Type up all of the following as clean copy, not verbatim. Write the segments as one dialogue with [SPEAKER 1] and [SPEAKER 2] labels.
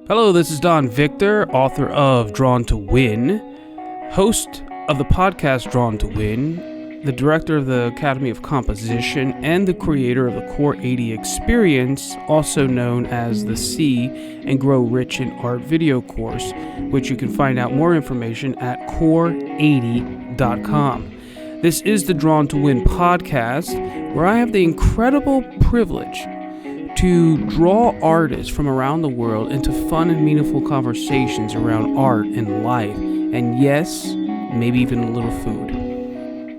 [SPEAKER 1] Hello, this is Don Victor, author of Drawn to Win, host of the podcast Drawn to Win, the director of the Academy of Composition, and the creator of the Core 80 Experience, also known as the See and Grow Rich in Art video course, which you can find out more information at core80.com. This is the Drawn to Win podcast, where I have the incredible privilege to draw artists from around the world into fun and meaningful conversations around art and life, and yes, maybe even a little food.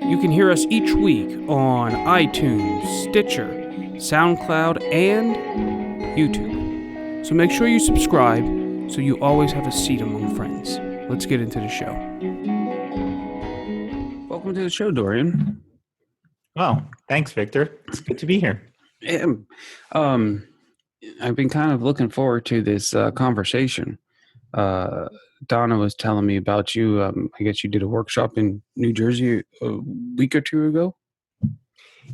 [SPEAKER 1] You can hear us each week on iTunes, Stitcher, SoundCloud, and YouTube. So make sure you subscribe so you always have a seat among friends. Let's get into the show. Welcome to the show, Dorian.
[SPEAKER 2] Well, thanks, Victor. It's good to be here.
[SPEAKER 1] I've been kind of looking forward to this conversation. Donna was telling me about you. I guess you did a workshop in New Jersey a week or two ago.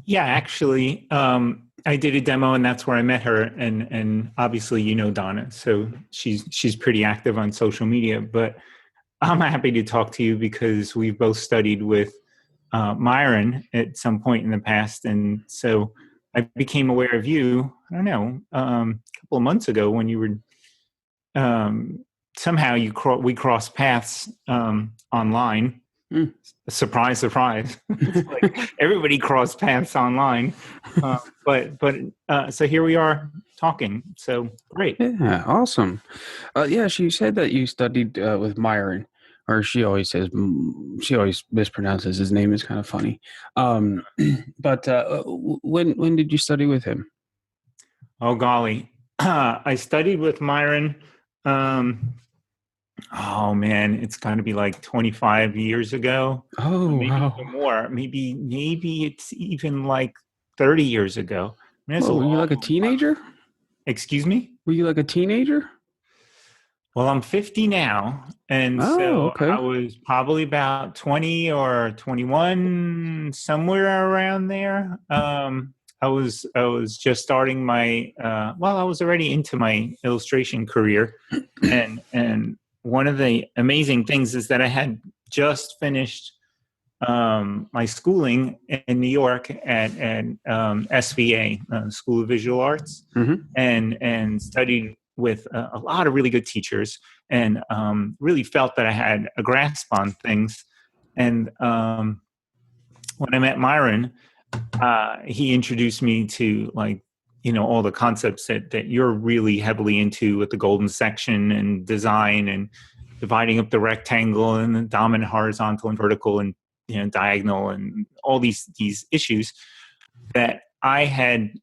[SPEAKER 2] Yeah, actually, I did a demo, and that's where I met her. And obviously, you know Donna, so she's pretty active on social media. But I'm happy to talk to you because we've both studied with Myron at some point in the past, and so I became aware of you, I don't know, a couple of months ago when you were, somehow we crossed paths online. Surprise, surprise. Like everybody crossed paths online. But so here we are talking. So great.
[SPEAKER 1] Yeah, awesome. She said that you studied with Myron. Or she always mispronounces his name. Is kind of funny. But when did you study with him?
[SPEAKER 2] Oh golly, I studied with Myron. Oh man, it's got to be like 25 years ago.
[SPEAKER 1] Oh,
[SPEAKER 2] maybe
[SPEAKER 1] wow.
[SPEAKER 2] even more. Maybe it's even like 30 years ago. I mean,
[SPEAKER 1] were you like a teenager?
[SPEAKER 2] Excuse me?
[SPEAKER 1] Were you like a teenager?
[SPEAKER 2] Well, I'm 50 now, and
[SPEAKER 1] okay.
[SPEAKER 2] I was probably about 20 or 21, somewhere around there. I was just starting my I was already into my illustration career, and one of the amazing things is that I had just finished my schooling in New York at SVA, School of Visual Arts, and studied with a lot of really good teachers, and really felt that I had a grasp on things. And when I met Myron, he introduced me to all the concepts that you're really heavily into with the golden section and design and dividing up the rectangle and the dominant horizontal and vertical and diagonal and all these issues that I had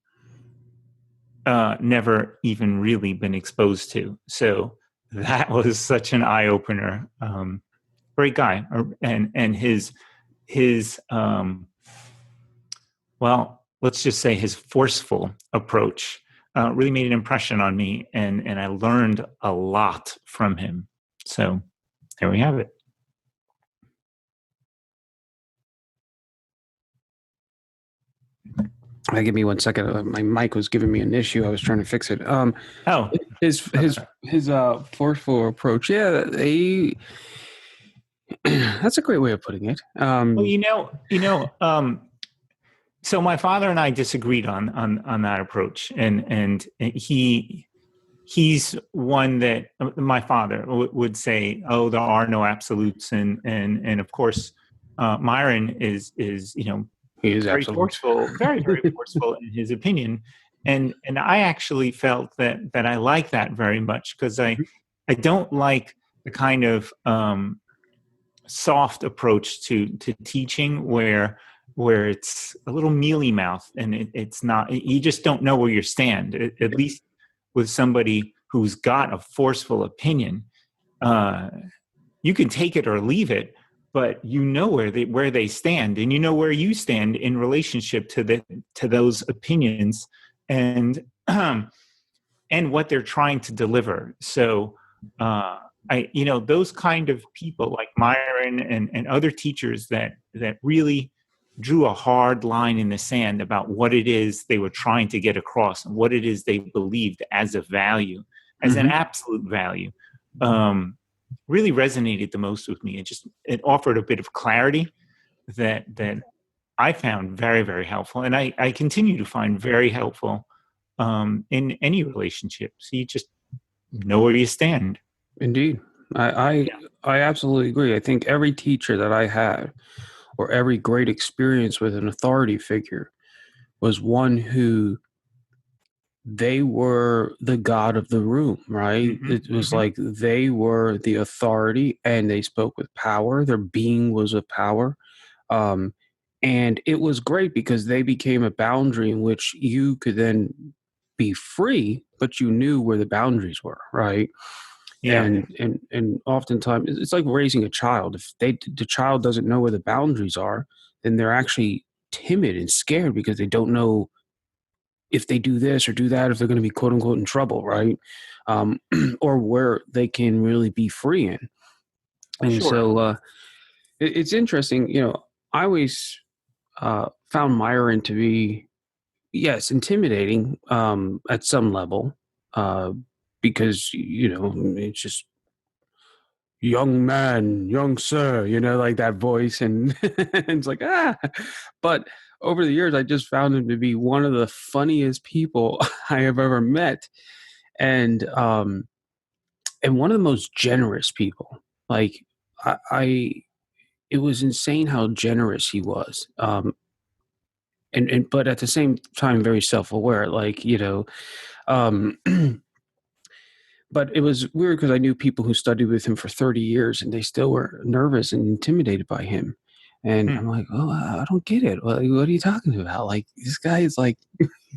[SPEAKER 2] never even really been exposed to. So that was such an eye-opener. Great guy. And his let's just say his forceful approach really made an impression on me, and I learned a lot from him. So there we have it.
[SPEAKER 1] Give me 1 second. My mic was giving me an issue. I was trying to fix it. His forceful approach. Yeah, that's a great way of putting it.
[SPEAKER 2] So my father and I disagreed on that approach, and he's one that my father would say, "Oh, there are no absolutes," and of course, Myron is
[SPEAKER 1] he is
[SPEAKER 2] very
[SPEAKER 1] absolute.
[SPEAKER 2] forceful, very forceful in his opinion, and I actually felt that I like that very much because I don't like the kind of soft approach to teaching where it's a little mealy mouth and it's not, you just don't know where you stand, at least with somebody who's got a forceful opinion. You can take it or leave it, but you know where they stand, and you know where you stand in relationship to those opinions and what they're trying to deliver. So those kind of people like Myron and other teachers that really drew a hard line in the sand about what it is they were trying to get across and what it is they believed as a value. as an absolute value, really resonated the most with me. It offered a bit of clarity that I found very, very helpful, and I continue to find very helpful in any relationship. So you just know where you stand.
[SPEAKER 1] Indeed.
[SPEAKER 2] Yeah.
[SPEAKER 1] I absolutely agree. I think every teacher that I had or every great experience with an authority figure was one who they were the god of the room, right?
[SPEAKER 2] Hmm.
[SPEAKER 1] It was
[SPEAKER 2] Hmm.
[SPEAKER 1] like they were the authority and they spoke with power. Their being was of power. Um, and it was great because they became a boundary in which you could then be free, but you knew where the boundaries were, right?
[SPEAKER 2] Yeah.
[SPEAKER 1] And oftentimes it's like raising a child. If the child doesn't know where the boundaries are, then they're actually timid and scared because they don't know if they do this or do that, if they're going to be quote unquote in trouble, right? Um, or where they can really be free in. And
[SPEAKER 2] Sure.
[SPEAKER 1] so it's interesting. I always found Myron to be, yes, intimidating at some level because, it's just young man, young sir, like that voice. And it's like, ah. But over the years, I just found him to be one of the funniest people I have ever met. And one of the most generous people. Like, I it was insane how generous he was. And but at the same time, very self-aware. Like, um, but it was weird because I knew people who studied with him for 30 years and they still were nervous and intimidated by him. And
[SPEAKER 2] Hmm.
[SPEAKER 1] I'm like, oh, I don't get it. What are you talking about? Like, this guy is like,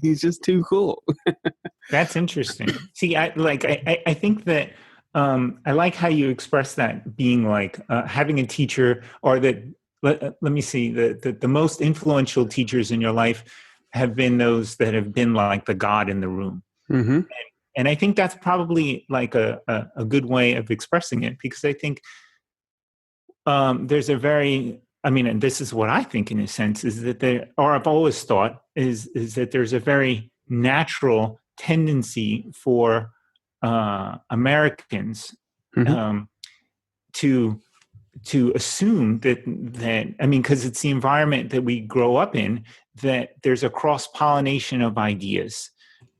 [SPEAKER 1] he's just too cool.
[SPEAKER 2] That's interesting. See, I think that I like how you express that being like having a teacher, or that let me see, the most influential teachers in your life have been those that have been like the God in the room.
[SPEAKER 1] Mm-hmm.
[SPEAKER 2] And I think that's probably like a good way of expressing it, because I think there's a very, I mean, and this is what I think in a sense, is that there, or I've always thought, is that there's a very natural tendency for Americans
[SPEAKER 1] Mm-hmm.
[SPEAKER 2] um, to assume that I mean, because it's the environment that we grow up in, that there's a cross pollination of ideas,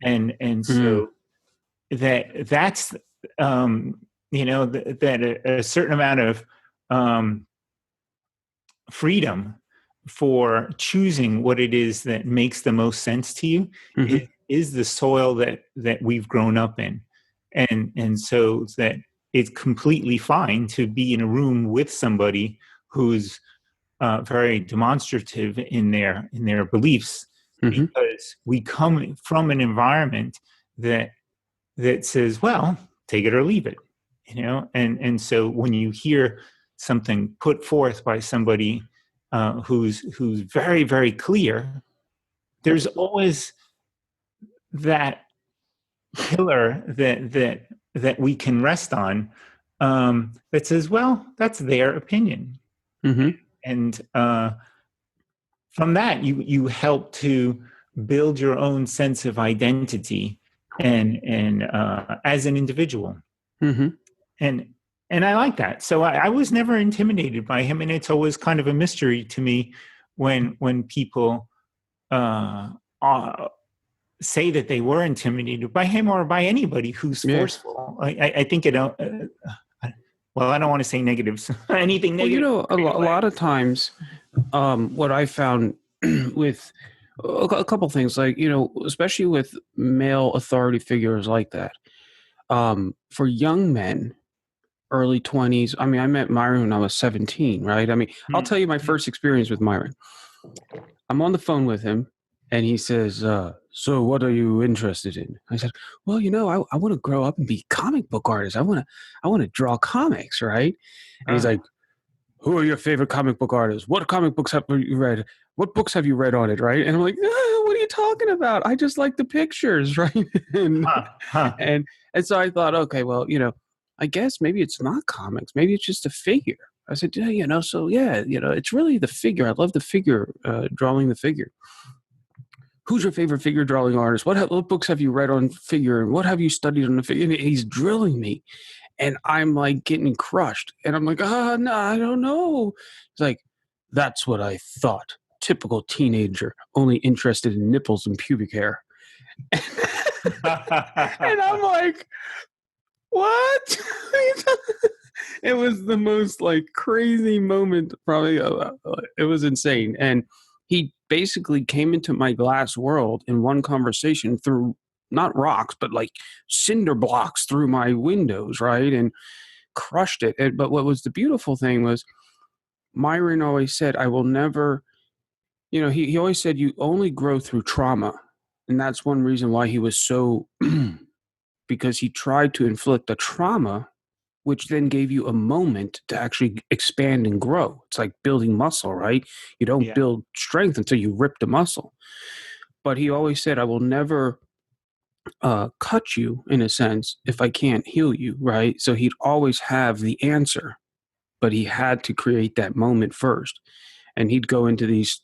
[SPEAKER 2] and
[SPEAKER 1] Mm-hmm.
[SPEAKER 2] so that's that a certain amount of um, freedom for choosing what it is that makes the most sense to you
[SPEAKER 1] Mm-hmm.
[SPEAKER 2] is the soil that we've grown up in, and so that it's completely fine to be in a room with somebody who's very demonstrative in their beliefs,
[SPEAKER 1] Mm-hmm.
[SPEAKER 2] because we come from an environment that says, well, take it or leave it, and so when you hear something put forth by somebody who's very, very clear, there's always that pillar that we can rest on, that says, well, that's their opinion,
[SPEAKER 1] Mm-hmm.
[SPEAKER 2] and from that you help to build your own sense of identity and as an individual,
[SPEAKER 1] Mm-hmm.
[SPEAKER 2] and I like that. So I was never intimidated by him, and it's always kind of a mystery to me when people uh, uh, say that they were intimidated by him or by anybody who's
[SPEAKER 1] Yeah.
[SPEAKER 2] forceful. I think well, I don't want to say negatives, anything
[SPEAKER 1] Well,
[SPEAKER 2] negative
[SPEAKER 1] a lot of times, what I found with a couple things, like, especially with male authority figures like that, for young men, early 20s. I mean, I met Myron when I was 17, right? I mean, I'll tell you my first experience with Myron. I'm on the phone with him, and he says, so what are you interested in? I said, well, I want to grow up and be a comic book artist. I want to draw comics, right? And he's like, who are your favorite comic book artists? What comic books have you read? What books have you read on it, right? And I'm like, what are you talking about? I just like the pictures, right? and,
[SPEAKER 2] huh, huh.
[SPEAKER 1] and and so I thought, okay, well, I guess maybe it's not comics. Maybe it's just a figure. I said, yeah, so yeah, it's really the figure. I love the figure, drawing the figure. who's your favorite figure drawing artist? What books have you read on figure? And what have you studied on the figure? And he's drilling me. And I'm like getting crushed. And I'm like, no, I don't know. It's like, that's what I thought. Typical teenager, only interested in nipples and pubic hair. And I'm like, what? It was the most like crazy moment. Probably, it was insane. And he basically came into my glass world in one conversation through not rocks, but like cinder blocks through my windows, right? And crushed it. But what was the beautiful thing was Myron always said, I will never, he always said, you only grow through trauma. And that's one reason why he was so, because he tried to inflict a trauma, which then gave you a moment to actually expand and grow. It's like building muscle, right? You don't build strength until you rip the muscle. But he always said, I will never cut you, in a sense, if I can't heal you, right? So he'd always have the answer, but he had to create that moment first. And he'd go into these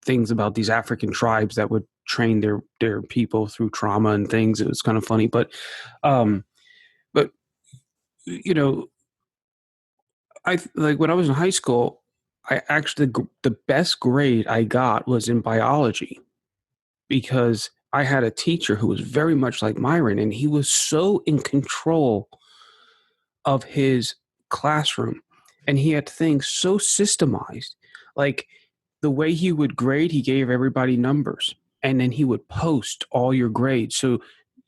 [SPEAKER 1] things about these African tribes that would train their people through trauma and things. It was kind of funny, but I like when I was in high school, I actually the best grade I got was in biology because I had a teacher who was very much like Myron, and he was so in control of his classroom, and he had things so systemized. Like the way he would grade, he gave everybody numbers, and then he would post all your grades. So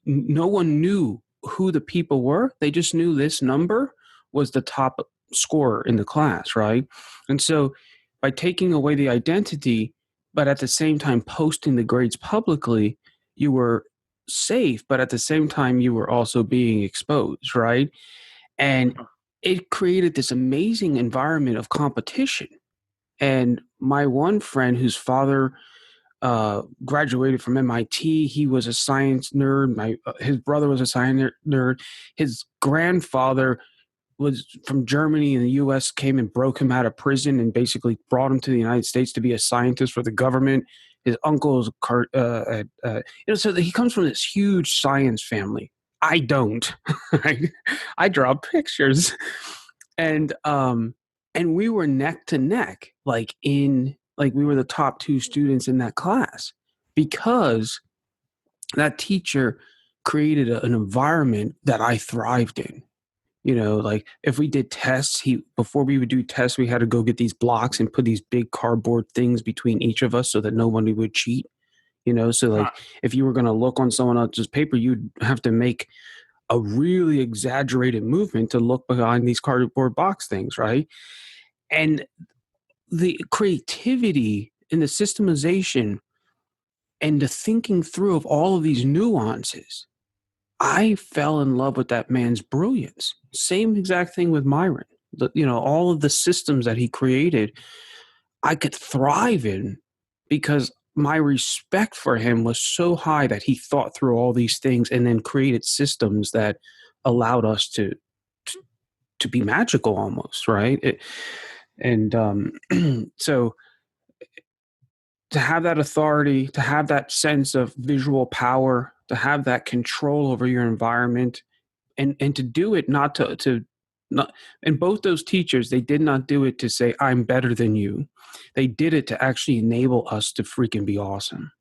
[SPEAKER 1] no one knew who the people were. They just knew this number was the top scorer in the class, right? And so by taking away the identity, but at the same time posting the grades publicly, you were safe, but at the same time you were also being exposed, right? And it created this amazing environment of competition. And my one friend whose father graduated from MIT, he was a science nerd. His brother was a science nerd. His grandfather was from Germany in the U.S., came and broke him out of prison and basically brought him to the United States to be a scientist for the government. His uncle is so he comes from this huge science family. I don't. I draw pictures, and we were neck to neck, like we were the top two students in that class because that teacher created an environment that I thrived in. Like if we did tests, before we would do tests, we had to go get these blocks and put these big cardboard things between each of us so that nobody would cheat. So like if you were going to look on someone else's paper, you'd have to make a really exaggerated movement to look behind these cardboard box things, right? And the creativity and the systemization and the thinking through of all of these nuances, I fell in love with that man's brilliance. Same exact thing with Myron. All of the systems that he created, I could thrive in because my respect for him was so high that he thought through all these things and then created systems that allowed us to be magical almost, right? So to have that authority, to have that sense of visual power, to have that control over your environment, and to do it not, and both those teachers, they did not do it to say, I'm better than you. They did it to actually enable us to freaking be awesome.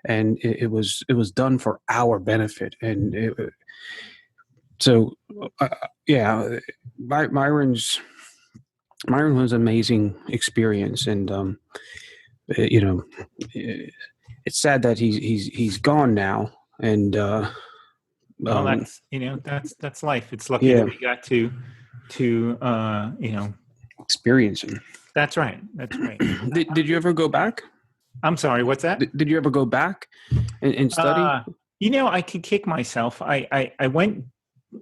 [SPEAKER 1] And it was done for our benefit. And Myron was an amazing experience. And, it's sad that he's gone now. And,
[SPEAKER 2] well, that's life. It's lucky that we got to
[SPEAKER 1] experience him.
[SPEAKER 2] That's right. That's right.
[SPEAKER 1] Did you ever go back?
[SPEAKER 2] I'm sorry. What's that?
[SPEAKER 1] Did you ever go back and study?
[SPEAKER 2] I could kick myself. I went.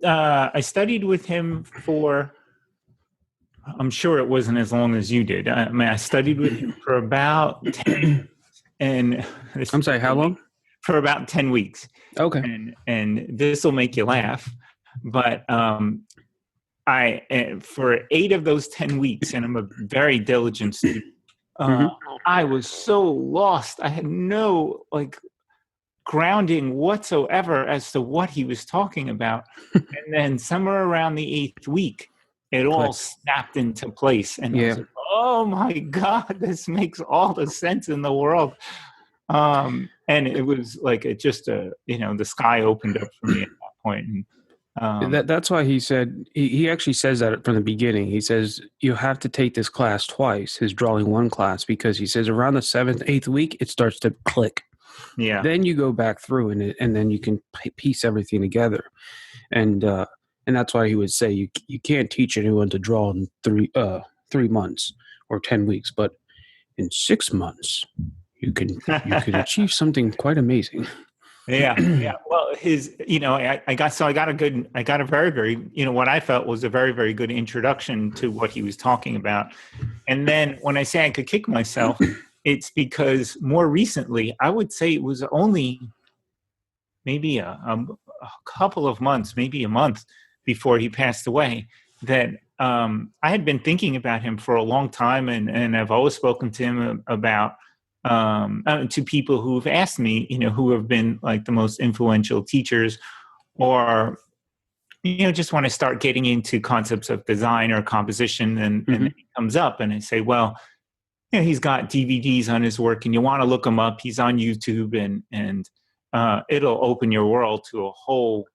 [SPEAKER 2] I studied with him for. I'm sure it wasn't as long as you did. I studied with him for about 10. And
[SPEAKER 1] I'm sorry, how long?
[SPEAKER 2] For about 10 weeks.
[SPEAKER 1] Okay.
[SPEAKER 2] And this will make you laugh, but I for 8 of those 10 weeks, and I'm a very diligent student, uh, I was so lost. I had no like grounding whatsoever as to what he was talking about. And then somewhere around the 8th week, it all
[SPEAKER 1] Click.
[SPEAKER 2] snapped into place. And I was
[SPEAKER 1] Yeah.
[SPEAKER 2] like, oh my God, this makes all the sense in the world. And it was like, it just, the sky opened up for me at that point. And,
[SPEAKER 1] That's why he said he actually says that from the beginning. He says you have to take this class twice, his drawing one class, because he says around the 7th, 8th week it starts to click.
[SPEAKER 2] yeah,
[SPEAKER 1] Then you go back through and then you can piece everything together, and that's why he would say you can't teach anyone to draw in 3 months or 10 weeks, but in 6 months you can achieve something quite amazing.
[SPEAKER 2] yeah. Well, I got a very, very, what I felt was a very, very good introduction to what he was talking about. And then when I say I could kick myself, it's because more recently, I would say it was only maybe a couple of months, maybe a month before he passed away, that I had been thinking about him for a long time, and I've always spoken to him about to people who've asked me, who have been like the most influential teachers, or just want to start getting into concepts of design or composition, and it comes up, and I say, well, he's got DVDs on his work, and you want to look him up. He's on YouTube, and it'll open your world to a whole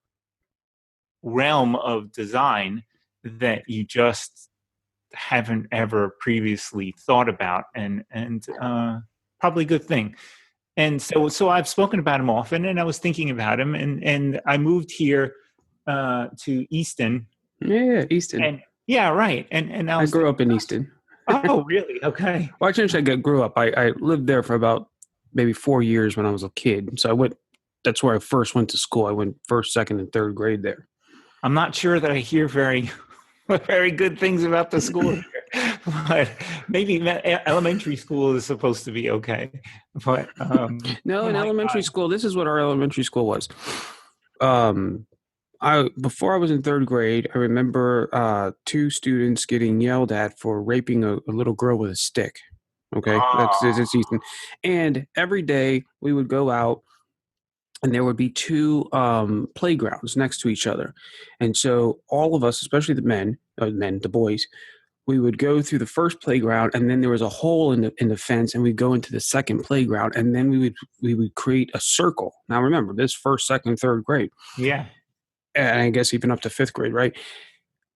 [SPEAKER 2] realm of design that you just haven't ever previously thought about, and probably a good thing. And so I've spoken about him often, and I was thinking about him, and I moved here to Easton.
[SPEAKER 1] Yeah, Easton.
[SPEAKER 2] And yeah, right. And
[SPEAKER 1] I grew up in Easton.
[SPEAKER 2] Oh, really? Okay.
[SPEAKER 1] Well, actually, I grew up. I lived there for about maybe 4 years when I was a kid. So I went. That's where I first went to school. I went first, second, and third grade there.
[SPEAKER 2] I'm not sure that I hear very, very good things about the school here, but maybe elementary school is supposed to be okay. But
[SPEAKER 1] no, in elementary school, this is what our elementary school was. Before I was in third grade, I remember 2 students getting yelled at for raping a little girl with a stick. Okay, that's Easton. And every day we would go out, and there would be 2 playgrounds next to each other. And so all of us, especially the boys, we would go through the first playground, and then there was a hole in the fence, and we'd go into the second playground, and then we would create a circle. Now remember, this first, second, third grade.
[SPEAKER 2] Yeah.
[SPEAKER 1] And I guess even up to 5th grade, right?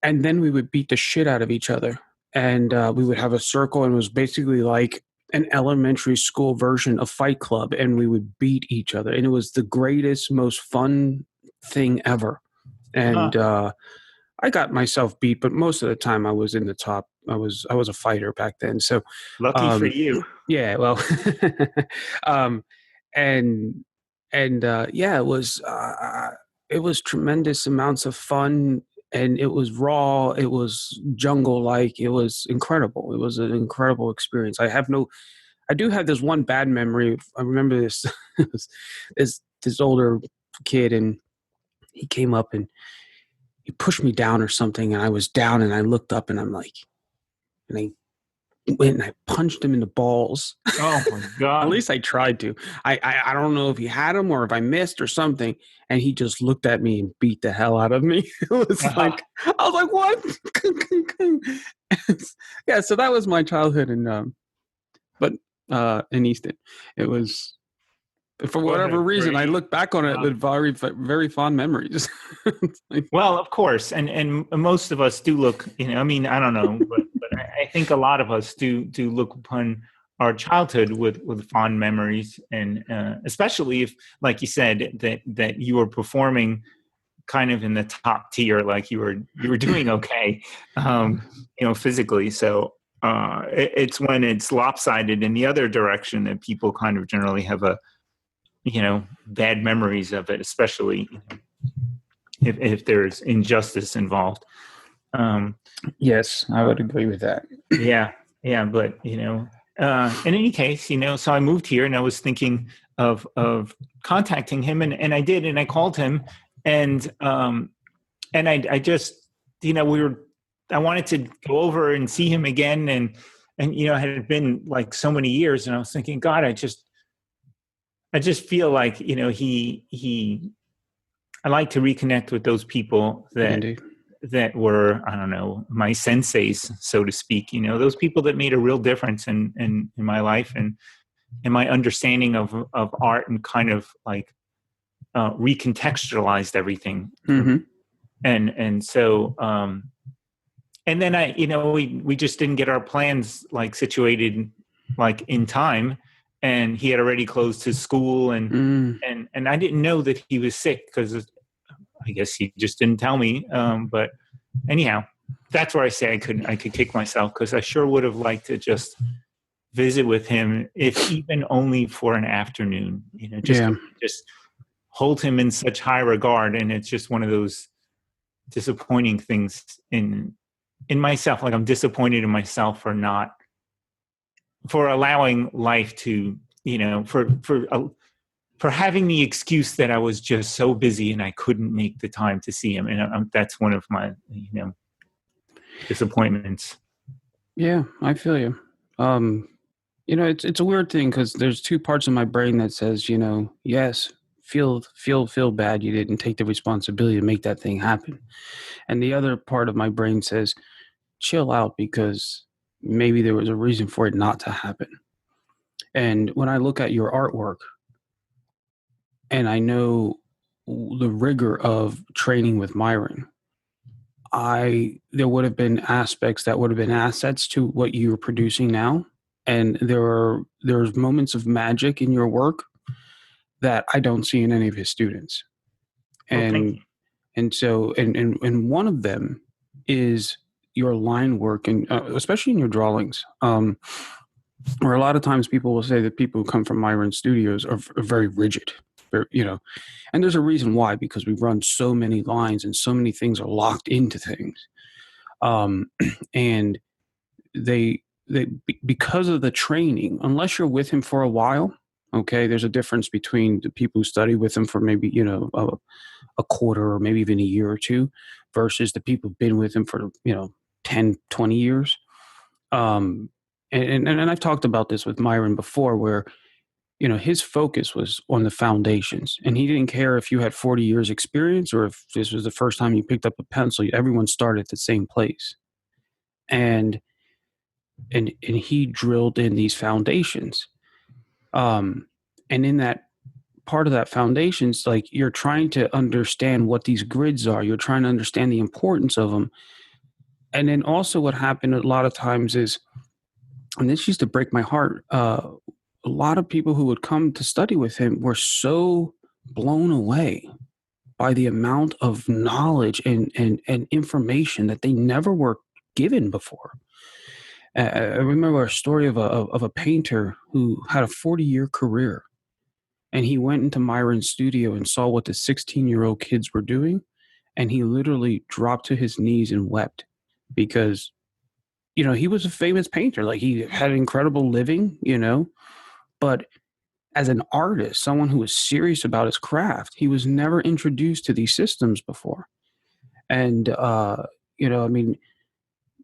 [SPEAKER 1] And then we would beat the shit out of each other. And we would have a circle, and it was basically like an elementary school version of Fight Club, and we would beat each other. And it was the greatest, most fun thing ever. And I got myself beat, but most of the time I was in the top. I was a fighter back then. So
[SPEAKER 2] lucky for you.
[SPEAKER 1] Yeah, well, yeah, it was tremendous amounts of fun, and it was raw. It was jungle-like. It was incredible. It was an incredible experience. I do have this one bad memory. I remember this this older kid, and he came up and he pushed me down or something, and I was down, and I looked up, and I'm like, and I went and I punched him in the balls.
[SPEAKER 2] Oh my God.
[SPEAKER 1] At least I tried to. I don't know if he had him or if I missed or something, and he just looked at me and beat the hell out of me. It was like, I was like, what? Yeah, so that was my childhood in Easton. It was, for whatever reason, I look back on it with very, very fond memories.
[SPEAKER 2] Well, of course, and most of us do look. I mean, I don't know, but I think a lot of us do look upon our childhood with fond memories, and especially if, like you said, that you were performing kind of in the top tier, like you were doing okay, physically. So it's when it's lopsided in the other direction that people kind of generally have bad memories of it, especially if there's injustice involved.
[SPEAKER 1] Yes, I would agree with that.
[SPEAKER 2] Yeah, but in any case, so I moved here, and I was thinking of contacting him, and I did, and I called him, and I just I wanted to go over and see him again, and it had been like so many years, and I was thinking, God, I just feel like I like to reconnect with those people
[SPEAKER 1] Indeed.
[SPEAKER 2] that were, I don't know, my senseis, so to speak. Those people that made a real difference in my life and in my understanding of art, and kind of like recontextualized everything.
[SPEAKER 1] Mm-hmm.
[SPEAKER 2] And so and then we just didn't get our plans like situated like in time, and he had already closed his school, and I didn't know that he was sick, because I guess he just didn't tell me. But anyhow, that's where I say I could kick myself, because I sure would have liked to just visit with him, if even only for an afternoon. Just hold him in such high regard, and it's just one of those disappointing things in myself. Like, I'm disappointed in myself for allowing life to, for having the excuse that I was just so busy and I couldn't make the time to see him. And that's one of my, disappointments.
[SPEAKER 1] Yeah, I feel you. It's a weird thing, because there's two parts of my brain that says, yes, feel bad you didn't take the responsibility to make that thing happen. And the other part of my brain says, chill out, because maybe there was a reason for it not to happen. And when I look at your artwork, and I know the rigor of training with Myron, there would have been aspects that would have been assets to what you're producing now. And there's moments of magic in your work that I don't see in any of his students.
[SPEAKER 2] Well, thank you.
[SPEAKER 1] And so, and one of them is your line work, and especially in your drawings, where a lot of times people will say that people who come from Myron Studios are very rigid, and there's a reason why, because we run so many lines and so many things are locked into things. And they because of the training, unless you're with him for a while, okay, there's a difference between the people who study with him for maybe, a quarter or maybe even a year or two, versus the people who've been with him for, 10, 20 years. And I've talked about this with Myron before, where, his focus was on the foundations, and he didn't care if you had 40 years experience or if this was the first time you picked up a pencil. Everyone started at the same place. And he drilled in these foundations. And in that part of that foundations, like, you're trying to understand what these grids are. You're trying to understand the importance of them. And then also what happened a lot of times is, and this used to break my heart, a lot of people who would come to study with him were so blown away by the amount of knowledge and information that they never were given before. I remember a story of a painter who had a 40-year career, and he went into Myron's studio and saw what the 16-year-old kids were doing, and he literally dropped to his knees and wept, because he was a famous painter. Like, he had an incredible living, but as an artist, someone who was serious about his craft, he was never introduced to these systems before. And I mean,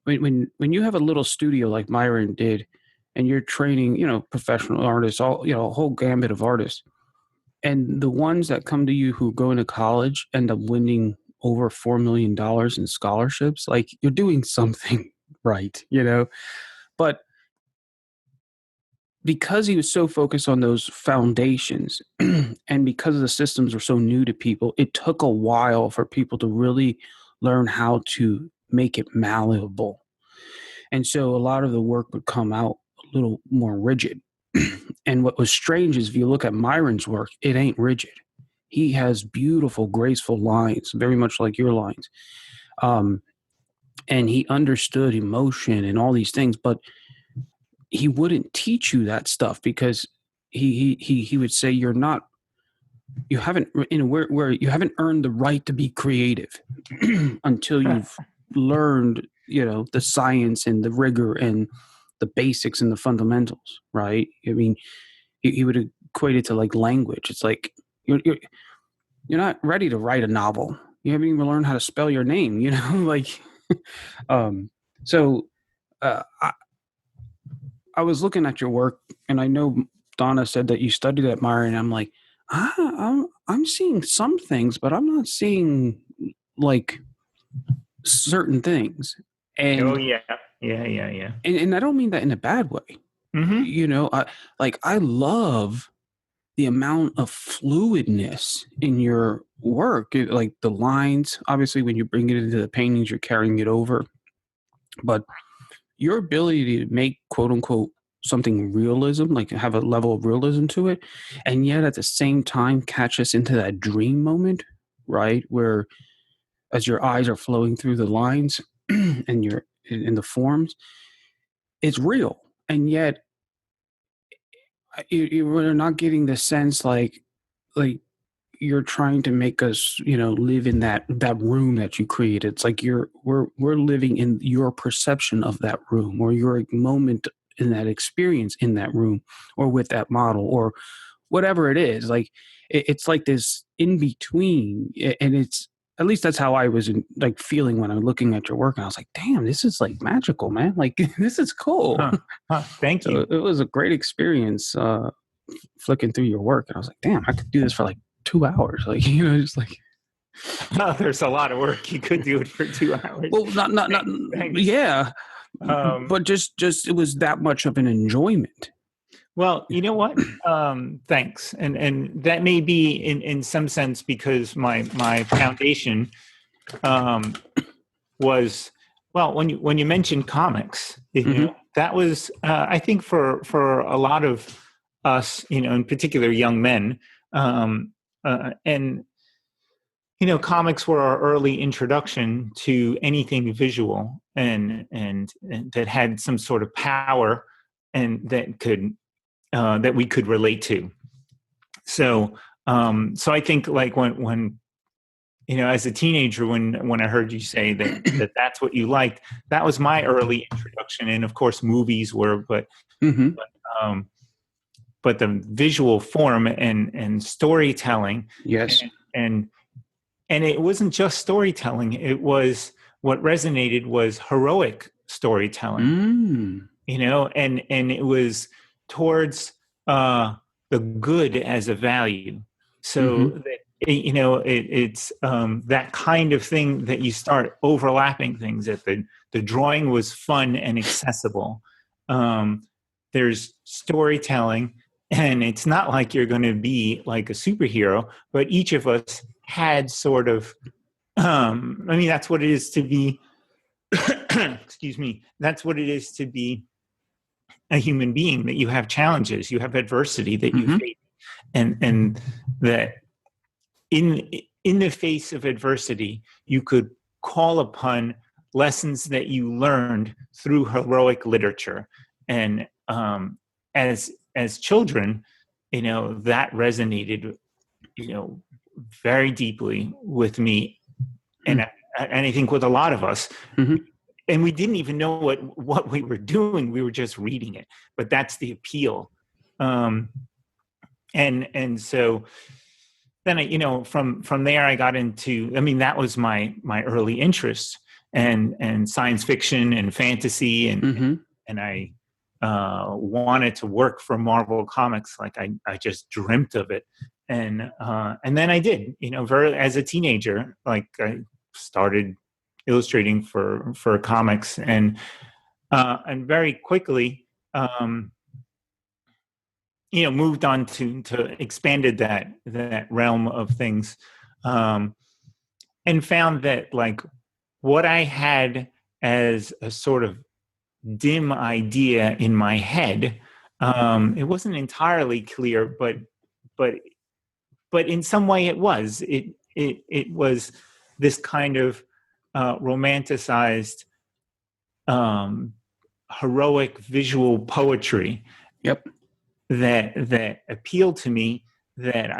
[SPEAKER 1] when you have a little studio like Myron did, and you're training, professional artists, all, a whole gambit of artists, and the ones that come to you who go into college end up winning over $4 million in scholarships, like, you're doing something right, but because he was so focused on those foundations and because the systems were so new to people, it took a while for people to really learn how to make it malleable. And so a lot of the work would come out a little more rigid. And what was strange is, if you look at Myron's work, it ain't rigid. He has beautiful, graceful lines, very much like your lines. And he understood emotion and all these things, but he wouldn't teach you that stuff, because he would say, you haven't earned the right to be creative until you've learned, the science and the rigor and the basics and the fundamentals, right? I mean, he would equate it to like language. It's like, you're not ready to write a novel. You haven't even learned how to spell your name, like, so I, I was looking at your work, and I know Donna said that you studied at Meyer, and I'm like, I'm seeing some things, but I'm not seeing like certain things,
[SPEAKER 2] Oh
[SPEAKER 1] and
[SPEAKER 2] yeah, yeah.
[SPEAKER 1] and I don't mean that in a bad way.
[SPEAKER 2] Mm-hmm.
[SPEAKER 1] You know, I love the amount of fluidness in your work, like the lines. Obviously, when you bring it into the paintings, you're carrying it over, but your ability to make quote unquote something realism, like have a level of realism to it, and yet at the same time catch us into that dream moment, right? Where as your eyes are flowing through the lines and you're in the forms, it's real. And yet we're not getting the sense like you're trying to make us, live in that room that you created. It's like we're living in your perception of that room, or your moment in that experience in that room, or with that model, or whatever it is. Like it's like this in between, and it's at least that's how I was like feeling when I'm looking at your work, and I was like, damn, this is like magical, man. Like this is cool.
[SPEAKER 2] Thank
[SPEAKER 1] So
[SPEAKER 2] you.
[SPEAKER 1] it was a great experience flicking through your work, and I was like, damn, I could do this for like 2 hours. Like, just like,
[SPEAKER 2] There's a lot of work. You could do it for 2 hours.
[SPEAKER 1] well, not,
[SPEAKER 2] Thanks.
[SPEAKER 1] yeah,
[SPEAKER 2] Um,
[SPEAKER 1] but just it was that much of an enjoyment.
[SPEAKER 2] well, you know what? Thanks, and that may be in some sense because my foundation um, was, well, when you mentioned comics,
[SPEAKER 1] Mm-hmm.
[SPEAKER 2] that was I think for a lot of us, in particular young men, and comics were our early introduction to anything visual and that had some sort of power and that we could relate to. So I think like when as a teenager, when I heard you say that's what you liked, that was my early introduction. And of course, movies were,
[SPEAKER 1] Mm-hmm.
[SPEAKER 2] um, but the visual form and storytelling,
[SPEAKER 1] Yes.
[SPEAKER 2] and and it wasn't just storytelling. It was what resonated was heroic storytelling,
[SPEAKER 1] Mm.
[SPEAKER 2] and it was towards the good as a value. So
[SPEAKER 1] Mm-hmm.
[SPEAKER 2] that it's that kind of thing that you start overlapping things. That the drawing was fun and accessible. Um, there's storytelling, and it's not like you're going to be like a superhero, but each of us had sort of. I mean, that's what it is to be. Excuse me. That's what it is to be a human being, that you have challenges, you have adversity that you
[SPEAKER 1] Mm-hmm.
[SPEAKER 2] face, and that in the face of adversity you could call upon lessons that you learned through heroic literature. And as children, that resonated very deeply with me, and I think with a lot of us.
[SPEAKER 1] Mm-hmm.
[SPEAKER 2] And we didn't even know what we were doing. We were just reading it, but that's the appeal. Um, and so then from there I got into, I mean, that was my early interest, and science fiction and fantasy,
[SPEAKER 1] Mm-hmm.
[SPEAKER 2] and I wanted to work for Marvel Comics. Like I just dreamt of it. And then I did, very as a teenager, like I started illustrating for comics, and very quickly moved on to expanded that realm of things, um, and found that like what I had as a sort of dim idea in my head, it wasn't entirely clear, but in some way it was. It was this kind of romanticized, um, heroic visual poetry
[SPEAKER 1] Yep.
[SPEAKER 2] that appealed to me, that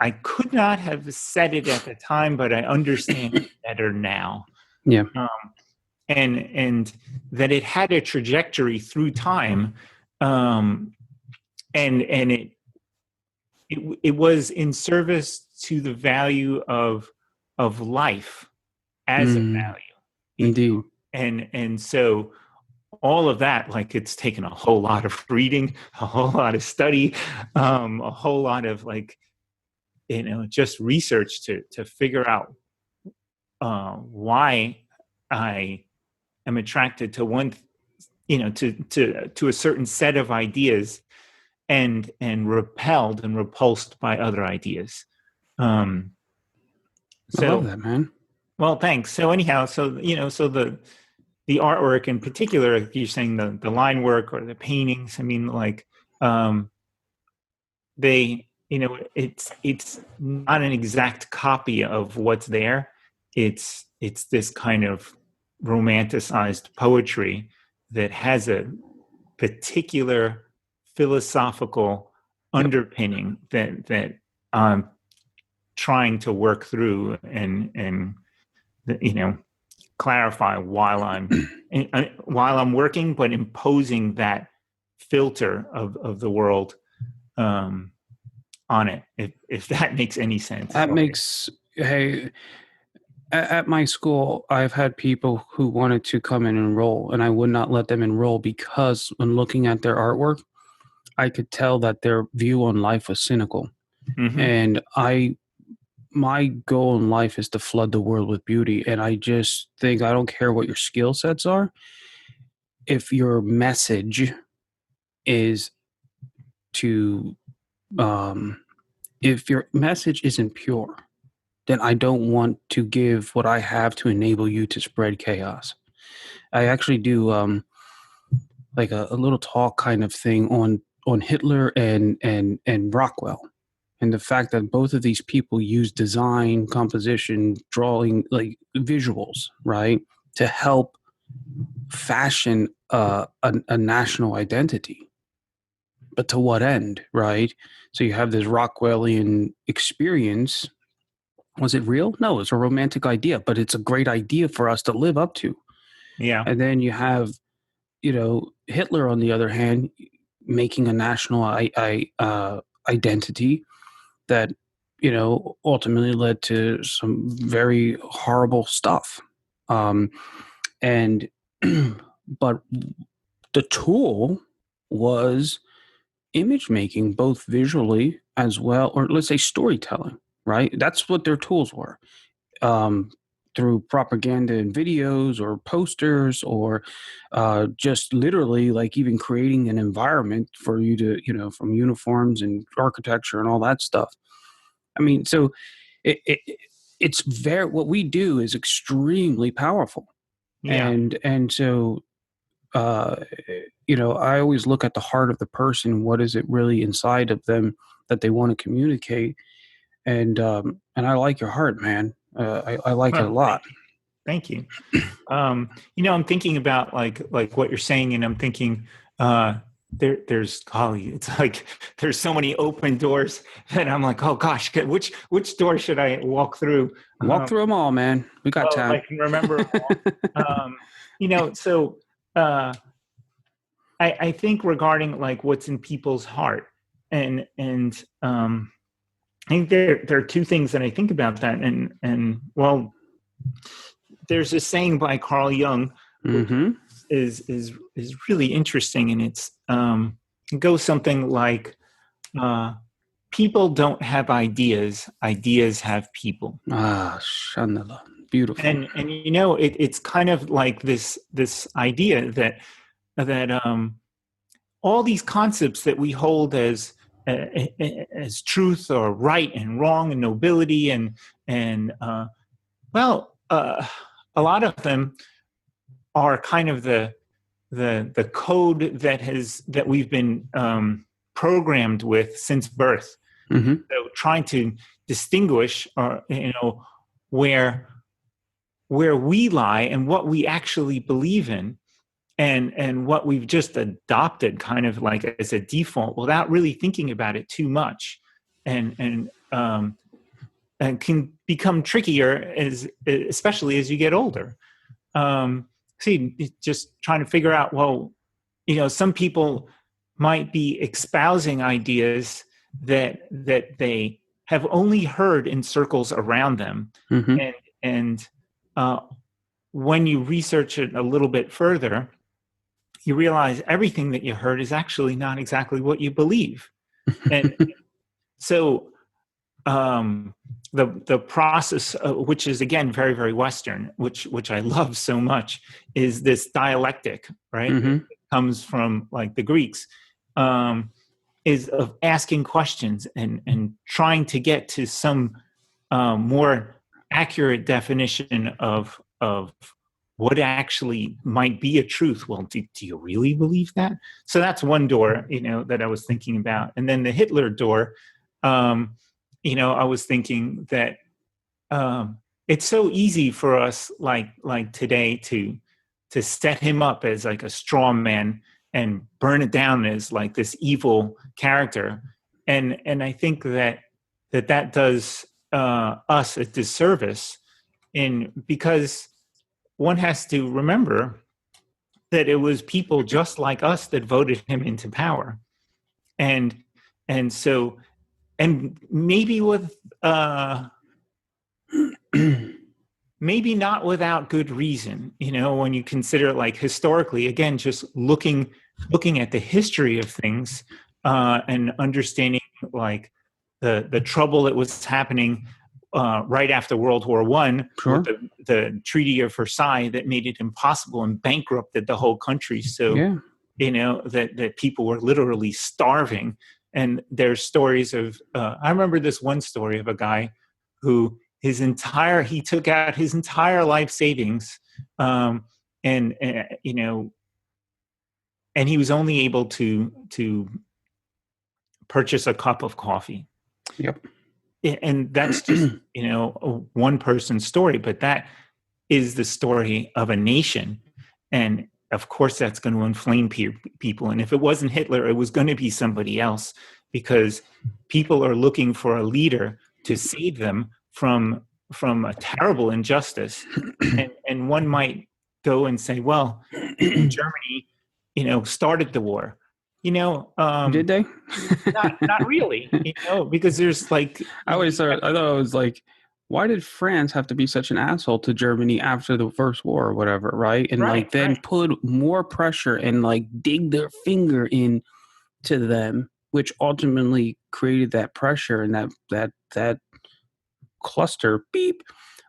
[SPEAKER 2] I could not have said it at the time, but I understand it better now.
[SPEAKER 1] Yeah.
[SPEAKER 2] Um, and that it had a trajectory through time, um, and it was in service to the value of life as a
[SPEAKER 1] Mm.
[SPEAKER 2] value,
[SPEAKER 1] Indeed.
[SPEAKER 2] and so all of that, like it's taken a whole lot of reading, a whole lot of study, a whole lot of like, just research to figure out why I am attracted to one, to a certain set of ideas, and repelled and repulsed by other ideas. Um,
[SPEAKER 1] I love
[SPEAKER 2] so,
[SPEAKER 1] that, man.
[SPEAKER 2] well, thanks. So anyhow, so the artwork in particular, like you're saying the line work or the paintings. I mean, like it's not an exact copy of what's there. It's this kind of romanticized poetry that has a particular philosophical
[SPEAKER 1] Yep.
[SPEAKER 2] underpinning that I'm trying to work through and clarify while I'm working, but imposing that filter of the world on it, if that makes any sense.
[SPEAKER 1] That makes, hey, at my school, I've had people who wanted to come and enroll, and I would not let them enroll because when looking at their artwork, I could tell that their view on life was cynical.
[SPEAKER 2] Mm-hmm.
[SPEAKER 1] And my goal in life is to flood the world with beauty. And I just think I don't care what your skill sets are. If your message is to, if your message isn't pure, then I don't want to give what I have to enable you to spread chaos. I actually do like a little talk kind of thing on Hitler and Rockwell, and the fact that both of these people use design, composition, drawing, like visuals, right, to help fashion a national identity. But to what end, right? So you have this Rockwellian experience. Was it real? No, it's a romantic idea, but it's a great idea for us to live up to.
[SPEAKER 2] Yeah.
[SPEAKER 1] And then you have, Hitler, on the other hand, making a national identity that, ultimately led to some very horrible stuff. And, but the tool was image making, both visually as well, or let's say storytelling, right? That's what their tools were. Um, through propaganda and videos or posters or just literally like even creating an environment for you to, from uniforms and architecture and all that stuff. I mean, so it, it it's very, what we do is extremely powerful.
[SPEAKER 2] Yeah.
[SPEAKER 1] And so uh, I always look at the heart of the person. What is it really inside of them that they want to communicate? And I like your heart, man. I like it a
[SPEAKER 2] Well,
[SPEAKER 1] lot.
[SPEAKER 2] thank you. I'm thinking about like what you're saying, and I'm thinking there's golly, it's like there's so many open doors that I'm like, oh gosh, which door should I walk through?
[SPEAKER 1] Walk through them all, man. We got
[SPEAKER 2] Well,
[SPEAKER 1] time.
[SPEAKER 2] I can remember. So I think regarding like what's in people's heart, and I think there are two things that I think about that, and well, there's a saying by Carl Jung, which
[SPEAKER 1] Mm-hmm.
[SPEAKER 2] is really interesting, and it goes something like, people don't have ideas, ideas have people.
[SPEAKER 1] Ah, Shanala. Beautiful.
[SPEAKER 2] And it's kind of like this idea that all these concepts that we hold as truth or right and wrong and nobility and a lot of them are kind of the code that we've been programmed with since birth.
[SPEAKER 1] Mm-hmm.
[SPEAKER 2] So trying to distinguish, where we lie and what we actually believe in, and what we've just adopted kind of like as a default without really thinking about it too much, and can become trickier especially as you get older. Just trying to figure out, well, some people might be espousing ideas that they have only heard in circles around them,
[SPEAKER 1] Mm-hmm.
[SPEAKER 2] and when you research it a little bit further, you realize everything that you heard is actually not exactly what you believe. And so the process, which is again very, very Western, which I love so much, is this dialectic, right?
[SPEAKER 1] Mm-hmm.
[SPEAKER 2] It comes from like the Greeks, is of asking questions and trying to get to some more accurate definition of what actually might be a truth. Well, do you really believe that? So that's one door, that I was thinking about. And then the Hitler door, I was thinking that it's so easy for us, like today, to set him up as like a straw man and burn it down as like this evil character, and I think that does us a disservice, because one has to remember that it was people just like us that voted him into power, and so, and maybe with maybe not without good reason, when you consider, like, historically, again, just looking at the history of things, and understanding, like, the trouble that was happening right after World War One,
[SPEAKER 1] Sure.
[SPEAKER 2] with the Treaty of Versailles that made it impossible and bankrupted the whole country. So,
[SPEAKER 1] Yeah.
[SPEAKER 2] that people were literally starving. And there's stories of, I remember this one story of a guy who he took out his entire life savings, and and he was only able to purchase a cup of coffee.
[SPEAKER 1] Yep.
[SPEAKER 2] And that's just one person's story, but that is the story of a nation. And of course that's going to inflame people, and if it wasn't Hitler, it was going to be somebody else, because people are looking for a leader to save them from a terrible injustice. And one might go and say, well, Germany started the war.
[SPEAKER 1] Did they?
[SPEAKER 2] Not really, because there's like,
[SPEAKER 1] I thought it was like, why did France have to be such an asshole to Germany after the First War or whatever, right? And like then put more pressure and like dig their finger in to them, which ultimately created that pressure and that cluster beep.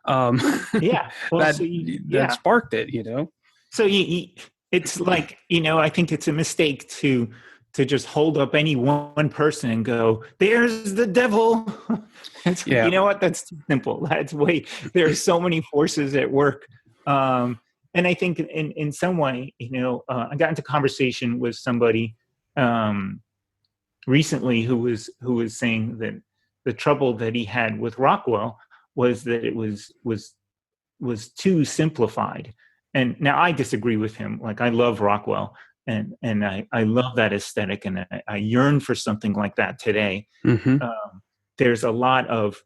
[SPEAKER 2] Yeah, well,
[SPEAKER 1] that sparked it,
[SPEAKER 2] So it's like, I think it's a mistake to just hold up any one person and go, "There's the devil."
[SPEAKER 1] Yeah.
[SPEAKER 2] You know what? That's too simple. There's so many forces at work. And I think in some way, I got into conversation with somebody recently who was saying that the trouble that he had with Rockwell was that it was too simplified. And now I disagree with him. Like, I love Rockwell, and I love that aesthetic, and I yearn for something like that today.
[SPEAKER 1] Mm-hmm.
[SPEAKER 2] There's a lot of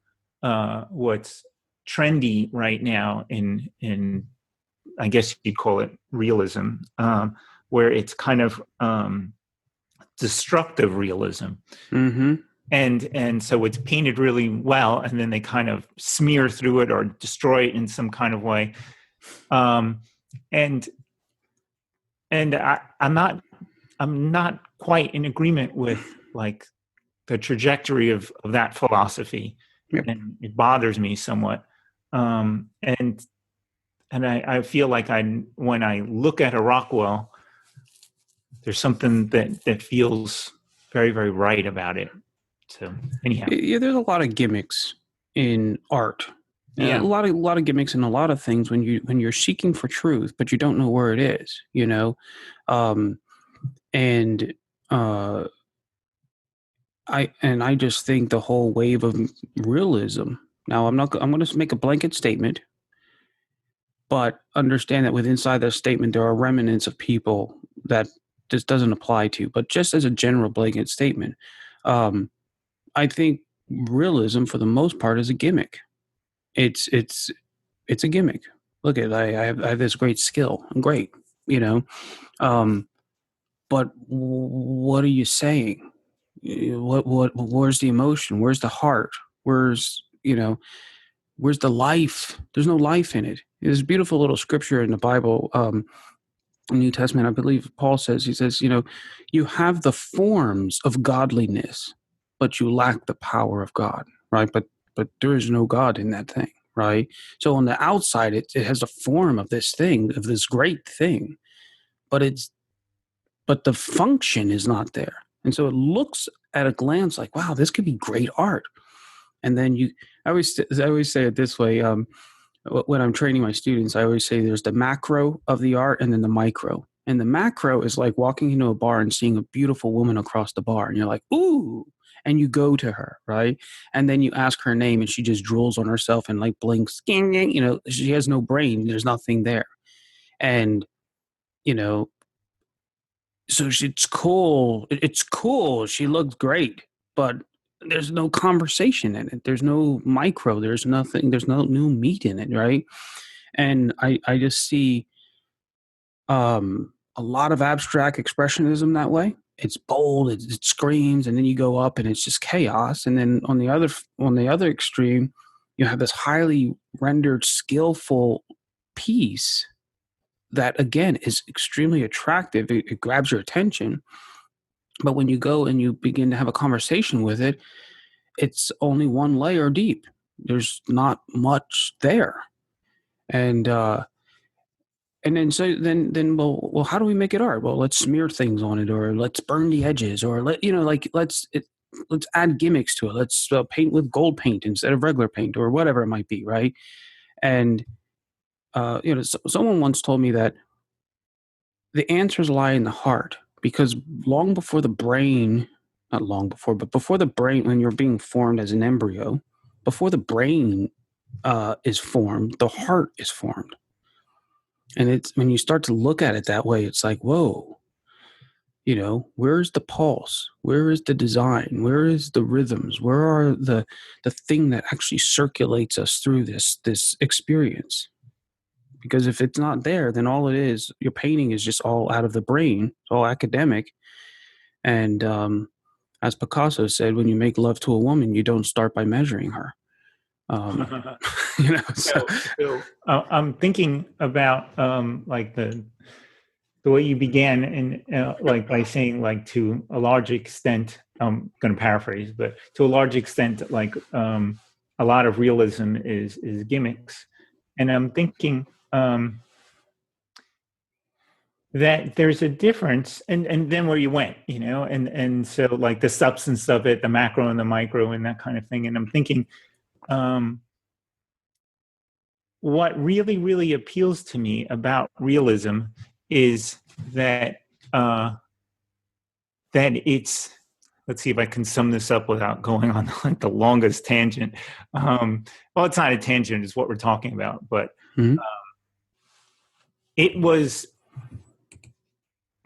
[SPEAKER 2] what's trendy right now in I guess you'd call it realism, where it's kind of destructive realism.
[SPEAKER 1] Mm-hmm.
[SPEAKER 2] And so it's painted really well, and then they kind of smear through it or destroy it in some kind of way. And I'm not quite in agreement with like the trajectory of that philosophy.
[SPEAKER 1] Yep.
[SPEAKER 2] And it bothers me somewhat. And I feel like when I look at a Rockwell, there's something that feels very, very right about it. So anyhow,
[SPEAKER 1] yeah, there's a lot of gimmicks in art.
[SPEAKER 2] Yeah.
[SPEAKER 1] A lot of gimmicks in a lot of things when you're seeking for truth, but you don't know where it is, I just think the whole wave of realism. Now I'm going to make a blanket statement, but understand that within inside that statement there are remnants of people that this doesn't apply to. But just as a general blanket statement, I think realism for the most part is a gimmick. It's a gimmick. Look at I have this great skill. I'm great, but what are you saying? Where's the emotion? Where's the heart? Where's the life? There's no life in it. There's a beautiful little scripture in the Bible. New Testament, I believe Paul says, he says, you have the forms of godliness, but you lack the power of God, right? But there is no God in that thing, right? So on the outside, it has a form of this thing, of this great thing, but but the function is not there. And so it looks at a glance like, wow, this could be great art. And then I always say it this way. When I'm training my students, I always say there's the macro of the art and then the micro. And the macro is like walking into a bar and seeing a beautiful woman across the bar, and you're like, ooh, and you go to her, right? And then you ask her name, and she just drools on herself and like blinks. She has no brain. There's nothing there, and you know, it's cool. It's cool. She looks great, but there's no conversation in it. There's no micro. There's nothing. There's no new meat in it, right? And I just see a lot of abstract expressionism that way. It's bold, it screams, and then you go up and it's just chaos. And then on the other extreme, you have this highly rendered, skillful piece that again is extremely attractive. It grabs your attention, but when you go and you begin to have a conversation with it, it's only one layer deep. There's not much there, and then well, how do we make it art? Well, let's smear things on it, or let's burn the edges, or let's add gimmicks to it. Let's paint with gold paint instead of regular paint, or whatever it might be, right? And someone once told me that the answers lie in the heart, because long before the brain, not long before, but before the brain, when you're being formed as an embryo, before the brain is formed, the heart is formed. And it's when you start to look at it that way, it's like, whoa, where's the pulse? Where is the design? Where is the rhythms? Where are the thing that actually circulates us through this experience? Because if it's not there, then all it is, your painting is just all out of the brain. It's all academic. And as Picasso said, when you make love to a woman, you don't start by measuring her.
[SPEAKER 2] I'm thinking about like the way you began, and like by saying, like, to a large extent, I'm going to paraphrase, but to a large extent, like a lot of realism is gimmicks, and I'm thinking that there's a difference, and then where you went, and so like the substance of it, the macro and the micro and that kind of thing, and I'm thinking. What really, really appeals to me about realism is that it's. Let's see if I can sum this up without going on like the longest tangent. Well, it's not a tangent; it's what we're talking about. But it was.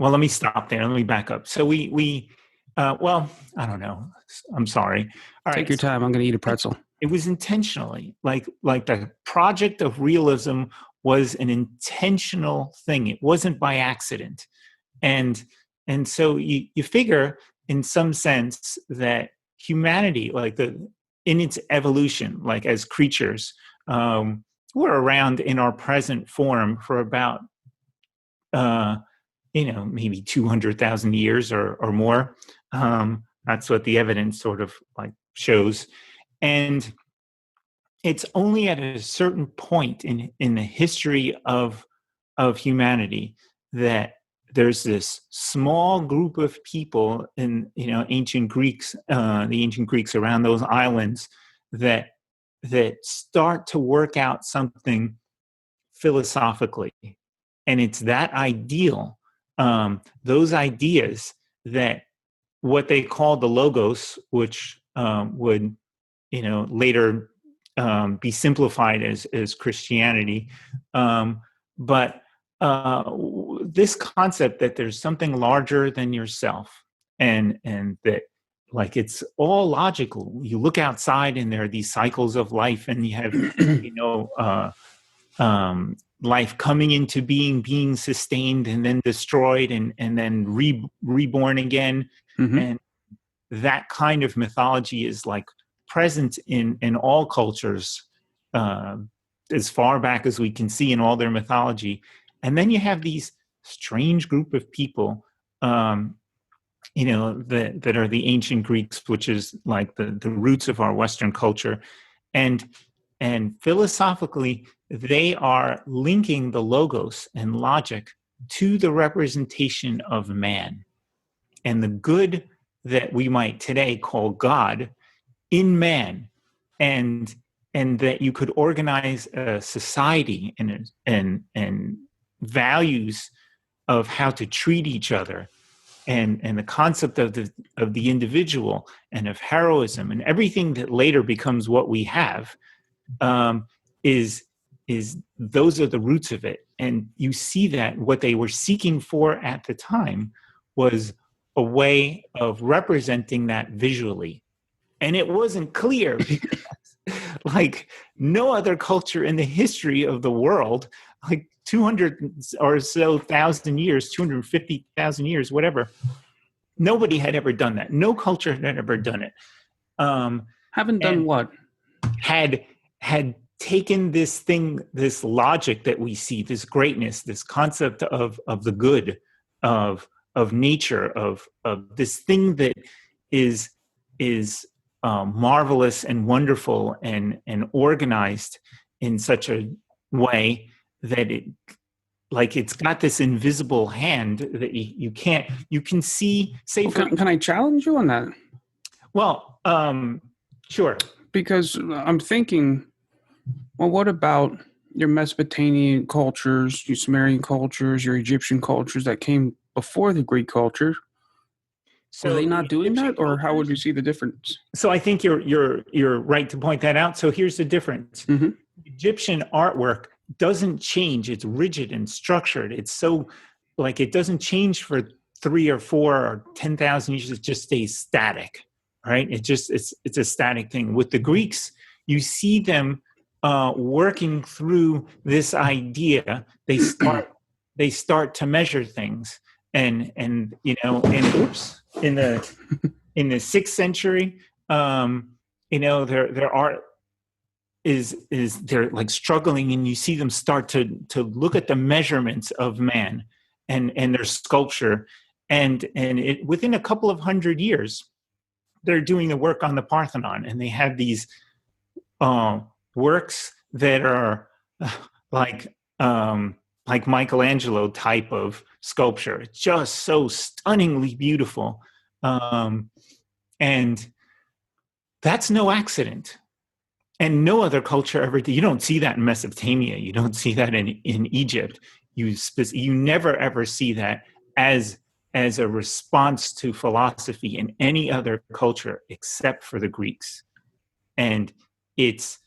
[SPEAKER 2] Well, let me stop there. Let me back up. So we. Well, I don't know. I'm sorry.
[SPEAKER 1] All right. Take your time. I'm going to eat a pretzel.
[SPEAKER 2] It was intentionally, like the project of realism was an intentional thing. It wasn't by accident. And so you figure in some sense that humanity, like in its evolution, like as creatures, we're around in our present form for about, maybe 200,000 years or more. That's what the evidence sort of like shows. And it's only at a certain point in the history of humanity that there's this small group of people in the ancient Greeks around those islands that start to work out something philosophically, and it's that ideal, those ideas that what they call the logos, which would later be simplified as Christianity, but this concept that there's something larger than yourself, and that like it's all logical. You look outside and there are these cycles of life, and you have life coming into being sustained and then destroyed and then reborn again. Mm-hmm. And that kind of mythology is like present in all cultures, as far back as we can see in all their mythology. And then you have these strange group of people, that are the ancient Greeks, which is like the roots of our Western culture. And philosophically, they are linking the logos and logic to the representation of man and the good that we might today call God in man, and that you could organize a society and values of how to treat each other, and the concept of the individual and of heroism and everything that later becomes what we have, is those are the roots of it. And you see that what they were seeking for at the time was a way of representing that visually. And it wasn't clear because like no other culture in the history of the world, like 200 or so thousand years, 250,000 years, whatever, nobody had ever done that. No culture had ever done it.
[SPEAKER 1] Haven't done what?
[SPEAKER 2] Had taken this thing, this logic that we see, this greatness, this concept of the good, of nature, of this thing that is marvelous and wonderful and organized in such a way that it's got this invisible hand that you can see. Say,
[SPEAKER 1] well, can I challenge you on that?
[SPEAKER 2] Well, sure.
[SPEAKER 1] Because I'm thinking, well, what about your Mesopotamian cultures, your Sumerian cultures, your Egyptian cultures that came before the Greek culture? So are they not doing that, or how would you see the difference?
[SPEAKER 2] So I think you're right to point that out. So here's the difference.
[SPEAKER 1] Mm-hmm.
[SPEAKER 2] Egyptian artwork doesn't change. It's rigid and structured. It's so like it doesn't change for 3 or 4 or 10,000 years. It just stays static, right? It's a static thing. With the Greeks, you see them working through this idea. They start to measure things, and in the 6th century, their art is they're like struggling, and you see them start to look at the measurements of man and their sculpture, and it within a couple of hundred years, they're doing the work on the Parthenon, and they have these works that are like Michelangelo type of sculpture. It's just so stunningly beautiful. And that's no accident. And no other culture ever did. You don't see that in Mesopotamia. You don't see that in Egypt. You never ever see that as a response to philosophy in any other culture except for the Greeks. And it's,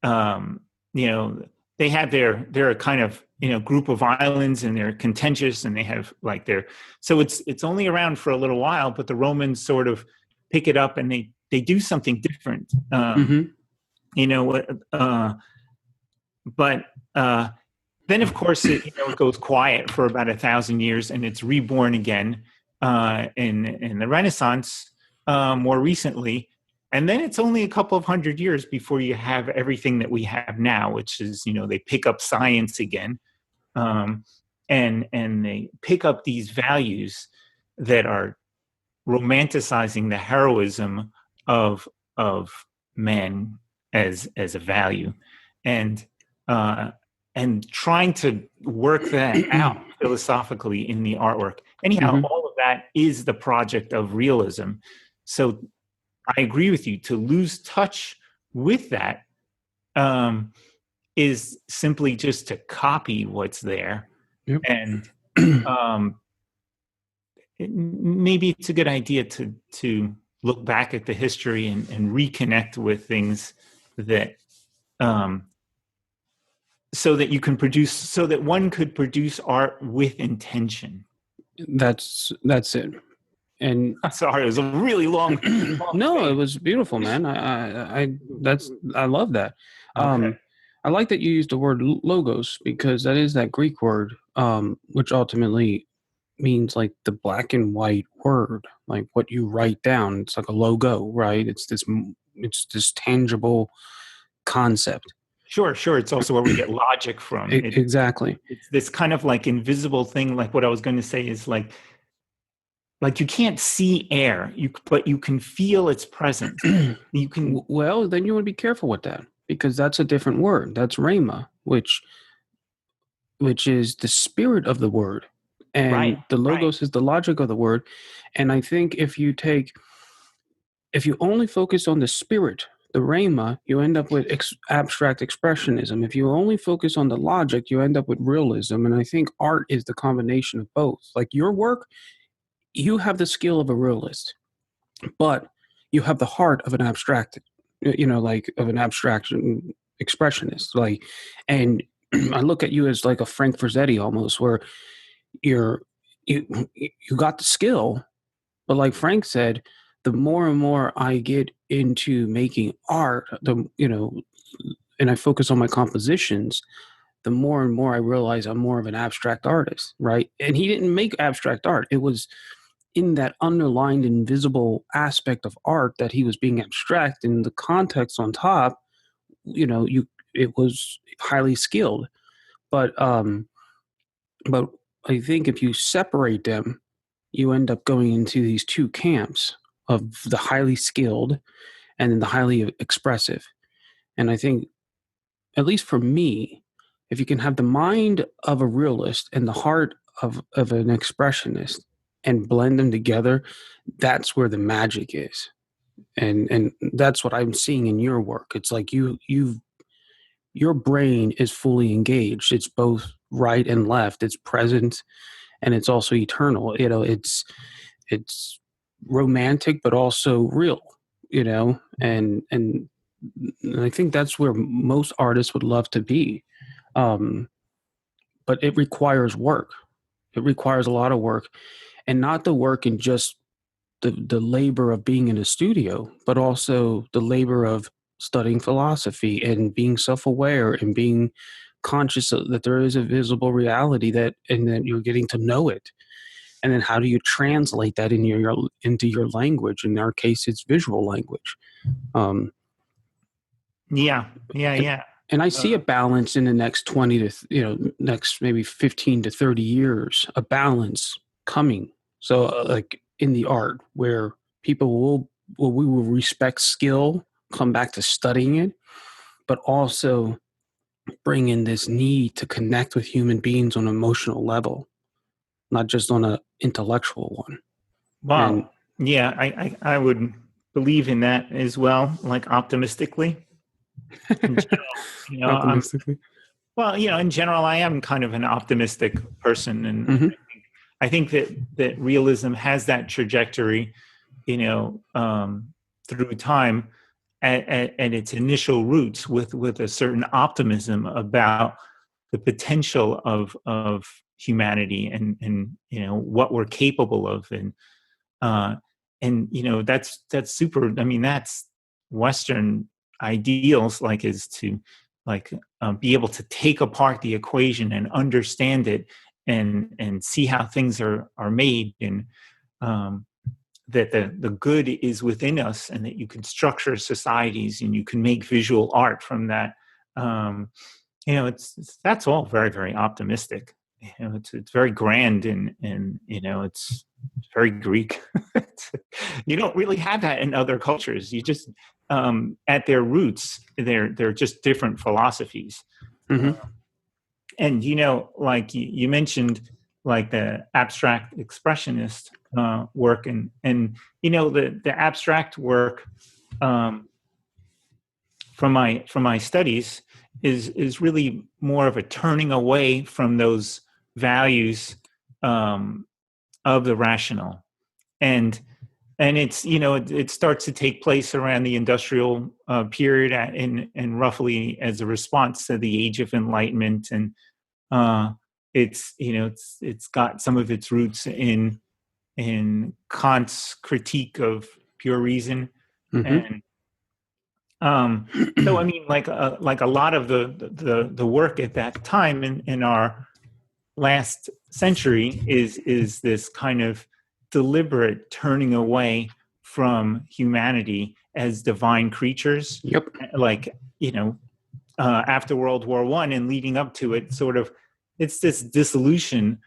[SPEAKER 2] they have their kind of, group of islands, and they're contentious, and they have like so it's only around for a little while, but the Romans sort of pick it up, and they do something different. But then of course it goes quiet for about 1,000 years, and it's reborn again in the Renaissance more recently. And then it's only a couple of hundred years before you have everything that we have now, which is, they pick up science again, and they pick up these values that are romanticizing the heroism of men as a value, and trying to work that out philosophically in the artwork. Anyhow, all of that is the project of realism. So I agree with you. To lose touch with that is simply just to copy what's there.
[SPEAKER 1] Yep.
[SPEAKER 2] And maybe it's a good idea to look back at the history and reconnect with things that so that one could produce art with intention.
[SPEAKER 1] That's it. And
[SPEAKER 2] sorry, it was a really long.
[SPEAKER 1] No, it was beautiful, man. I love that.
[SPEAKER 2] Okay.
[SPEAKER 1] I like that you used the word logos, because that is that Greek word, which ultimately means like the black and white word, like what you write down. It's like a logo, right? It's this tangible concept.
[SPEAKER 2] Sure. It's also where we get logic from.
[SPEAKER 1] Exactly.
[SPEAKER 2] It's this kind of like invisible thing. Like what I was going to say is like you can't see air, but you can feel its presence. You can.
[SPEAKER 1] Well, then you want to be careful with that, because that's a different word. That's rhema, which is the spirit of the word,
[SPEAKER 2] Right.
[SPEAKER 1] and the logos is the logic of the word. And I think if you only focus on the spirit, the rhema, you end up with abstract expressionism. If you only focus on the logic, you end up with realism. And I think art is the combination of both. Like your work, you have the skill of a realist, but you have the heart of an abstract, like of an abstraction expressionist. Like, and I look at you as like a Frank Frazzetti almost, where you're you you got the skill, but like Frank said, the more and more I get into making art, and I focus on my compositions, the more and more I realize I'm more of an abstract artist, right? And he didn't make abstract art. It was in that underlined invisible aspect of art that he was being abstract, and the context on top, it was highly skilled. But I think if you separate them, you end up going into these two camps of the highly skilled and then the highly expressive. And I think, at least for me, if you can have the mind of a realist and the heart of an expressionist and blend them together, that's where the magic is. And that's what I'm seeing in your work. It's like your brain is fully engaged. It's both right and left. It's present and it's also eternal. It's romantic but also real, and I think that's where most artists would love to be. But it requires work. It requires a lot of work, and not the work in just the labor of being in a studio, but also the labor of studying philosophy and being self-aware and being conscious that there is a visible reality, and that you're getting to know it. And then how do you translate that into your language? In our case, it's visual language.
[SPEAKER 2] Yeah.
[SPEAKER 1] And I see a balance in the next 20 to, next maybe 15 to 30 years, a balance coming. So like in the art where we will respect skill, come back to studying it, but also bring in this need to connect with human beings on an emotional level, not just on an intellectual one.
[SPEAKER 2] Wow.
[SPEAKER 1] And
[SPEAKER 2] Yeah, I would believe in that as well, like optimistically. In general,
[SPEAKER 1] optimistically.
[SPEAKER 2] in general, I am kind of an optimistic person, and
[SPEAKER 1] Mm-hmm.
[SPEAKER 2] I think that realism has that trajectory, through time, at its initial roots with a certain optimism about the potential of humanity and what we're capable of, and that's super. I mean, that's Western ideals, like, is to like be able to take apart the equation and understand it and see how things are made, and that the good is within us, and that you can structure societies and you can make visual art from that. That's all very, very optimistic. It's very grand, and it's very Greek. You don't really have that in other cultures. You just at their roots, they're just different philosophies.
[SPEAKER 1] Mm-hmm.
[SPEAKER 2] And like you mentioned, like the abstract expressionist work, and the abstract work from my studies is really more of a turning away from those values of the rational, and it's it starts to take place around the industrial period, and roughly as a response to the Age of Enlightenment, and it's got some of its roots in Kant's critique of pure reason.
[SPEAKER 1] Mm-hmm.
[SPEAKER 2] And so I mean, like a lot of the work at that time in our last century is this kind of deliberate turning away from humanity as divine creatures.
[SPEAKER 1] Yep.
[SPEAKER 2] Like after World War I and leading up to it, sort of, it's this dissolution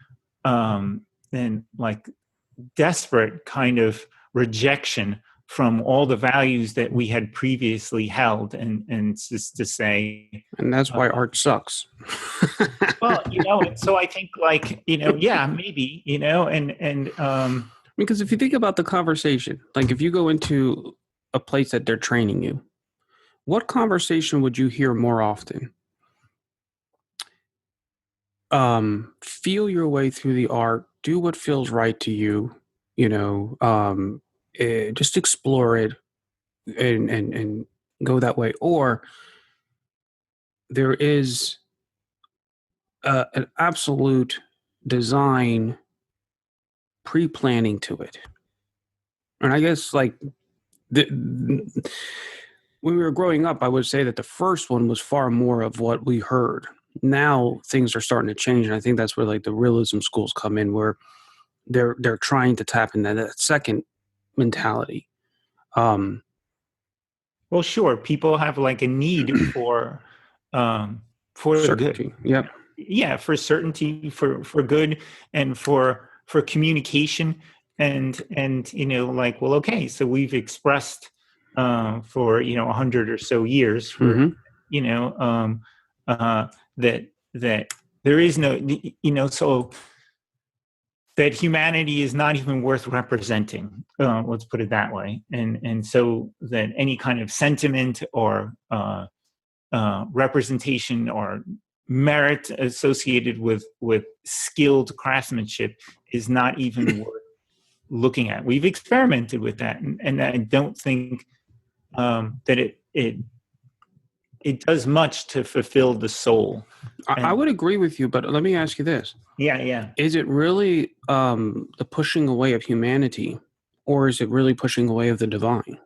[SPEAKER 2] and like desperate kind of rejection from all the values that we had previously held, and just to say,
[SPEAKER 1] And that's why art sucks.
[SPEAKER 2] well, and so I think, like, yeah, maybe, and
[SPEAKER 1] Because if you think about the conversation, like if you go into a place that they're training you, what conversation would you hear more often? Feel your way through the art, do what feels right to you, just explore it and go that way. Or there is an absolute design pre-planning to it. And I guess like when we were growing up, I would say that the first one was far more of what we heard. Now things are starting to change, and I think that's where like the realism schools come in, where they're trying to tap into that second mentality.
[SPEAKER 2] well, sure, people have like a need for the good.
[SPEAKER 1] Certainty. Yep.
[SPEAKER 2] Yeah, for certainty, for good, and for communication, and like, well, okay, so we've expressed for 100 or so years for that there is no so that humanity is not even worth representing. Let's put it that way, and so that any kind of sentiment or representation or merit associated with skilled craftsmanship is not even worth looking at. We've experimented with that, and I don't think that it does much to fulfill the soul.
[SPEAKER 1] I would agree with you, but let me ask you this.
[SPEAKER 2] Yeah.
[SPEAKER 1] Is it really the pushing away of humanity, or is it really pushing away of the divine?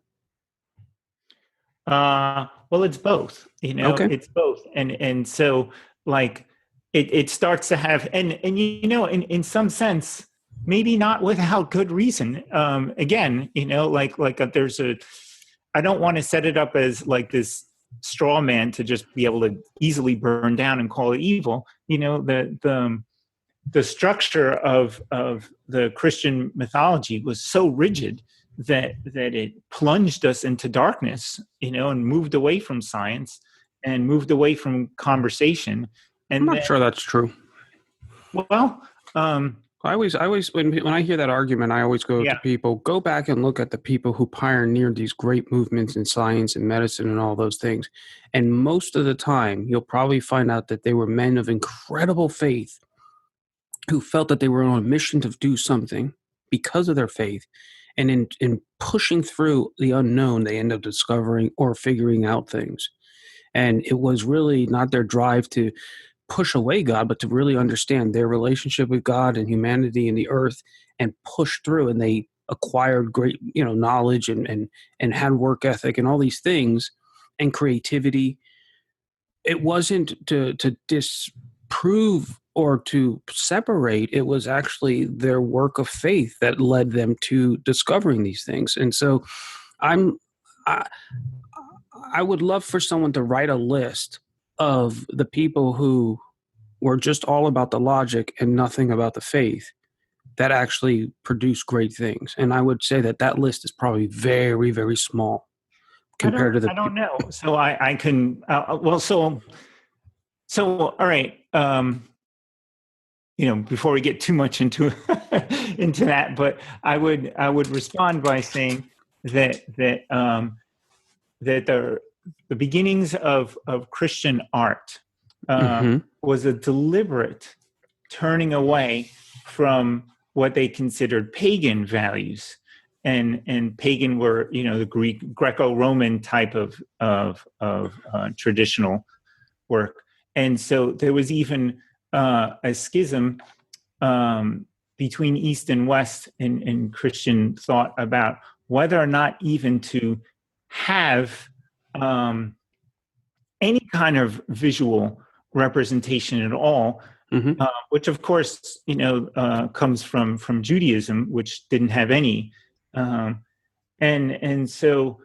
[SPEAKER 2] Well, it's both,
[SPEAKER 1] Okay.
[SPEAKER 2] It's both. And so, like, it starts to have, and in some sense, maybe not without good reason. Again, there's I don't want to set it up as like this straw man to just be able to easily burn down and call it evil. The structure of the Christian mythology was so rigid that it plunged us into darkness, and moved away from science and moved away from conversation. And
[SPEAKER 1] I'm not sure that's true.
[SPEAKER 2] Well,
[SPEAKER 1] I always when I hear that argument, I always go to people, go back and look at the people who pioneered these great movements in science and medicine and all those things. And most of the time, you'll probably find out that they were men of incredible faith who felt that they were on a mission to do something because of their faith. And in pushing through the unknown, they end up discovering or figuring out things. And it was really not their drive to push away God, but to really understand their relationship with God and humanity and the earth and push through. And they acquired great, knowledge and had work ethic and all these things and creativity. It wasn't to disprove or to separate. It was actually their work of faith that led them to discovering these things. And so I would love for someone to write a list of the people who were just all about the logic and nothing about the faith that actually produced great things. And I would say that list is probably very, very small compared to the.
[SPEAKER 2] I don't know. So I can, so all right. Before we get too much into into that, but I would respond by saying that the beginnings of Christian art was a deliberate turning away from what they considered pagan values, and pagan were the Greco-Roman type of traditional work, and so there was even a schism between East and West in Christian thought about whether or not even to have any kind of visual representation at all, which of course comes from Judaism, which didn't have any, and so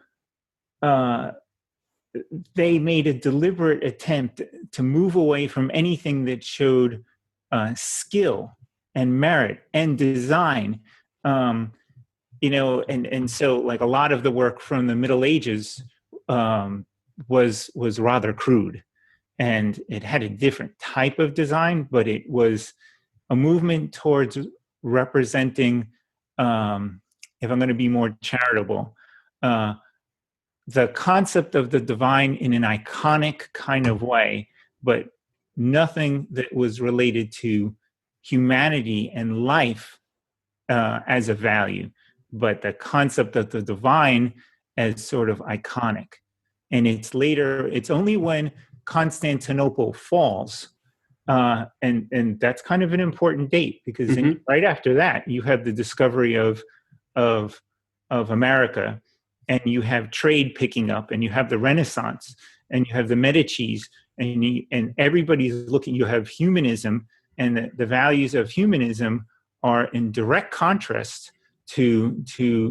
[SPEAKER 2] they made a deliberate attempt to move away from anything that showed skill and merit and design. And so like a lot of the work from the Middle Ages was rather crude, and it had a different type of design, but it was a movement towards representing, if I'm going to be more charitable, the concept of the divine in an iconic kind of way, but nothing that was related to humanity and life as a value, but the concept of the divine as sort of iconic. And it's only when Constantinople falls, and that's kind of an important date, because right after that you have the discovery of America, and you have trade picking up, and you have the Renaissance, and you have the Medicis, and everybody's looking. You have humanism, and the values of humanism are in direct contrast to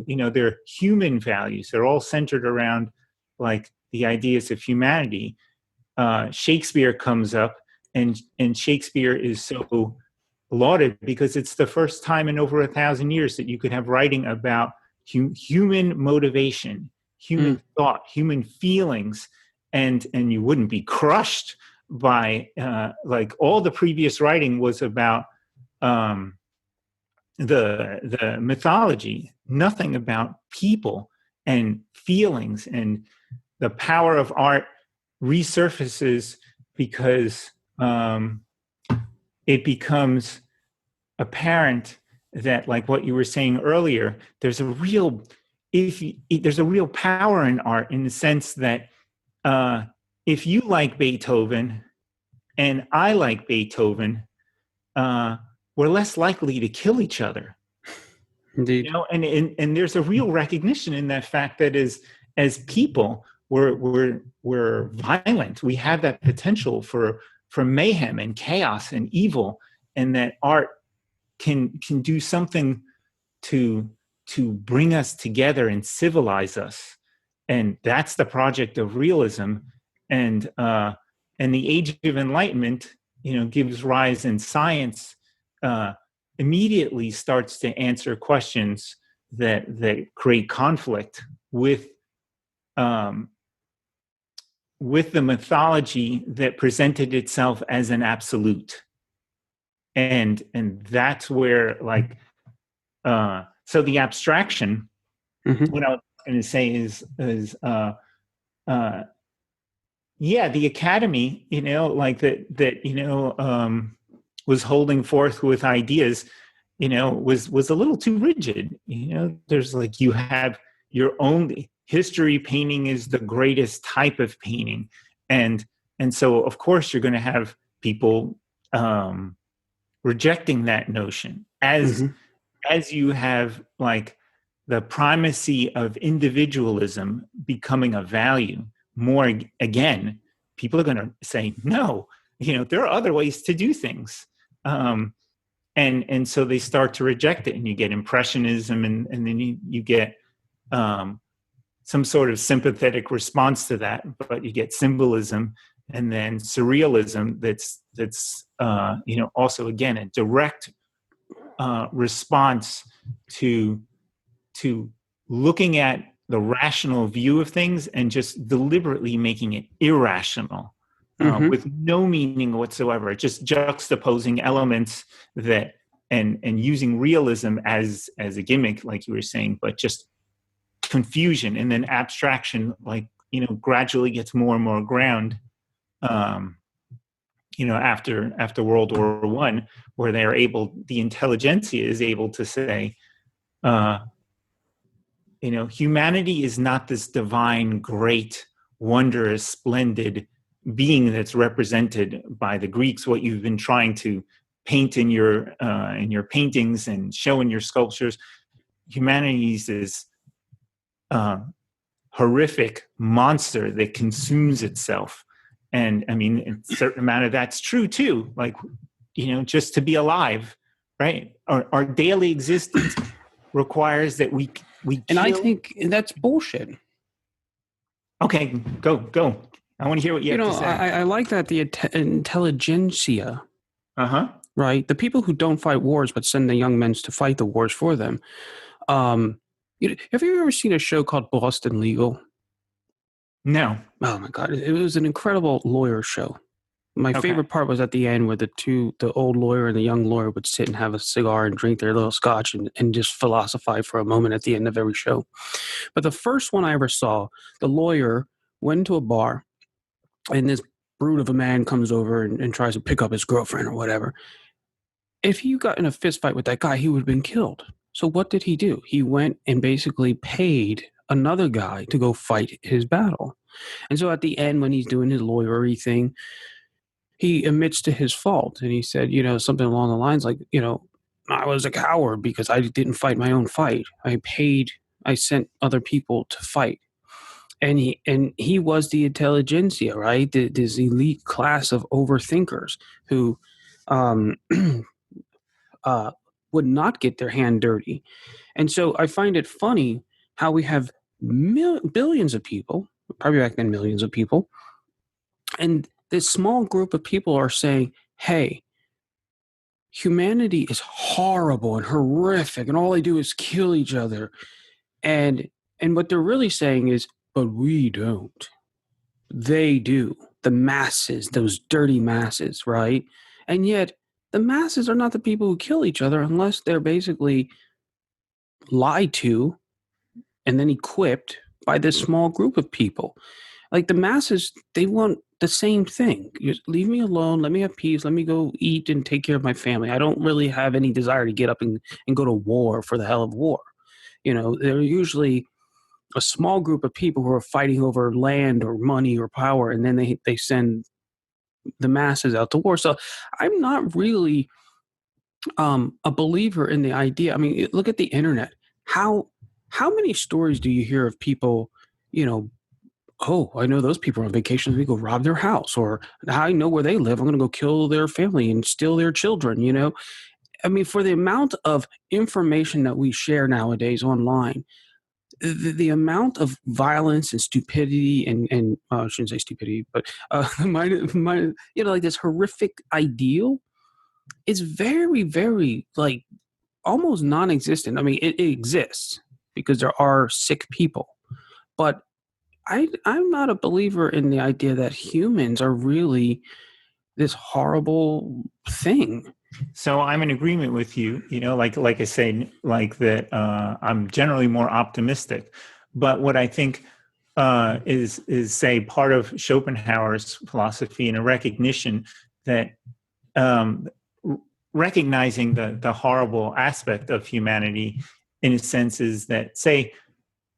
[SPEAKER 2] their human values. They're all centered around like the ideas of humanity. Shakespeare comes up, and Shakespeare is so lauded because it's the first time in over 1,000 years that you could have writing about human motivation, human thought, human feelings, and you wouldn't be crushed by like all the previous writing was about the mythology, nothing about people and feelings. And the power of art resurfaces because it becomes apparent that, like what you were saying earlier, there's a real power in art, in the sense that if you like Beethoven and I like Beethoven, we're less likely to kill each other.
[SPEAKER 1] Indeed.
[SPEAKER 2] And there's a real recognition in that fact that as people, we're violent. We have that potential for mayhem and chaos and evil, and that art can do something to bring us together and civilize us. And that's the project of realism. And the Age of Enlightenment, gives rise in science, immediately starts to answer questions that create conflict with the mythology that presented itself as an absolute. And that's where, like, so the abstraction, what I was going to say is the Academy, like that was holding forth with ideas, was a little too rigid. There's like, you have your own history. Painting is the greatest type of painting, and so of course you're going to have people rejecting that notion, as you have like the primacy of individualism becoming a value more. Again, people are going to say, no, there are other ways to do things. And so they start to reject it, and you get impressionism, and then you get some sort of sympathetic response to that, but you get symbolism, and then surrealism that's also, again, a direct response to looking at the rational view of things and just deliberately making it irrational, with no meaning whatsoever, just juxtaposing elements that and using realism as a gimmick, like you were saying, but just confusion. And then abstraction, like, gradually gets more and more ground, after World War I, where the intelligentsia is able to say, humanity is not this divine, great, wondrous, splendid being that's represented by the Greeks, what you've been trying to paint in your paintings and show in your sculptures. Humanity is this horrific monster that consumes itself. And I mean, a certain amount of that's true too. Like, just to be alive, right? Our daily existence requires that we
[SPEAKER 1] and
[SPEAKER 2] kill.
[SPEAKER 1] I think that's bullshit.
[SPEAKER 2] Okay, go. I want to hear what you
[SPEAKER 1] You
[SPEAKER 2] have to
[SPEAKER 1] know,
[SPEAKER 2] say.
[SPEAKER 1] I like that the intelligentsia,
[SPEAKER 2] Uh-huh.
[SPEAKER 1] right? The people who don't fight wars but send the young men to fight the wars for them. Um, have you ever seen a show called Boston Legal?
[SPEAKER 2] No.
[SPEAKER 1] Oh my God, it was an incredible lawyer show. My
[SPEAKER 2] Okay.
[SPEAKER 1] favorite part was at the end where the old lawyer and the young lawyer would sit and have a cigar and drink their little scotch and just philosophize for a moment at the end of every show. But the first one I ever saw, the lawyer went to a bar and this brute of a man comes over and tries to pick up his girlfriend or whatever. If he got in a fist fight with that guy, he would have been killed. So what did he do? He went and basically paid another guy to go fight his battle. And so at the end, when he's doing his lawyery thing, he admits to his fault. And he said, something along the lines like, I was a coward because I didn't fight my own fight. I sent other people to fight. And he was the intelligentsia, right? This elite class of overthinkers who um, uh, would not get their hand dirty. And so I find it funny how we have billions of people, probably back then millions of people, and this small group of people are saying, hey, humanity is horrible and horrific, and all they do is kill each other. And what they're really saying is, but we don't. They do. The masses, those dirty masses, right? And yet the masses are not the people who kill each other unless they're basically lied to and then equipped by this small group of people. Like the masses, they want the same thing. Just leave me alone. Let me have peace. Let me go eat and take care of my family. I don't really have any desire to get up and go to war for the hell of war. They're usually a small group of people who are fighting over land or money or power, and then they send the masses out to war. So I'm not really a believer in the idea. I mean, look at the internet. How many stories do you hear of people, you know, oh, I know those people are on vacation. Let me go rob their house, or I know where they live. I'm going to go kill their family and steal their children. I mean, for the amount of information that we share nowadays online, the amount of violence and stupidity and I shouldn't say stupidity, but like this horrific ideal is very, very like almost non-existent. I mean, it exists because there are sick people, but I'm not a believer in the idea that humans are really this horrible thing.
[SPEAKER 2] So I'm in agreement with you, like I say, like that I'm generally more optimistic. But what I think is say part of Schopenhauer's philosophy and a recognition that um, recognizing the horrible aspect of humanity in a sense is that, say,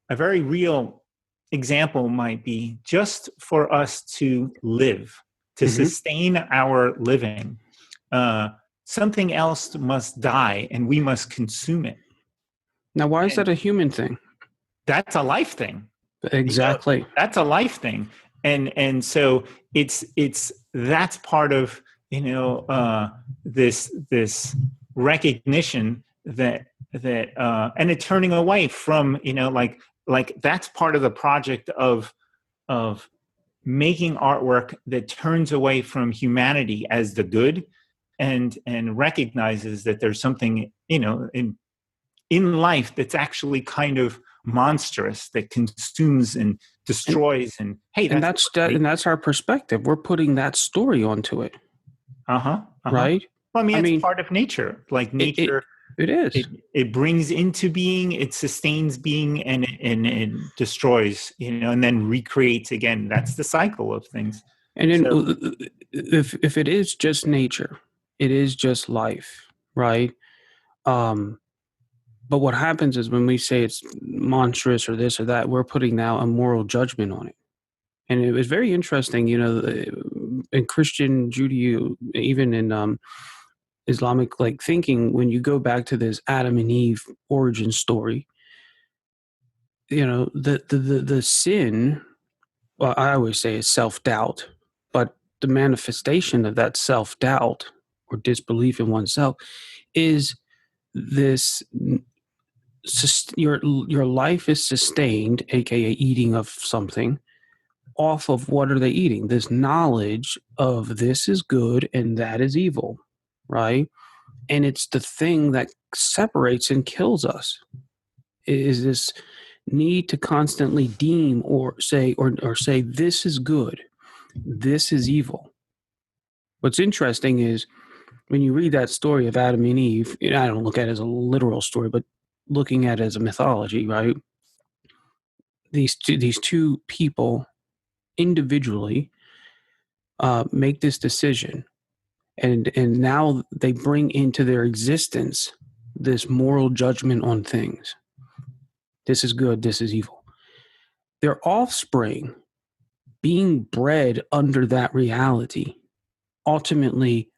[SPEAKER 2] a very real example might be just for us to live, to
[SPEAKER 1] Mm-hmm.
[SPEAKER 2] sustain our living. Uh, Something else must die and we must consume it.
[SPEAKER 1] Now, why is
[SPEAKER 2] And
[SPEAKER 1] that a human thing?
[SPEAKER 2] that's a life thing.
[SPEAKER 1] Exactly.
[SPEAKER 2] That's a life thing. And so it's that's part of this recognition that and a turning away from like that's part of the project of making artwork that turns away from humanity as the good and recognizes that there's something in life that's actually kind of monstrous, that consumes and
[SPEAKER 1] And
[SPEAKER 2] destroys. And hey,
[SPEAKER 1] and
[SPEAKER 2] that's
[SPEAKER 1] that's that, and that's our perspective. We're putting that story onto it,
[SPEAKER 2] uh-huh.
[SPEAKER 1] right?
[SPEAKER 2] Well, I mean,
[SPEAKER 1] I
[SPEAKER 2] it's
[SPEAKER 1] mean,
[SPEAKER 2] part of nature. Like
[SPEAKER 1] it it,
[SPEAKER 2] nature,
[SPEAKER 1] it
[SPEAKER 2] it
[SPEAKER 1] is.
[SPEAKER 2] it brings into being, it sustains being, and it destroys, and then recreates again. That's the cycle of things.
[SPEAKER 1] And then
[SPEAKER 2] So
[SPEAKER 1] if it is just nature, it is just life, right? Um, but what happens is when we say it's monstrous or this or that, we're putting now a moral judgment on it. And it was very interesting, in Christian Judaism, even in Islamic like thinking, when you go back to this Adam and Eve origin story, the sin, well, I always say is self-doubt, but the manifestation of that self-doubt or disbelief in oneself is this your life is sustained, aka eating of something, off of what are they eating? This knowledge of this is good and that is evil, right? And it's the thing that separates and kills us is this need to constantly deem or say this is good, this is evil. What's interesting is when you read that story of Adam and Eve, I don't look at it as a literal story, but looking at it as a mythology, right? These two people individually make this decision, and now they bring into their existence this moral judgment on things. This is good, this is evil. Their offspring being bred under that reality, ultimately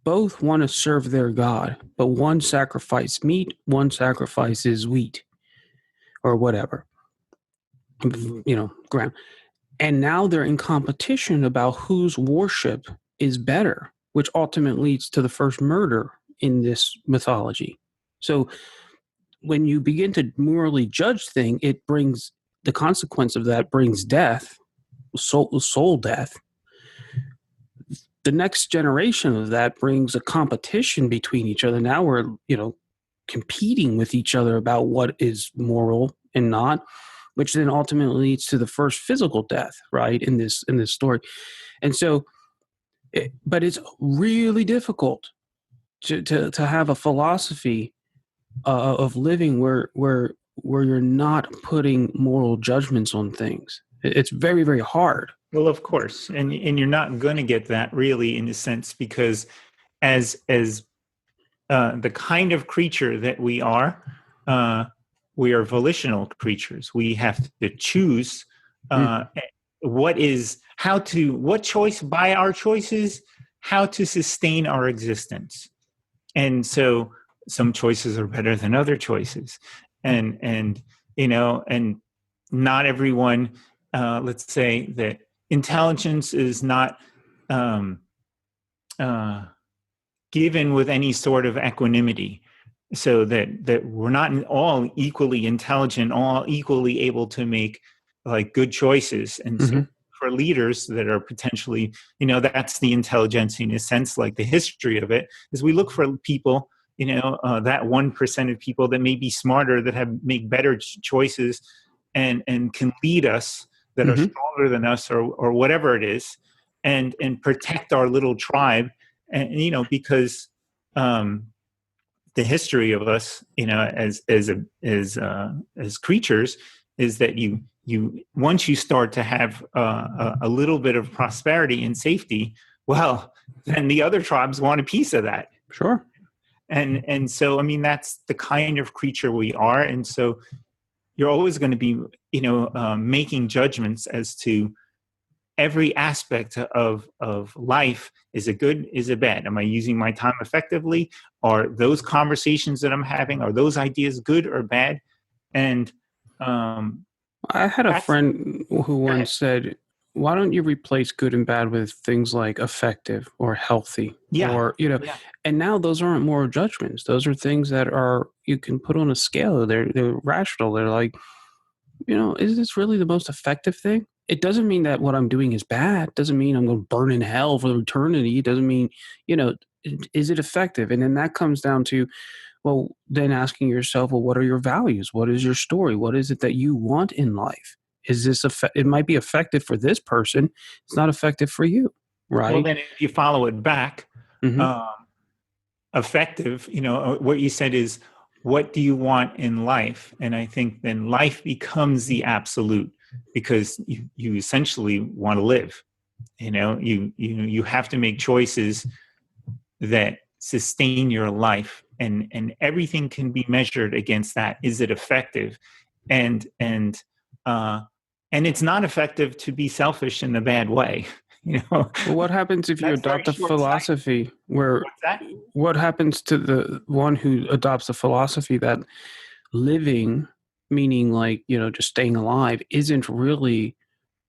[SPEAKER 1] both want to serve their God, but one sacrifices meat, one sacrifices wheat or whatever, ground. And now they're in competition about whose worship is better, which ultimately leads to the first murder in this mythology. So when you begin to morally judge things, it brings the consequence of that brings death, soul death. The next generation of that brings a competition between each other. Now we're, competing with each other about what is moral and not, which then ultimately leads to the first physical death, right? In this story. And so, but it's really difficult to have a philosophy of living where you're not putting moral judgments on things. It's very, very hard.
[SPEAKER 2] Well, of course, and you're not going to get that really in a sense because as the kind of creature that we are volitional creatures. We have to choose what choice by our choices, how to sustain our existence. And so some choices are better than other choices. And not everyone, let's say that intelligence is not given with any sort of equanimity, so that we're not all equally intelligent, all equally able to make like good choices. And so for leaders that are potentially, that's the intelligence in a sense, like the history of it is we look for people, that 1% of people that may be smarter, that make better choices and can lead us, that are stronger than us or whatever it is, and protect our little tribe. And, because the history of us, as creatures, is that you once you start to have a little bit of prosperity and safety, well, then the other tribes want a piece of that.
[SPEAKER 1] Sure.
[SPEAKER 2] And so, I mean, that's the kind of creature we are. And so you're always going to be, making judgments as to every aspect of life. Is it good? Is it bad? Am I using my time effectively? Are those conversations that I'm having, are those ideas good or bad? And
[SPEAKER 1] I had a friend who once said, why don't you replace good and bad with things like effective or healthy? Or, and now those aren't moral judgments. Those are things that you can put on a scale. They're rational. They're like, is this really the most effective thing? It doesn't mean that what I'm doing is bad. It doesn't mean I'm going to burn in hell for eternity. It doesn't mean, is it effective? And then that comes down to, well, then asking yourself, well, what are your values? What is your story? What is it that you want in life? Is this it might be effective for this person. It's not effective for you, right?
[SPEAKER 2] Well, then if you follow it back, effective, what you said is, what do you want in life? And I think then life becomes the absolute, because you essentially want to live. You have to make choices that sustain your life, and everything can be measured against that. Is it effective? And it's not effective to be selfish in a bad way.
[SPEAKER 1] Well, what happens if you adopt a philosophy where? What happens to the one who adopts a philosophy that living, meaning like just staying alive, isn't really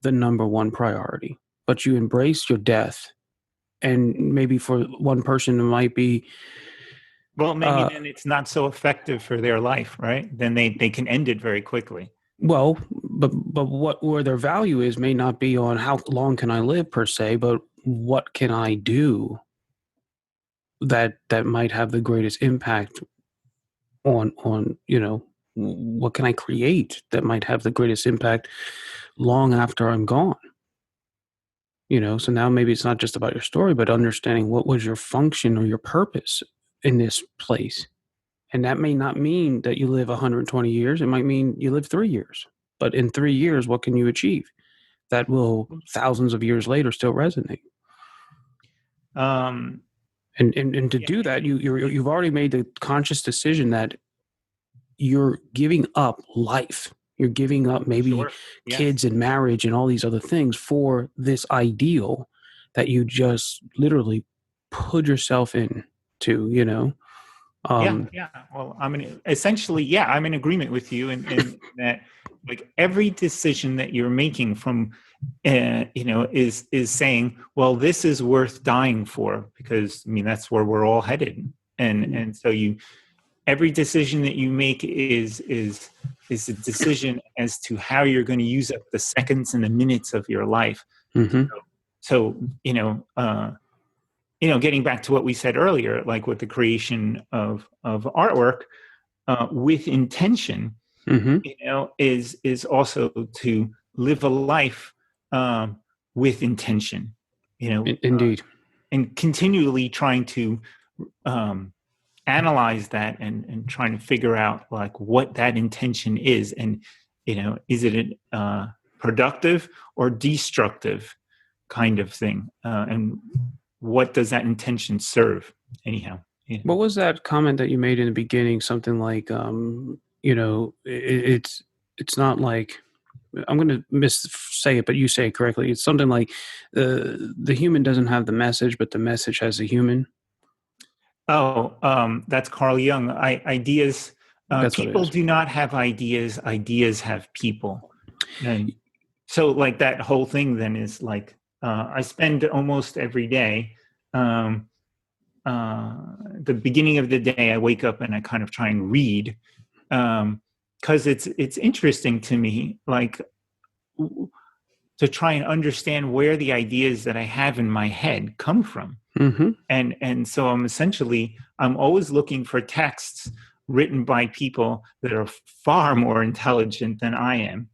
[SPEAKER 1] the number one priority, but you embrace your death, and maybe for one person it might be.
[SPEAKER 2] Well, maybe then it's not so effective for their life, right? Then they can end it very quickly.
[SPEAKER 1] Well, but what where their value is may not be on how long can I live per se, but what can I do that might have the greatest impact on what can I create that might have the greatest impact long after I'm gone. So now maybe it's not just about your story, but understanding what was your function or your purpose in this place. And that may not mean that you live 120 years. It might mean you live 3 years. But in 3 years, what can you achieve that will thousands of years later still resonate?
[SPEAKER 2] Um,
[SPEAKER 1] And to
[SPEAKER 2] yeah,
[SPEAKER 1] do that, you've already made the conscious decision that you're giving up life. You're giving up maybe
[SPEAKER 2] sure. Yes.
[SPEAKER 1] kids and marriage and all these other things for this ideal that you just literally put yourself into.
[SPEAKER 2] Yeah,
[SPEAKER 1] Um,
[SPEAKER 2] yeah. Well, essentially, yeah, I'm in agreement with you in that, like, every decision that you're making from, is saying, well, this is worth dying for, because I mean that's where we're all headed, and so every decision that you make is a decision as to how you're going to use up the seconds and the minutes of your life.
[SPEAKER 1] mhm,
[SPEAKER 2] So getting back to what we said earlier, like with the creation of artwork with intention,
[SPEAKER 1] mhm,
[SPEAKER 2] is also to live a life with intention, you know,
[SPEAKER 1] indeed.
[SPEAKER 2] and continually trying to um, analyze that and trying to figure out like what that intention is, and is it a productive or destructive kind of thing, and what does that intention serve anyhow.
[SPEAKER 1] What was that comment that you made in the beginning? Something like, it's not like I'm going to miss say it, but you say it correctly. It's something like the human doesn't have the message, but the message has the human.
[SPEAKER 2] That's Carl Jung. Ideas,
[SPEAKER 1] That's what it
[SPEAKER 2] people
[SPEAKER 1] is.
[SPEAKER 2] do not have ideas. Ideas have people. And so, like, that whole thing then is like, I spend almost every day, um, the beginning of the day, I wake up and I kind of try and read, because it's interesting to me, like, to try and understand where the ideas that I have in my head come from.
[SPEAKER 1] Mm-hmm.
[SPEAKER 2] And so I'm always looking for texts written by people that are far more intelligent than I am.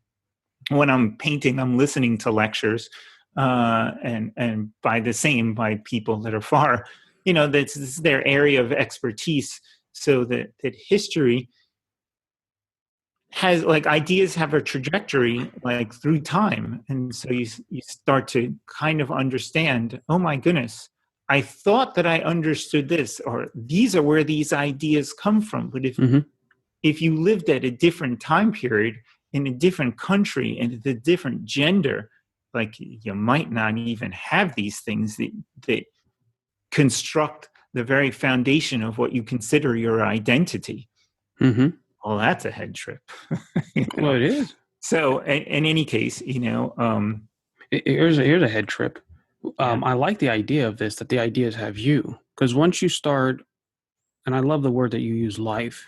[SPEAKER 2] When I'm painting, I'm listening to lectures, and by people that are far, that's their area of expertise. So that history has, like, ideas have a trajectory like through time, and so you start to kind of understand, oh my goodness, I thought that I understood this, or these are where these ideas come from. But
[SPEAKER 1] Mm-hmm.
[SPEAKER 2] if you lived at a different time period, in a different country, and a different gender, like, you might not even have these things that construct the very foundation of what you consider your identity.
[SPEAKER 1] Mm-hmm.
[SPEAKER 2] Well, that's a head trip. you
[SPEAKER 1] Well,
[SPEAKER 2] know
[SPEAKER 1] it is.
[SPEAKER 2] so in any case,
[SPEAKER 1] Here's a head trip.
[SPEAKER 2] yeah.
[SPEAKER 1] I like the idea of this, that the ideas have you, because once you start, and I love the word that you use, life.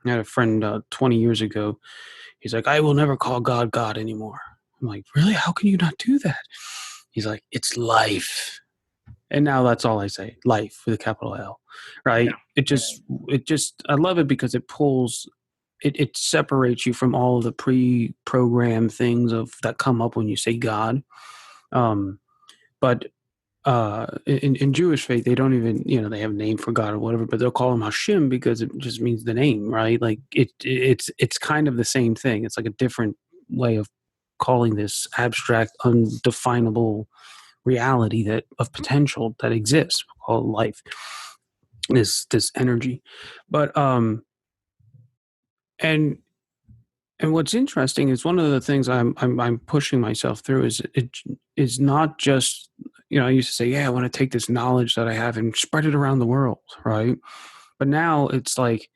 [SPEAKER 1] I had a friend 20 years ago. He's like, I will never call God God anymore. I'm like, really? How can you not do that? He's like, it's life. And now that's all I say, life with a capital L,
[SPEAKER 2] Yeah.
[SPEAKER 1] right? It just, I love it because it separates you from all of the pre-programmed things of that come up when you say God. Um, but in Jewish faith, they don't even, they have a name for God or whatever, but they'll call him Hashem because it just means the name, right? Like it's kind of the same thing. It's like a different way of calling this abstract, undefinable reality that of potential that exists called life. This energy, but and and what's interesting is one of the things I'm pushing myself through is it is not just, I used to say, yeah, I want to take this knowledge that I have and spread it around the world, right? But now it's like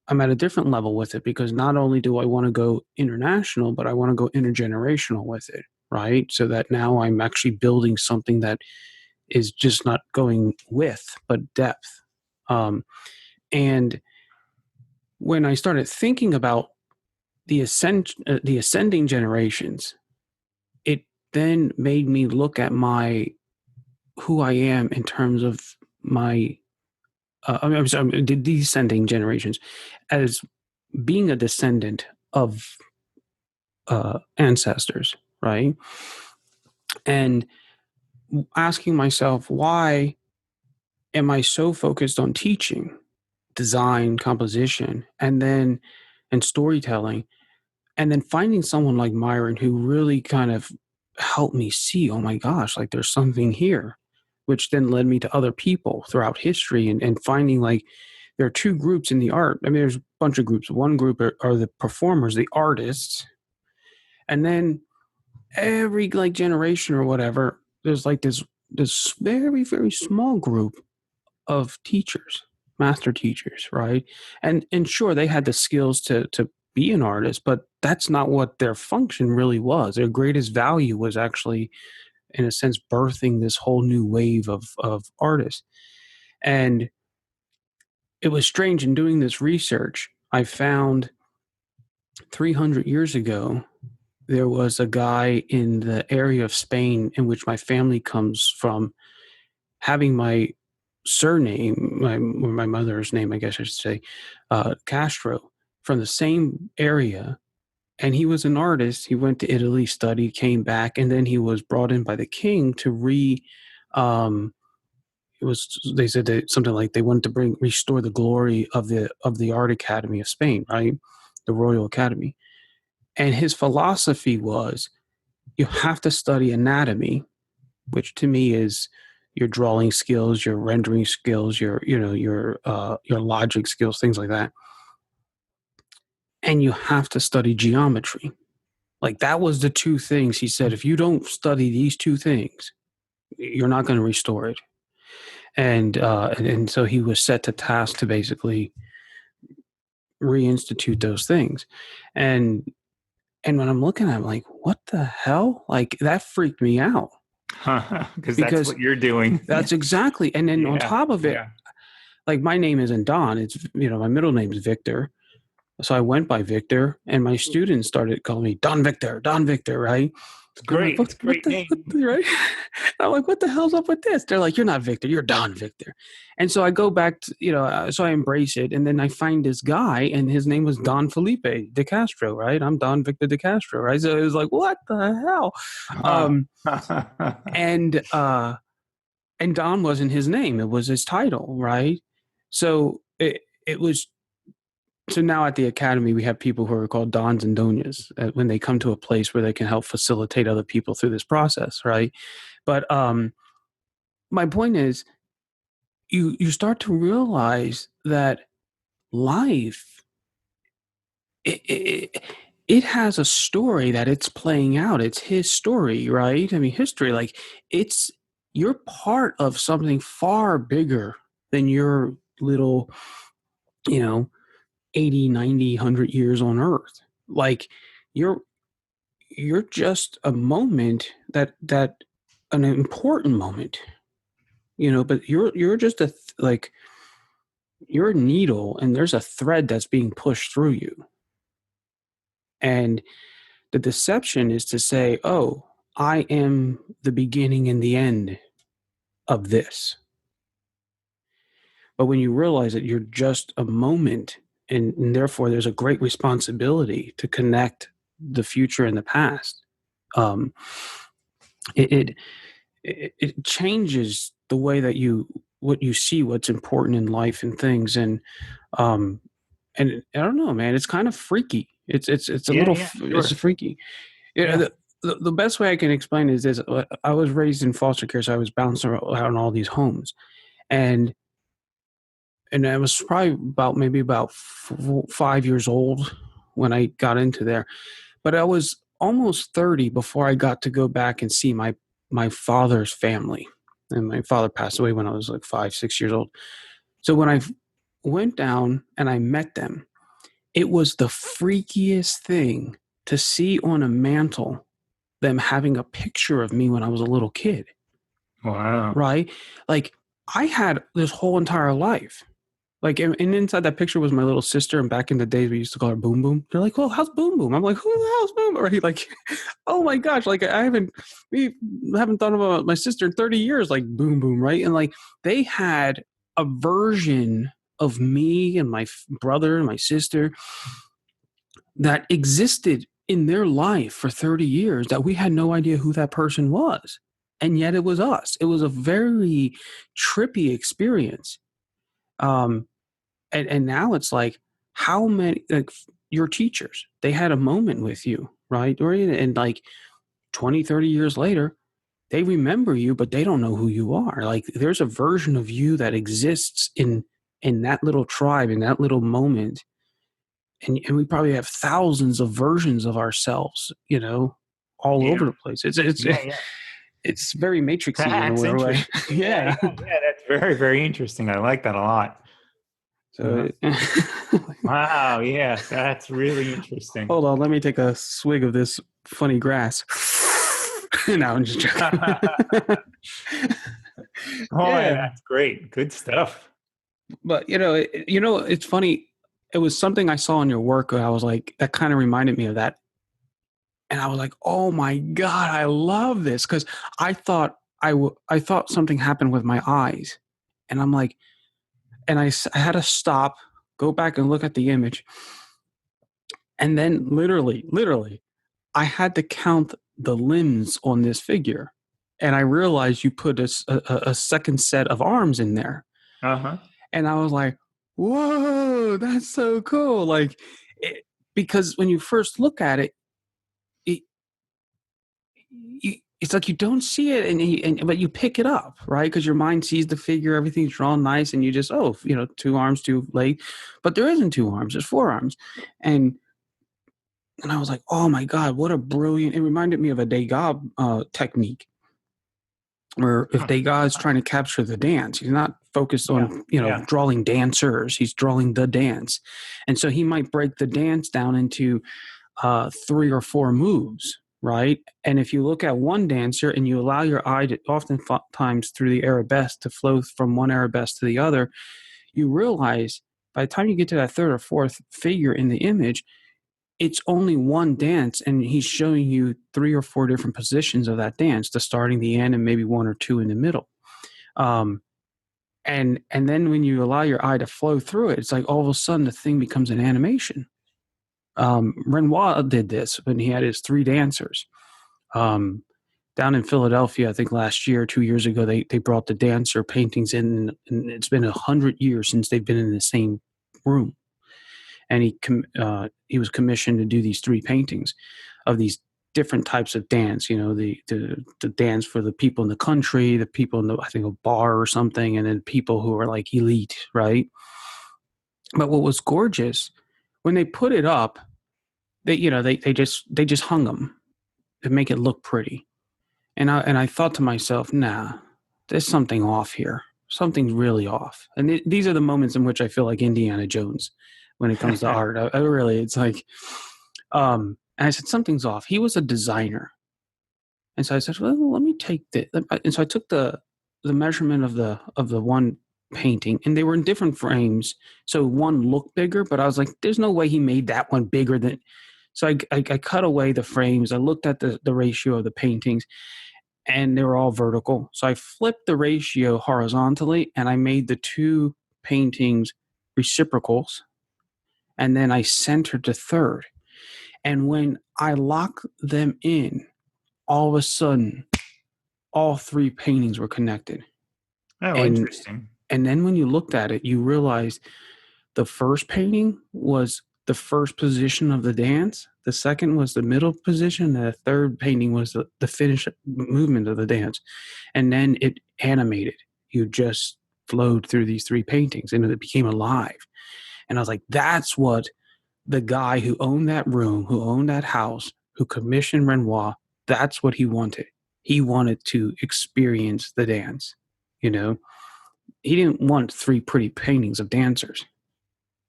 [SPEAKER 1] I'm at a different level with it, because not only do I want to go international, but I want to go intergenerational with it, right? So that now I'm actually building something that is just not going width but depth. And when I started thinking about the ascending generations, it then made me look at my who I am in terms of my I'm sorry, the descending generations as being a descendant of ancestors, right? And asking myself, why am I so focused on teaching, design, composition, and storytelling, and then finding someone like Myron who really kind of helped me see, oh my gosh, like there's something here, which then led me to other people throughout history and finding like there are two groups in the art. I mean, there's a bunch of groups. One group are the performers, the artists, and then every like generation or whatever, there's like this very, very small group of teachers, master teachers, right? And sure, they had the skills to be an artist, but that's not what their function really was. Their greatest value was actually, in a sense, birthing this whole new wave of artists. And it was strange in doing this research. I found 300 years ago, there was a guy in the area of Spain in which my family comes from, having my surname, my mother's name, I guess I should say, Castro, from the same area. And he was an artist. He went to Italy, studied, came back, and then he was brought in by the king to um, it was, they said that something like they wanted to restore the glory of the Art Academy of Spain, right? The Royal Academy. And his philosophy was you have to study anatomy, which to me is your drawing skills, your rendering skills, your logic skills, things like that. And you have to study geometry. Like that was the two things he said. If you don't study these two things, you're not going to restore it. And so he was set to task to basically reinstitute those things. And when I'm looking at it, I'm like, what the hell? Like that freaked me out.
[SPEAKER 2] Because that's what you're doing.
[SPEAKER 1] That's exactly. And then on top of it, like my name isn't Don. It's, my middle name is Victor. So I went by Victor, and my students started calling me Don Victor, right?
[SPEAKER 2] It's great.
[SPEAKER 1] Like,
[SPEAKER 2] it's a great name.
[SPEAKER 1] Right? I'm like, what the hell's up with this? They're like, you're not Victor, you're Don Victor. And so I go back to, so I embrace it. And then I find this guy, and his name was Don Felipe de Castro, right? I'm Don Victor de Castro, right? So it was like, what the hell? And Don wasn't his name, it was his title, right? So it was. So now at the academy, we have people who are called Dons and Donas when they come to a place where they can help facilitate other people through this process, right? But my point is, you start to realize that life, it has a story that it's playing out. It's his story, right? I mean, history, like you're part of something far bigger than your little, 80, 90, 100 years on earth. Like you're just a moment that an important moment, but you're just like you're a needle and there's a thread that's being pushed through you. And the deception is to say, oh, I am the beginning and the end of this. But when you realize that you're just a moment, and therefore there's a great responsibility to connect the future and the past, it changes the way that what you see, what's important in life and things. And I don't know, man, it's kind of freaky. It's it's freaky. The best way I can explain it is this. I was raised in foster care, so I was bouncing around all these homes, and I was probably about 5 years old when I got into there. But I was almost 30 before I got to go back and see my father's family. And my father passed away when I was like 5, 6 years old. So when I went down and I met them, it was the freakiest thing to see on a mantle them having a picture of me when I was a little kid.
[SPEAKER 2] Wow.
[SPEAKER 1] Right? Like I had this whole entire life. Like, and inside that picture was my little sister. And back in the days, we used to call her Boom Boom. They're like, well, how's Boom Boom? I'm like, who the hell's Boom Boom? Right? Like, oh my gosh. Like, we haven't thought about my sister in 30 years, like Boom Boom, right? And like, they had a version of me and my brother and my sister that existed in their life for 30 years that we had no idea who that person was. And yet it was us. It was a very trippy experience. Um, and now it's like, how many, like, your teachers, they had a moment with you, right, Dorian? And like 20, 30 years later, they remember you, but they don't know who you are. Like, there's a version of you that exists in that little tribe, in that little moment. And we probably have thousands of versions of ourselves, all
[SPEAKER 2] Yeah,
[SPEAKER 1] over the place. It's
[SPEAKER 2] yeah, yeah.
[SPEAKER 1] it's very matrixy in a
[SPEAKER 2] That's
[SPEAKER 1] weird way.
[SPEAKER 2] interesting. Yeah,
[SPEAKER 1] Yeah.
[SPEAKER 2] yeah, yeah. That's very, very interesting. I like that a lot. Uh-huh.
[SPEAKER 1] So
[SPEAKER 2] Wow. Yes, that's really interesting.
[SPEAKER 1] hold on, let me take a swig of this funny grass. No, I'm just joking.
[SPEAKER 2] Boy,
[SPEAKER 1] Yeah,
[SPEAKER 2] that's great. Good stuff.
[SPEAKER 1] but it's funny. It was something I saw in your work. I was like, that kind of reminded me of that, and I was like, oh my god, I love this because I thought I thought something happened with my eyes, and I'm like, and I had to stop, go back and look at the image, and then literally, I had to count the limbs on this figure, and I realized you put a second set of arms in there,
[SPEAKER 2] Uh-huh.
[SPEAKER 1] and I was like, "Whoa, that's so cool!" Like, because when you first look at it, it it's like you don't see it, but you pick it up, right? Because your mind sees the figure, everything's drawn nice, and you just, two arms, two legs, but there isn't two arms, there's four arms, and I was like, oh my god, what a brilliant! It reminded me of a Degas technique, where if Degas is trying to capture the dance, he's not focused
[SPEAKER 2] Yeah.
[SPEAKER 1] on
[SPEAKER 2] Yeah.
[SPEAKER 1] drawing dancers, he's drawing the dance, and so he might break the dance down into 3 or 4 moves, right? And if you look at one dancer and you allow your eye to, oftentimes through the arabesque, to flow from one arabesque to the other, you realize by the time you get to that third or fourth figure in the image, it's only one dance, and he's showing you 3 or 4 different positions of that dance, the starting, the end, and maybe 1 or 2 in the middle. And then when you allow your eye to flow through it, it's like all of a sudden the thing becomes an animation. Renoir did this when he had his 3 dancers. Down in Philadelphia, I think last year, 2 years ago, they brought the dancer paintings in, and it's been 100 years since they've been in the same room. And he was commissioned to do these 3 paintings of these different types of dance. The dance for the people in the country, the people in I think a bar or something, and then people who are like elite, right? But what was gorgeous when they put it up, they just hung them to make it look pretty. And I thought to myself, nah, there's something off here. Something's really off. And these are the moments in which I feel like Indiana Jones when it comes to art. I really, it's like, and I said, something's off. He was a designer. And so I said, well, let me take this. And so I took the measurement of the one painting, and they were in different frames. So one looked bigger, but I was like, there's no way he made that one bigger than. So I cut away the frames. I looked at the ratio of the paintings, and they were all vertical. So I flipped the ratio horizontally, and I made the 2 paintings reciprocals, and then I centered the third. And when I locked them in, all of a sudden, all 3 paintings were connected.
[SPEAKER 2] Oh,
[SPEAKER 1] And
[SPEAKER 2] interesting.
[SPEAKER 1] and then when you looked at it, you realize the first painting was the first position of the dance, the second was the middle position, and the third painting was the finish movement of the dance. And then it animated. You just flowed through these 3 paintings, and it became alive. And I was like, that's what the guy who owned that room, who owned that house, who commissioned Renoir, that's what he wanted. He wanted to experience the dance. He didn't want 3 pretty paintings of dancers.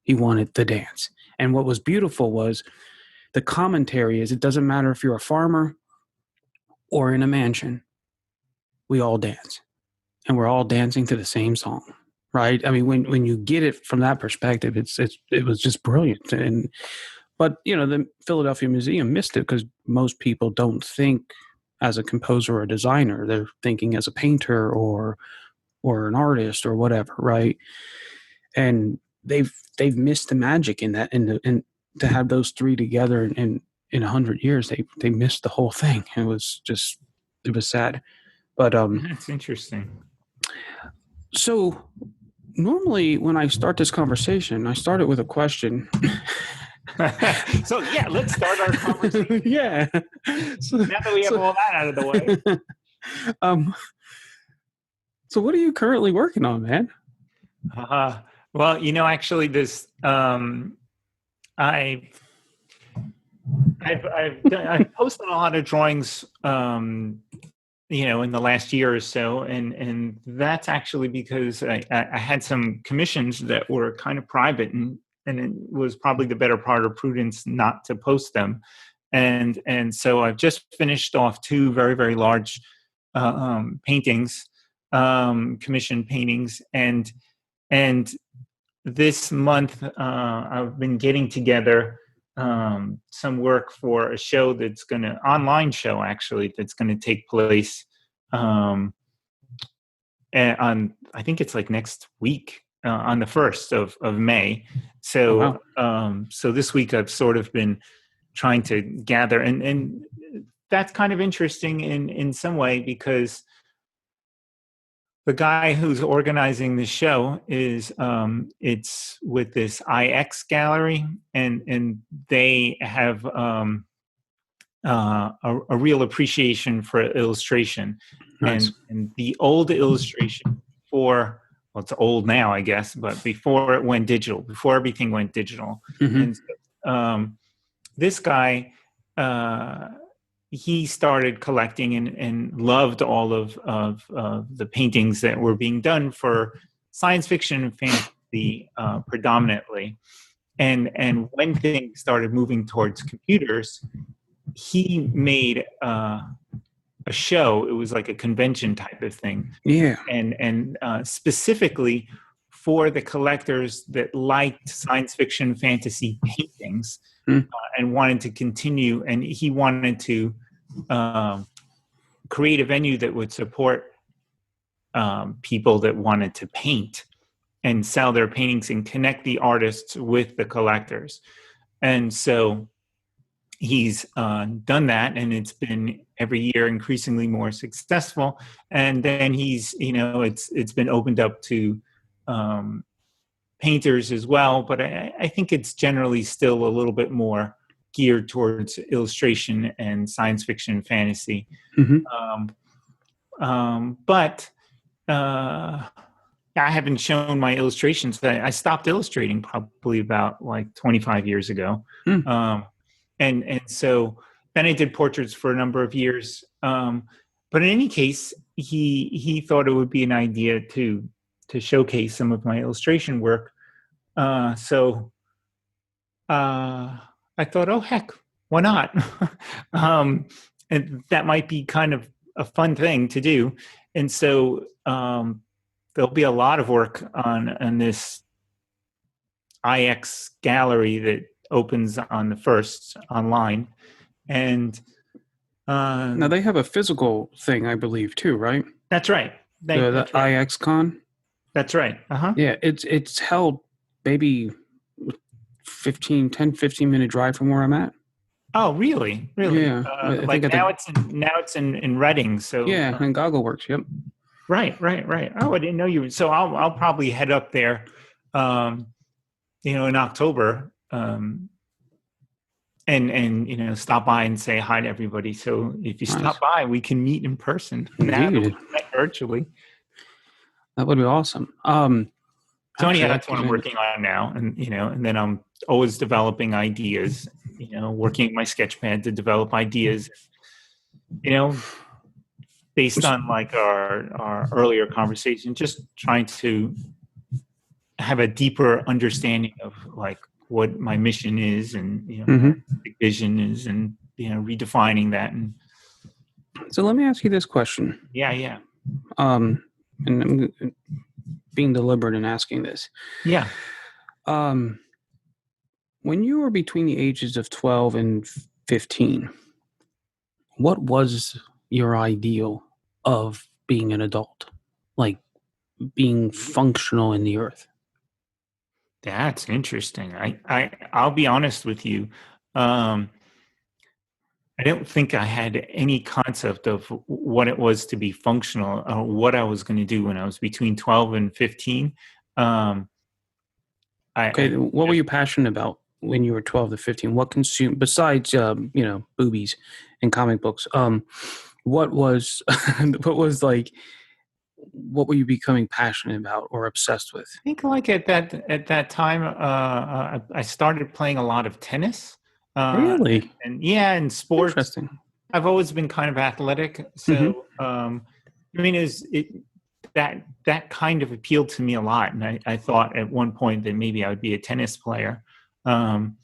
[SPEAKER 1] He wanted the dance. And what was beautiful was the commentary is, it doesn't matter if you're a farmer or in a mansion, we all dance. And we're all dancing to the same song, right? I mean, when you get it from that perspective, it was just brilliant. But the Philadelphia Museum missed it because most people don't think as a composer or a designer; they're thinking as a painter or an artist or whatever, right? And they've missed the magic in that, and to have those three together in 100 years, they missed the whole thing. It was sad. But
[SPEAKER 2] That's interesting.
[SPEAKER 1] so normally when I start this conversation, I start it with a question.
[SPEAKER 2] So yeah, let's start our conversation.
[SPEAKER 1] Yeah.
[SPEAKER 2] Now that we have all that out of the way.
[SPEAKER 1] So what are you currently working on, man?
[SPEAKER 2] Well, actually, this I've posted a lot of drawings, in the last year or so, and that's actually because I had some commissions that were kind of private, and it was probably the better part of prudence not to post them, and so I've just finished off two very, very large paintings, commissioned paintings, and this month I've been getting together some work for a show online show actually, that's going to take place on, I think it's like next week, on the 1st of May. So, so this week I've sort of been trying to gather, and that's kind of interesting in some way, because the guy who's organizing the show is it's with this IX gallery, and they have a real appreciation for illustration.
[SPEAKER 1] Nice.
[SPEAKER 2] And the old illustration well, it's old now, I guess, but before it went digital, before everything went digital.
[SPEAKER 1] Mm-hmm.
[SPEAKER 2] And this guy, he started collecting and loved all of the paintings that were being done for science fiction and fantasy predominantly. And when things started moving towards computers, he made a show. It was like a convention type of thing.
[SPEAKER 1] Yeah.
[SPEAKER 2] And specifically for the collectors that liked science fiction fantasy paintings, and wanted to continue. And he wanted to create a venue that would support people that wanted to paint and sell their paintings and connect the artists with the collectors. And so he's done that, and it's been every year increasingly more successful. And then he's, it's been opened up to painters as well, but I think it's generally still a little bit more geared towards illustration and science fiction and fantasy.
[SPEAKER 1] Mm-hmm.
[SPEAKER 2] But I haven't shown my illustrations. I stopped illustrating probably about like 25 years ago. And so then I did portraits for a number of years. But in any case, he thought it would be an idea to showcase some of my illustration work. So I thought, oh, heck, why not? And that might be kind of a fun thing to do. And so there'll be a lot of work on this IX gallery that opens on the 1st online. And
[SPEAKER 1] now they have a physical thing, I believe, too, right?
[SPEAKER 2] That's right.
[SPEAKER 1] The
[SPEAKER 2] right.
[SPEAKER 1] IX Con.
[SPEAKER 2] That's right.
[SPEAKER 1] Yeah, it's held maybe 15 minute drive from where I'm at.
[SPEAKER 2] Oh, really?
[SPEAKER 1] Yeah.
[SPEAKER 2] Like now it's in Reading. So
[SPEAKER 1] yeah, in Goggleworks. Yep.
[SPEAKER 2] Right. Oh, I didn't know you. So I'll probably head up there, in October, and stop by and say hi to everybody. So if you stop by, we can meet in person. Now that we've met virtually.
[SPEAKER 1] That would be awesome.
[SPEAKER 2] So anyhow, that's what I'm working on now, and then I'm always developing ideas. Working my sketchpad to develop ideas. Based on like our earlier conversation, just trying to have a deeper understanding of like what my mission is, and my vision is, and redefining that. And
[SPEAKER 1] so let me ask you this question.
[SPEAKER 2] Yeah.
[SPEAKER 1] And being deliberate in asking this.
[SPEAKER 2] Yeah.
[SPEAKER 1] Um, when you were between the ages of 12 and 15, what was your ideal of being an adult? Like being functional in the earth?
[SPEAKER 2] That's interesting. I'll be honest with you. Um, I don't think I had any concept of what it was to be functional or what I was going to do when I was between 12 and 15. Um,
[SPEAKER 1] Okay,
[SPEAKER 2] I
[SPEAKER 1] what were
[SPEAKER 2] just,
[SPEAKER 1] you passionate about when you were 12 to 15? What consumed besides boobies and comic books? What was what were you becoming passionate about or obsessed with?
[SPEAKER 2] think like at that time, I started playing a lot of tennis.
[SPEAKER 1] Really
[SPEAKER 2] And yeah, in sports,
[SPEAKER 1] interesting.
[SPEAKER 2] I've always been kind of athletic.
[SPEAKER 1] Hmm.
[SPEAKER 2] So, I mean, that kind of appealed to me a lot. And I thought at one point that maybe I would be a tennis player. Um,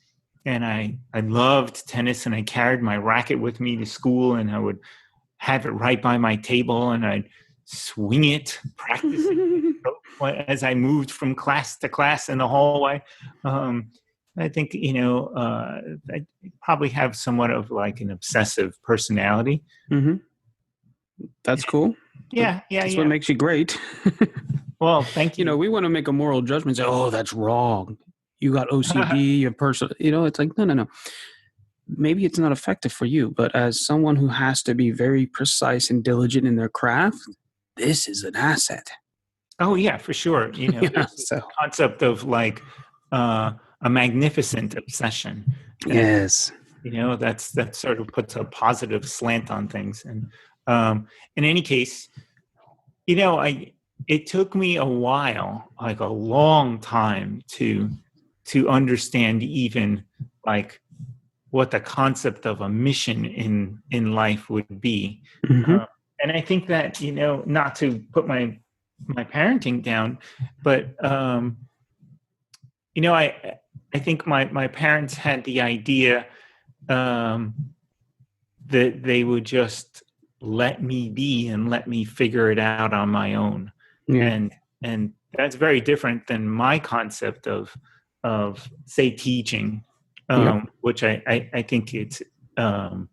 [SPEAKER 2] and I loved tennis, and I carried my racket with me to school, and I would have it right by my table, and I'd swing it, practicing as I moved from class to class in the hallway. Um, I think, I probably have somewhat of like an obsessive personality.
[SPEAKER 1] Hmm. That's cool.
[SPEAKER 2] Yeah, yeah,
[SPEAKER 1] That's what
[SPEAKER 2] yeah.
[SPEAKER 1] makes you great.
[SPEAKER 2] Well, thank you.
[SPEAKER 1] We want to make a moral judgment. Say, oh, that's wrong. You got OCD. Your person. It's like no, no, no. Maybe it's not effective for you, but as someone who has to be very precise and diligent in their craft, this is an asset.
[SPEAKER 2] Oh, yeah, for sure.
[SPEAKER 1] Yeah.
[SPEAKER 2] There's this
[SPEAKER 1] So
[SPEAKER 2] concept of like a magnificent obsession. And
[SPEAKER 1] yes.
[SPEAKER 2] that sort of puts a positive slant on things. And in any case, it took me a while, like a long time, to understand even like what the concept of a mission in life would be.
[SPEAKER 1] Hmm.
[SPEAKER 2] uh, and I think that, not to put my parenting down, but I think my parents had the idea um, that they would just let me be and let me figure it out on my own.
[SPEAKER 1] Yeah.
[SPEAKER 2] And that's very different than my concept of say teaching,
[SPEAKER 1] Yep.
[SPEAKER 2] which I think it's um,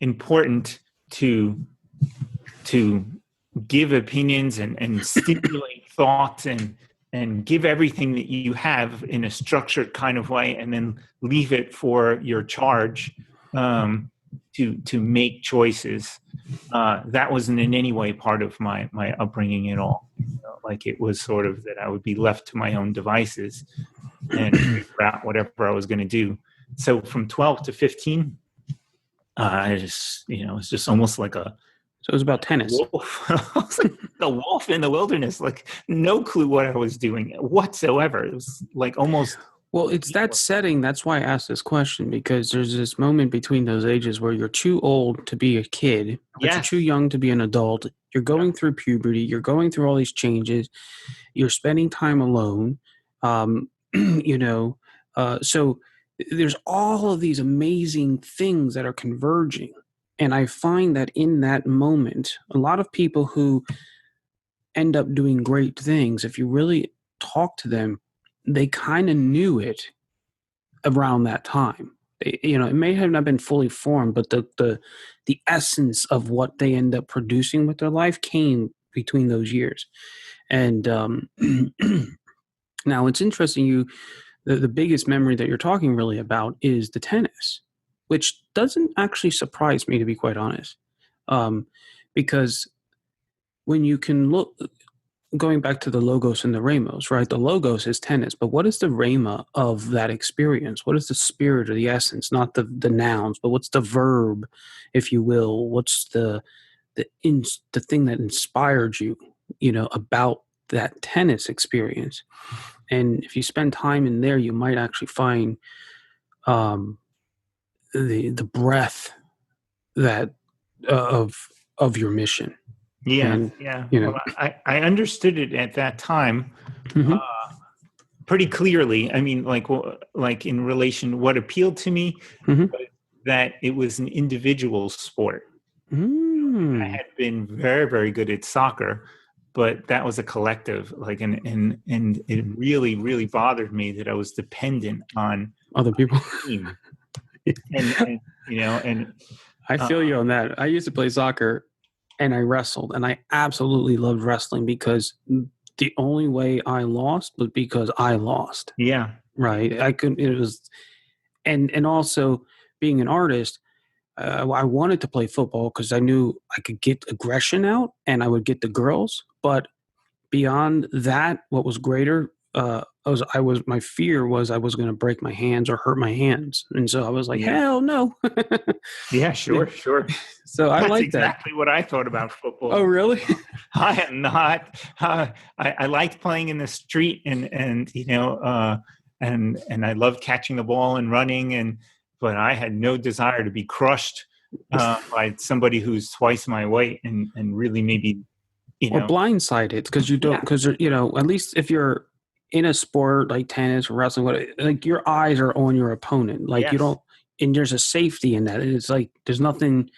[SPEAKER 2] important to give opinions and stimulate thoughts and give everything that you have in a structured kind of way, and then leave it for your charge to make choices. That wasn't in any way part of my upbringing at all. Like it was sort of that I would be left to my own devices and figure out whatever I was going to do. So from 12 to 15, I just, it's just almost like a
[SPEAKER 1] So it was about tennis.
[SPEAKER 2] wolf. I was like a wolf in the wilderness, like no clue what I was doing whatsoever. It was like almost.
[SPEAKER 1] Well, it's that setting. That's why I asked this question, because there's this moment between those ages where you're too old to be a kid, but you're too
[SPEAKER 2] Yes.
[SPEAKER 1] young to be an adult. You're going through puberty. You're going through all these changes. You're spending time alone. Um, so there's all of these amazing things that are converging. And I find that in that moment, a lot of people who end up doing great things, if you really talk to them, they kind of knew it around that time. It may have not been fully formed, but the essence of what they end up producing with their life came between those years. And now it's interesting. The biggest memory that you're talking really about is the tennis, which doesn't actually surprise me, to be quite honest, because when you can look, going back to the logos and the ramos, right? The logos is tennis, but what is the rama of that experience? What is the spirit or the essence? Not the nouns, but what's the verb, if you will? What's the thing that inspired you, about that tennis experience? And if you spend time in there, you might actually find um, the breath that of your mission.
[SPEAKER 2] Yeah,
[SPEAKER 1] And
[SPEAKER 2] yeah.
[SPEAKER 1] you know,
[SPEAKER 2] Well, I understood it at that time
[SPEAKER 1] hmm.
[SPEAKER 2] pretty clearly. I mean, like in relation, what appealed to me
[SPEAKER 1] Hmm.
[SPEAKER 2] was that it was an individual sport. I
[SPEAKER 1] Mm.
[SPEAKER 2] had been very, very good at soccer, but that was a collective, like, and it really, really bothered me that I was dependent on
[SPEAKER 1] Other people.
[SPEAKER 2] a team. And and
[SPEAKER 1] I feel you on that. I used to play soccer and I wrestled, and I absolutely loved wrestling because the only way I lost was because I lost.
[SPEAKER 2] yeah,
[SPEAKER 1] Right. I couldn't, it was, and also being an artist, I wanted to play football because I knew I could get aggression out and I would get the girls. But beyond that, what was greater, my fear was I was going to break my hands or hurt my hands. And so I was like,
[SPEAKER 2] yeah,
[SPEAKER 1] hell no.
[SPEAKER 2] yeah, sure.
[SPEAKER 1] So I
[SPEAKER 2] That's
[SPEAKER 1] like that.
[SPEAKER 2] exactly what I thought about football.
[SPEAKER 1] Oh, really?
[SPEAKER 2] I am not. I liked playing in the street, and and I loved catching the ball and running, but I had no desire to be crushed by somebody who's twice my weight and really maybe
[SPEAKER 1] Or blindsided because you don't, because at least if you're in a sport like tennis or wrestling, like your eyes are on your opponent. Like you don't, and there's a safety in that. It's like there's nothing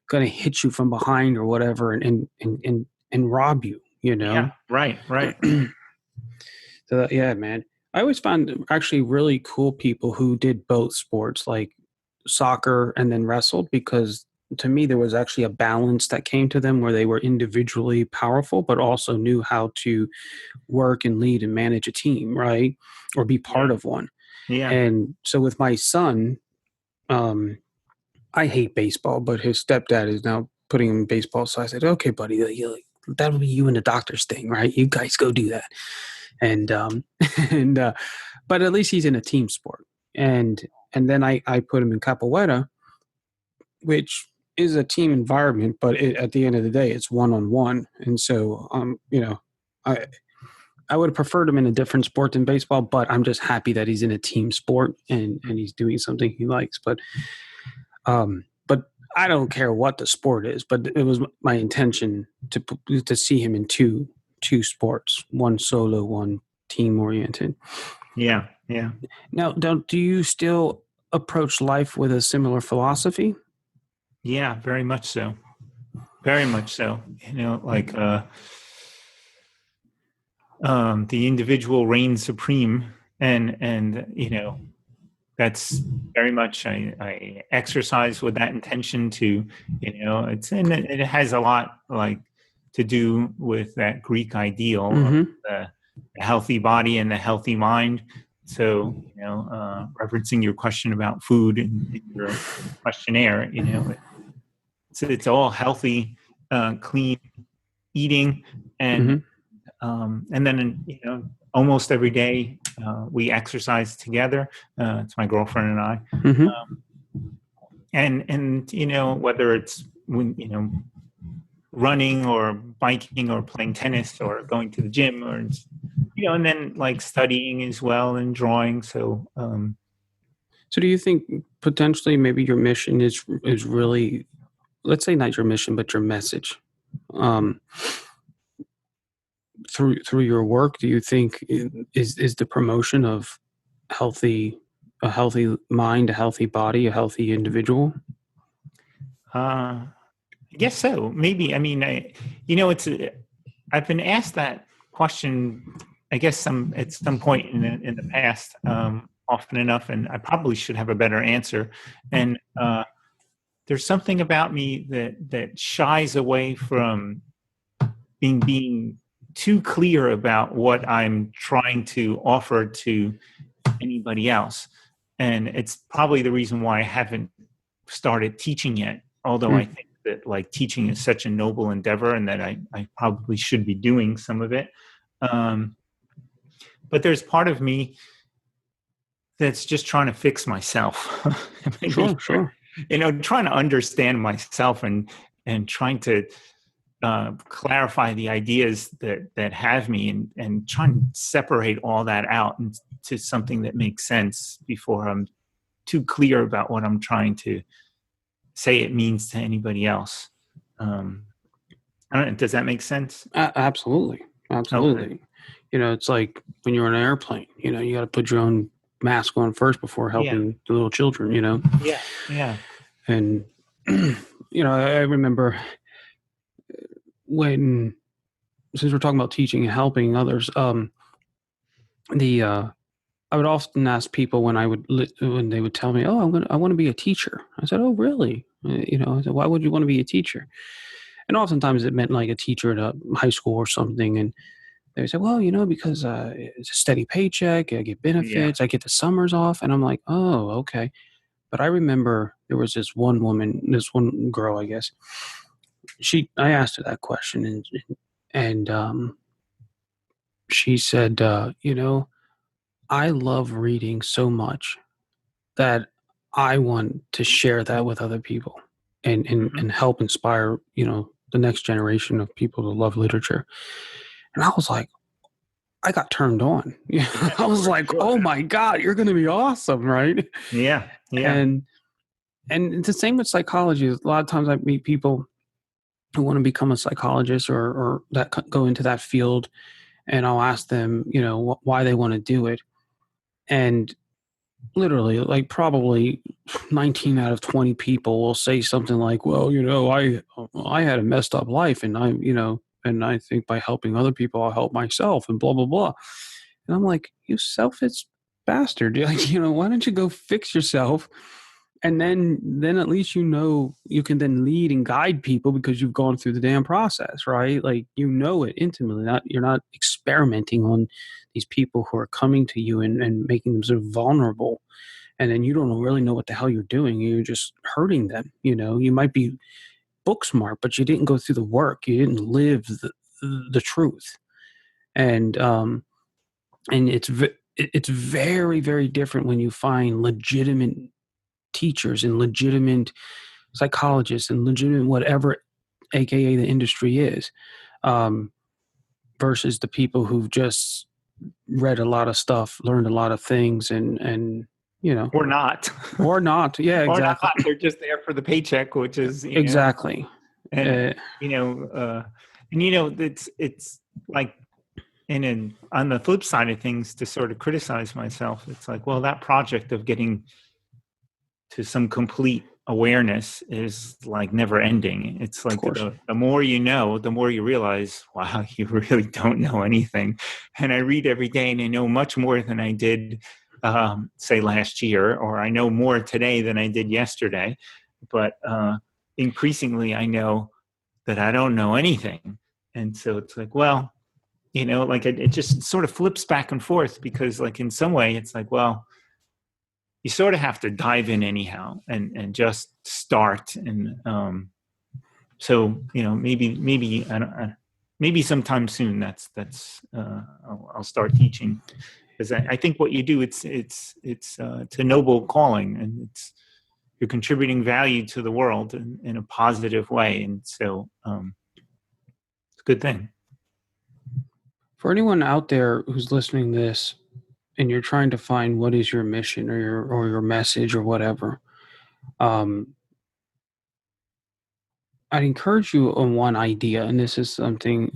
[SPEAKER 1] going to hit you from behind or whatever and rob you.
[SPEAKER 2] Yeah, right.
[SPEAKER 1] So yeah, man. I always found actually really cool people who did both sports, like soccer and then wrestled, because to me there was actually a balance that came to them where they were individually powerful, but also knew how to work and lead and manage a team, right? Or be part of one.
[SPEAKER 2] Yeah.
[SPEAKER 1] And so with my son, I hate baseball, but his stepdad is now putting him in baseball. So I said, okay, buddy, that'll be you and the doctor's thing, right? You guys go do that. And but at least he's in a team sport. And then I put him in capoeira, which is a team environment, but at the end of the day, it's one-on-one. And so, I would have preferred him in a different sport than baseball, but I'm just happy that he's in a team sport and he's doing something he likes. But I don't care what the sport is, but it was my intention to see him in two sports, one solo, one team oriented.
[SPEAKER 2] Yeah.
[SPEAKER 1] Now, do you still approach life with a similar philosophy?
[SPEAKER 2] Yeah, very much so. Very much so. Like the individual reigns supreme, and that's very much I exercise with that intention to, it has a lot like to do with that Greek ideal of the healthy body and the healthy mind. So, referencing your question about food in your questionnaire, it's all healthy, clean eating, and then almost every day we exercise together. It's my girlfriend and I, and whether it's running or biking or playing tennis or going to the gym or and then like studying as well and drawing. So
[SPEAKER 1] do you think potentially maybe your mission is really, let's say not your mission, but your message, through your work? Do you think is the promotion of a healthy mind, a healthy body, a healthy individual?
[SPEAKER 2] I guess so. Maybe. I mean, I've been asked that question, I guess at some point in the past, often enough, and I probably should have a better answer. And there's something about me that shies away from being too clear about what I'm trying to offer to anybody else. And it's probably the reason why I haven't started teaching yet, although I think that like teaching is such a noble endeavor and that I probably should be doing some of it. But there's part of me that's just trying to fix myself.
[SPEAKER 1] Sure.
[SPEAKER 2] Trying to understand myself and trying to clarify the ideas that have me and trying to separate all that out into something that makes sense before I'm too clear about what I'm trying to say it means to anybody else. I don't know, does that make sense?
[SPEAKER 1] Absolutely. Okay. It's like when you're on an airplane, you got to put your own mask on first before helping the little children,
[SPEAKER 2] Yeah.
[SPEAKER 1] And I remember when since we're talking about teaching and helping others, the I would often ask people when they would tell me, "Oh, I want to be a teacher." I said, "Oh, really?" I said, "Why would you want to be a teacher?" And oftentimes it meant like a teacher at a high school or something. And they would say, "Well, because it's a steady paycheck. I get
[SPEAKER 2] Yeah.
[SPEAKER 1] benefits. I get the summers off." And I'm like, "Oh, okay." But I remember there was this one girl, I guess. I asked her that question, and she said, I love reading so much that I want to share that with other people
[SPEAKER 2] Hmm.
[SPEAKER 1] and help inspire, the next generation of people to love literature." And I was like, I got turned on.
[SPEAKER 2] Yeah,
[SPEAKER 1] I was
[SPEAKER 2] for
[SPEAKER 1] like,
[SPEAKER 2] sure.
[SPEAKER 1] oh my God, you're going to be awesome. Right.
[SPEAKER 2] Yeah. Yeah.
[SPEAKER 1] And, and it's the same with psychology. A lot of times I meet people who want to become a psychologist or that go into that field. And I'll ask them, why they want to do it. And literally, like probably 19 out of 20 people will say something like, well, I had a messed up life, and and I think by helping other people, I'll help myself, and blah, blah, blah. And I'm like, you selfish bastard. Like, why don't you go fix yourself? And then at least you can then lead and guide people because you've gone through the damn process, right? Like it intimately. You're not experimenting on these people who are coming to you and making them sort of vulnerable, and then you don't really know what the hell you're doing. You're just hurting them. You might be book smart, but you didn't go through the work. You didn't live the truth, and it's very, very different when you find legitimate teachers and legitimate psychologists and legitimate whatever, aka the industry is, um, versus the people who've just read a lot of stuff, learned a lot of things, and you know,
[SPEAKER 2] Or not.
[SPEAKER 1] or not. Yeah,
[SPEAKER 2] Or not.
[SPEAKER 1] exactly,
[SPEAKER 2] They're just there for the paycheck, which is,
[SPEAKER 1] exactly.
[SPEAKER 2] and
[SPEAKER 1] Uh,
[SPEAKER 2] you know, it's like, and on the flip side of things, to sort of criticize myself, it's like, well, that project of getting to some complete awareness is like never ending. It's
[SPEAKER 1] of
[SPEAKER 2] like
[SPEAKER 1] course,
[SPEAKER 2] the more you know, the more you realize, wow, you really don't know anything. And I read every day and I know much more than I did, say, last year, or I know more today than I did yesterday. But increasingly, I know that I don't know anything. And so it's like, well, like it just sort of flips back and forth, because like in some way it's like, well, you sort of have to dive in anyhow and just start. And so maybe maybe sometime soon I'll start teaching, because I think what you do, it's a noble calling, and you're contributing value to the world in a positive way, and so it's a good thing.
[SPEAKER 1] for anyone out there who's listening to this and you're trying to find what is your mission or your message or whatever, um, I'd encourage you on one idea, and this is something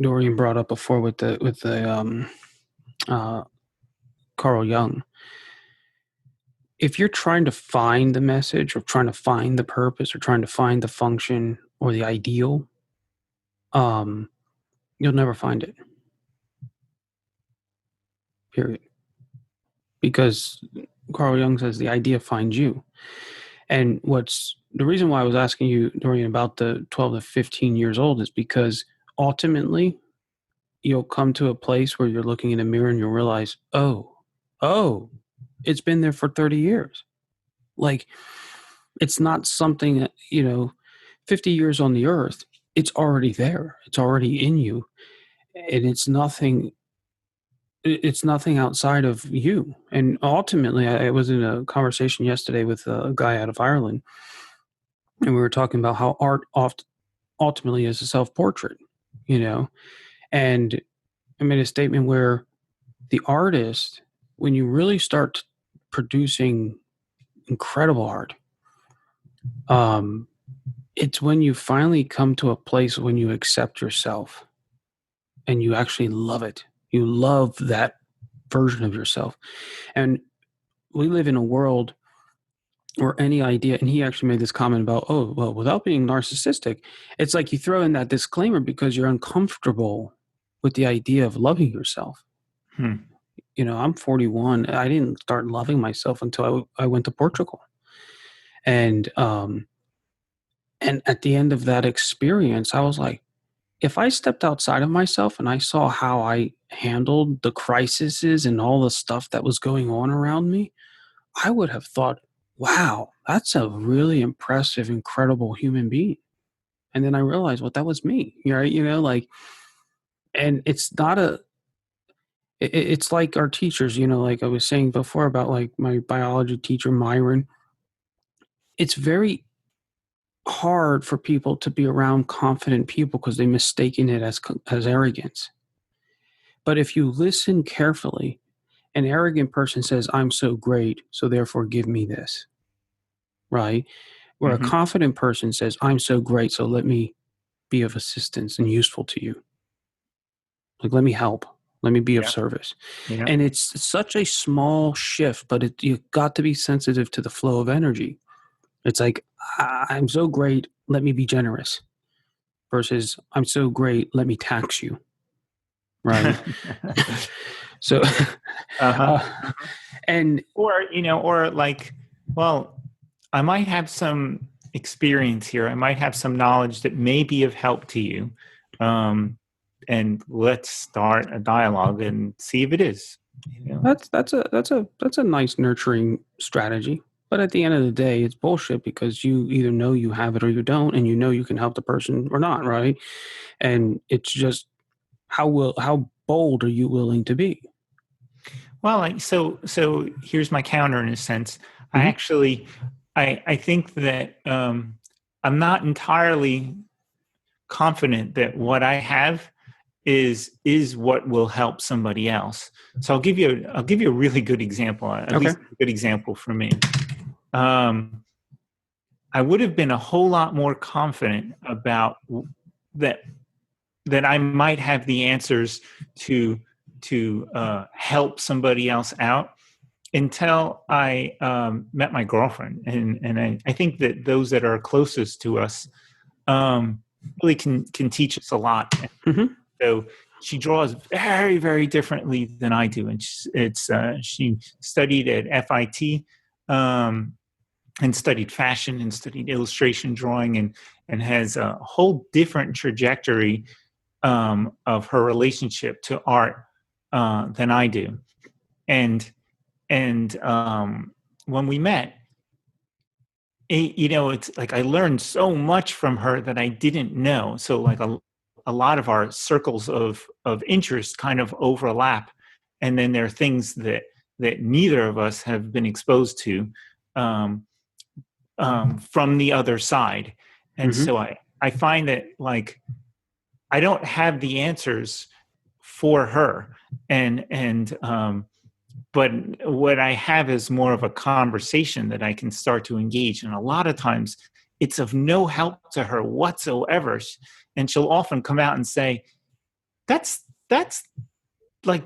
[SPEAKER 1] Dorian brought up before with the uh, Carl Jung. If you're trying to find the message or trying to find the purpose or trying to find the function or the ideal, um, you'll never find it. Period. Because Carl Jung says the idea finds you. And what's the reason why I was asking you, Dorian, about the 12 to 15 years old is because ultimately you'll come to a place where you're looking in a mirror and you'll realize, oh, it's been there for 30 years. Like, it's not something that, 50 years on the earth, it's already there. It's already in you. And it's nothing outside of you. And ultimately, I was in a conversation yesterday with a guy out of Ireland, and we were talking about how art ultimately is a self-portrait, you know. And I made a statement where the artist, when you really start producing incredible art, um, it's when you finally come to a place when you accept yourself and you actually love it. You love that version of yourself. And we live in a world or any idea. And he actually made this comment about, oh, well, without being narcissistic, it's like you throw in that disclaimer because you're uncomfortable with the idea of loving yourself.
[SPEAKER 2] Hmm.
[SPEAKER 1] I'm 41. I didn't start loving myself until I went to Portugal. And at the end of that experience, I was like, if I stepped outside of myself and I saw how I handled the crises and all the stuff that was going on around me, I would have thought, wow, that's a really impressive, incredible human being. And then I realized, well, that was me, right? And it's not it's like our teachers, like I was saying before about like my biology teacher, Myron. It's very hard for people to be around confident people because they mistaken it as arrogance. But if you listen carefully, an arrogant person says, I'm so great, so therefore give me this, right? Where a
[SPEAKER 2] Mm-hmm.
[SPEAKER 1] confident person says, I'm so great, so let me be of assistance and useful to you. Like, let me help. Let me be of
[SPEAKER 2] Yeah.
[SPEAKER 1] service.
[SPEAKER 2] Yeah.
[SPEAKER 1] And it's such a small shift, but you've got to be sensitive to the flow of energy. It's like, I'm so great, let me be generous versus I'm so great, let me tax you, right? So,
[SPEAKER 2] Uh-huh.
[SPEAKER 1] uh, and
[SPEAKER 2] Or like, well, I might have some experience here. I might have some knowledge that may be of help to you. Um, and let's start a dialogue and see if it is.
[SPEAKER 1] that's a nice nurturing strategy. But at the end of the day, it's bullshit because you either know you have it or you don't, and you know you can help the person or not, right? And it's just how bold are you willing to be?
[SPEAKER 2] Well, so here's my counter in a sense. I
[SPEAKER 1] Mm-hmm.
[SPEAKER 2] actually, I think that I'm not entirely confident that what I have is what will help somebody else. So I'll give you a really good example, at
[SPEAKER 1] Okay.
[SPEAKER 2] least a good example for me. Um, I would have been a whole lot more confident about that that I might have the answers to help somebody else out until I met my girlfriend, and I think that those that are closest to us really can teach us a lot.
[SPEAKER 1] Mm-hmm.
[SPEAKER 2] So she draws very, very differently than I do, and she studied at FIT and studied fashion and studied illustration drawing and has a whole different trajectory of her relationship to art than I do, and when we met, it's like I learned so much from her that I didn't know. So like a lot of our circles of interest kind of overlap, and then there are things that neither of us have been exposed to um, from the other side, and
[SPEAKER 1] Mm-hmm.
[SPEAKER 2] so I find that like I don't have the answers for her, and but what I have is more of a conversation that I can start to engage. And a lot of times it's of no help to her whatsoever. And she'll often come out and say, that's like,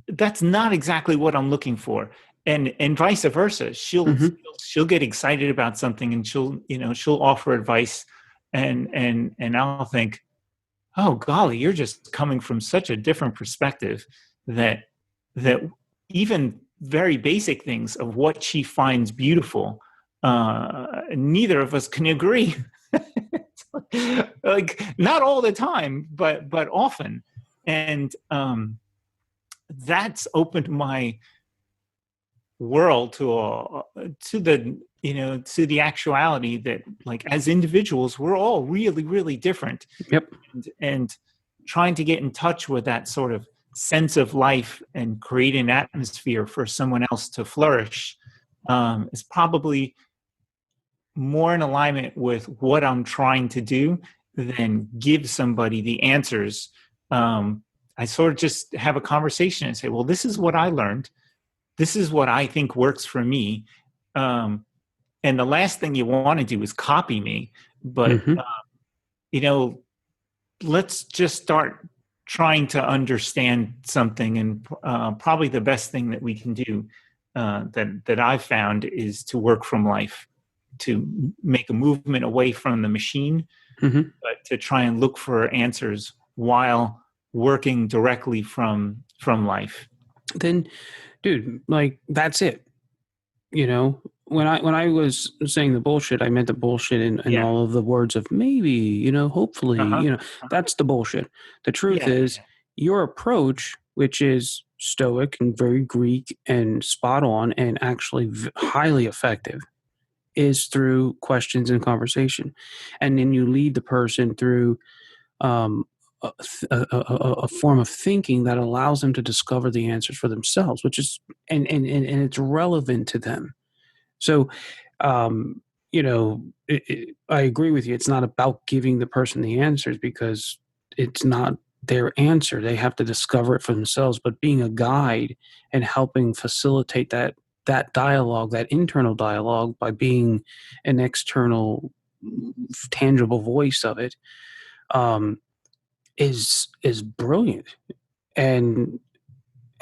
[SPEAKER 2] that's not exactly what I'm looking for. And vice versa.
[SPEAKER 1] Mm-hmm.
[SPEAKER 2] She'll get excited about something and she'll offer advice and I'll think, oh golly, you're just coming from such a different perspective that that even very basic things of what she finds beautiful, neither of us can agree. Like not all the time, but often, and that's opened my world to the actuality that like as individuals we're all really really different,
[SPEAKER 1] Yep.
[SPEAKER 2] and trying to get in touch with that sort of sense of life and create an atmosphere for someone else to flourish is probably more in alignment with what I'm trying to do than give somebody the answers. I sort of just have a conversation and say, well, this is what I learned. This is what I think works for me. And the last thing you want to do is copy me. But,
[SPEAKER 1] Mm-hmm.
[SPEAKER 2] you know, let's just start trying to understand something. And probably the best thing that we can do that I've found is to work from life, to make a movement away from the machine,
[SPEAKER 1] Mm-hmm.
[SPEAKER 2] but to try and look for answers while working directly from life.
[SPEAKER 1] Then, dude, like that's it. You know, when I was saying the bullshit, I meant the bullshit in
[SPEAKER 2] Yeah.
[SPEAKER 1] all of the words of maybe, hopefully,
[SPEAKER 2] Uh-huh.
[SPEAKER 1] that's the bullshit. The truth
[SPEAKER 2] Yeah.
[SPEAKER 1] is your approach, which is stoic and very Greek and spot on and actually highly effective, is through questions and conversation. And then you lead the person through um, a form of thinking that allows them to discover the answers for themselves, which is, and it's relevant to them. So, um, I agree with you. It's not about giving the person the answers because it's not their answer. They have to discover it for themselves. But being a guide and helping facilitate that dialogue, that internal dialogue, by being an external, tangible voice of it, um, is brilliant. And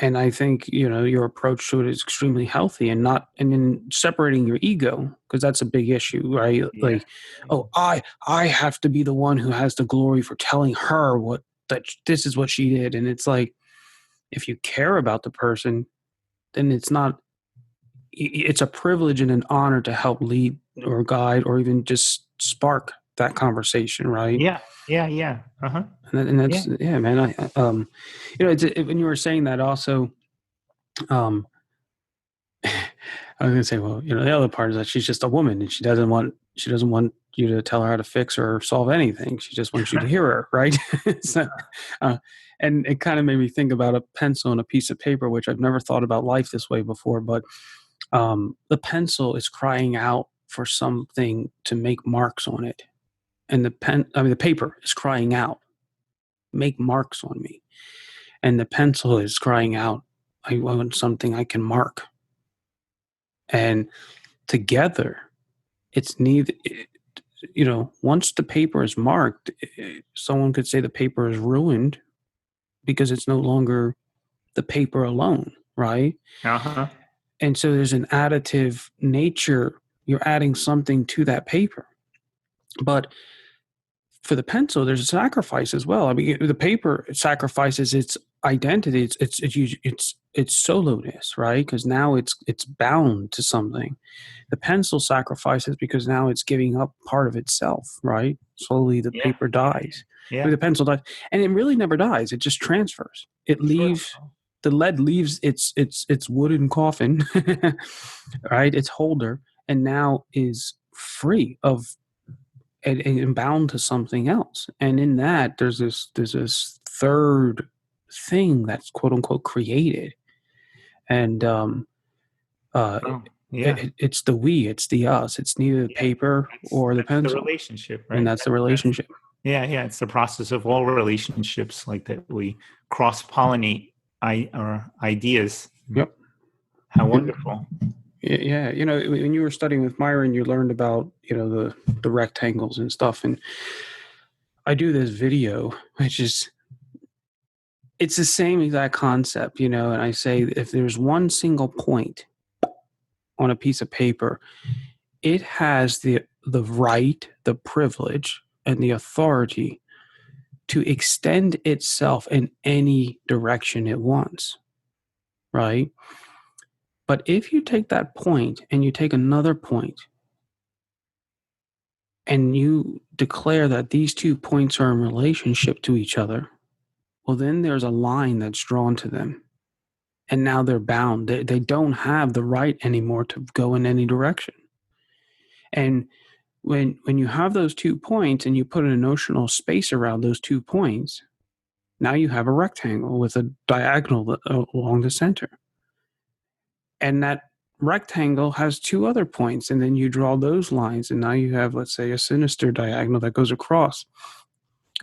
[SPEAKER 1] I think your approach to it is extremely healthy, and not and in separating your ego, because that's a big issue, right?
[SPEAKER 2] Yeah.
[SPEAKER 1] Like, oh, I have to be the one who has the glory for telling her that this is what she did, and it's like, if you care about the person, then it's a privilege and an honor to help lead or guide or even just spark that conversation, right?
[SPEAKER 2] Yeah. Yeah. Yeah. Uh-huh.
[SPEAKER 1] And
[SPEAKER 2] Yeah.
[SPEAKER 1] that's, yeah, man. When you were saying that also, um, I was gonna say, well, the other part is that she's just a woman and she doesn't want you to tell her how to fix or solve anything. She just wants you to hear her, right? So, uh, and it kind of made me think about a pencil and a piece of paper, which I've never thought about life this way before. But the pencil is crying out for something to make marks on it, and the paper is crying out, make marks on me, and the pencil is crying out, I want something I can mark. And together, it's neither. Once the paper is marked, someone could say the paper is ruined because it's no longer the paper alone, right?
[SPEAKER 2] Uh-huh.
[SPEAKER 1] And so there's an additive nature. You're adding something to that paper. But for the pencil, there's a sacrifice as well. I mean, the paper sacrifices its identity, its soloness, right? Because now it's bound to something. The pencil sacrifices because now it's giving up part of itself, right? Slowly, the
[SPEAKER 2] Yeah.
[SPEAKER 1] paper dies. I mean,
[SPEAKER 2] Yeah.
[SPEAKER 1] the pencil dies, and it really never dies. It just transfers. It
[SPEAKER 2] Sure.
[SPEAKER 1] leaves the lead leaves its wooden coffin, right? Its holder, and now is free of and bound to something else. And in that, there's this third thing that's quote unquote created, and uh,
[SPEAKER 2] Oh, yeah.
[SPEAKER 1] it's the we, it's the us, it's neither the
[SPEAKER 2] Yeah.
[SPEAKER 1] paper or the
[SPEAKER 2] That's the
[SPEAKER 1] pencil,
[SPEAKER 2] relationship,
[SPEAKER 1] and
[SPEAKER 2] right?
[SPEAKER 1] that's the
[SPEAKER 2] That's
[SPEAKER 1] relationship.
[SPEAKER 2] yeah, yeah. It's the process of all relationships like that. We cross pollinate our ideas.
[SPEAKER 1] Yep.
[SPEAKER 2] How
[SPEAKER 1] And
[SPEAKER 2] wonderful.
[SPEAKER 1] yeah, when you were studying with Myron, you learned about the rectangles and stuff, and I do this video, which is it's the same exact concept, and I say if there's one single point on a piece of paper, it has the right, the privilege, and the authority to extend itself in any direction it wants, right? But if you take that point and you take another point and you declare that these 2 points are in relationship to each other, well, then there's a line that's drawn to them. And now they're bound. They don't have the right anymore to go in any direction. And when you have those 2 points and you put an notional space around those 2 points, now you have a rectangle with a diagonal along the center. And that rectangle has 2 other points, and then you draw those lines, and now you have, let's say, a sinister diagonal that goes across,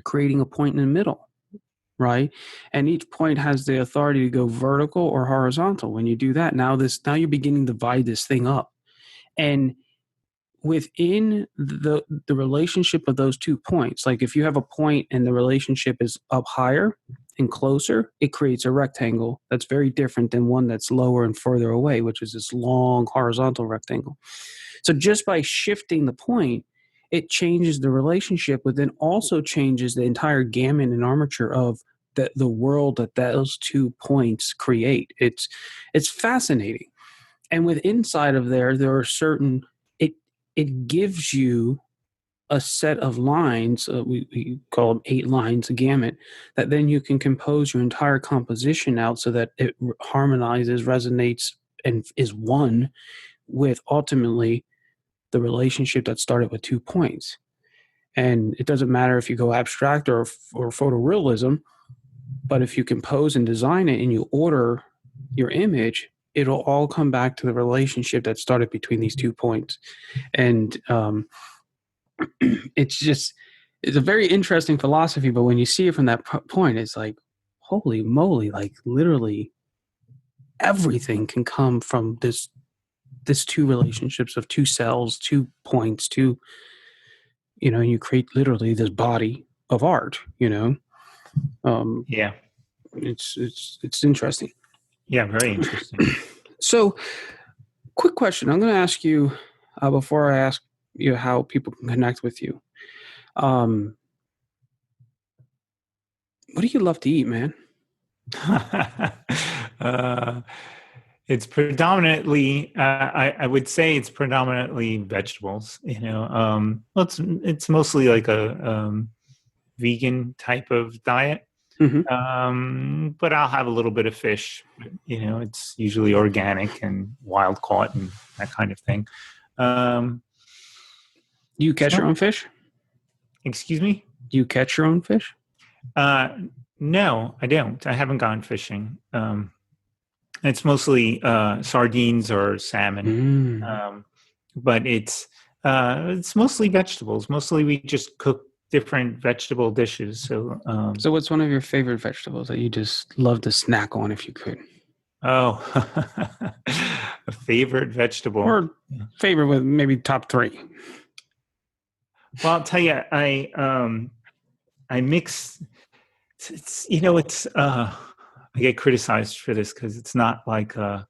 [SPEAKER 1] creating a point in the middle, right? And each point has the authority to go vertical or horizontal. When you do that, now you're beginning to divide this thing up. And within the relationship of those 2 points, like if you have a point and the relationship is up higher, and closer, it creates a rectangle that's very different than one that's lower and further away, which is this long horizontal rectangle. So just by shifting the point, it changes the relationship, but then also changes the entire gamut and armature of the world that those 2 points create. It's fascinating. And with inside of there are certain, it gives you a set of lines, we call them 8 lines, a gamut, that then you can compose your entire composition out so that it harmonizes, resonates, and is one with ultimately the relationship that started with 2 points. And it doesn't matter if you go abstract or photorealism, but if you compose and design it and you order your image, it'll all come back to the relationship that started between these 2 points. And it's a very interesting philosophy, but when you see it from that point, it's like, holy moly, like literally everything can come from this 2 relationships of 2 cells, 2 points, you create literally this body of art,
[SPEAKER 2] Yeah.
[SPEAKER 1] It's interesting.
[SPEAKER 2] Yeah, very interesting.
[SPEAKER 1] So, quick question. I'm going to ask you before I ask you how people can connect with you. What do you love to eat, man?
[SPEAKER 2] It's predominantly, I would say it's predominantly vegetables. Well, it's mostly like a vegan type of diet. But I'll have a little bit of fish. It's usually organic and wild caught and that kind of thing.
[SPEAKER 1] Do you catch your own fish?
[SPEAKER 2] Excuse me?
[SPEAKER 1] Do you catch your own fish?
[SPEAKER 2] No, I don't. I haven't gone fishing. It's mostly sardines or salmon. But it's mostly vegetables. Mostly we just cook different vegetable dishes. So
[SPEAKER 1] what's one of your favorite vegetables that you just love to snack on if you could?
[SPEAKER 2] Oh, a favorite vegetable.
[SPEAKER 1] Or favorite with maybe top 3.
[SPEAKER 2] Well, I'll tell you, I mix. I get criticized for this because it's not like a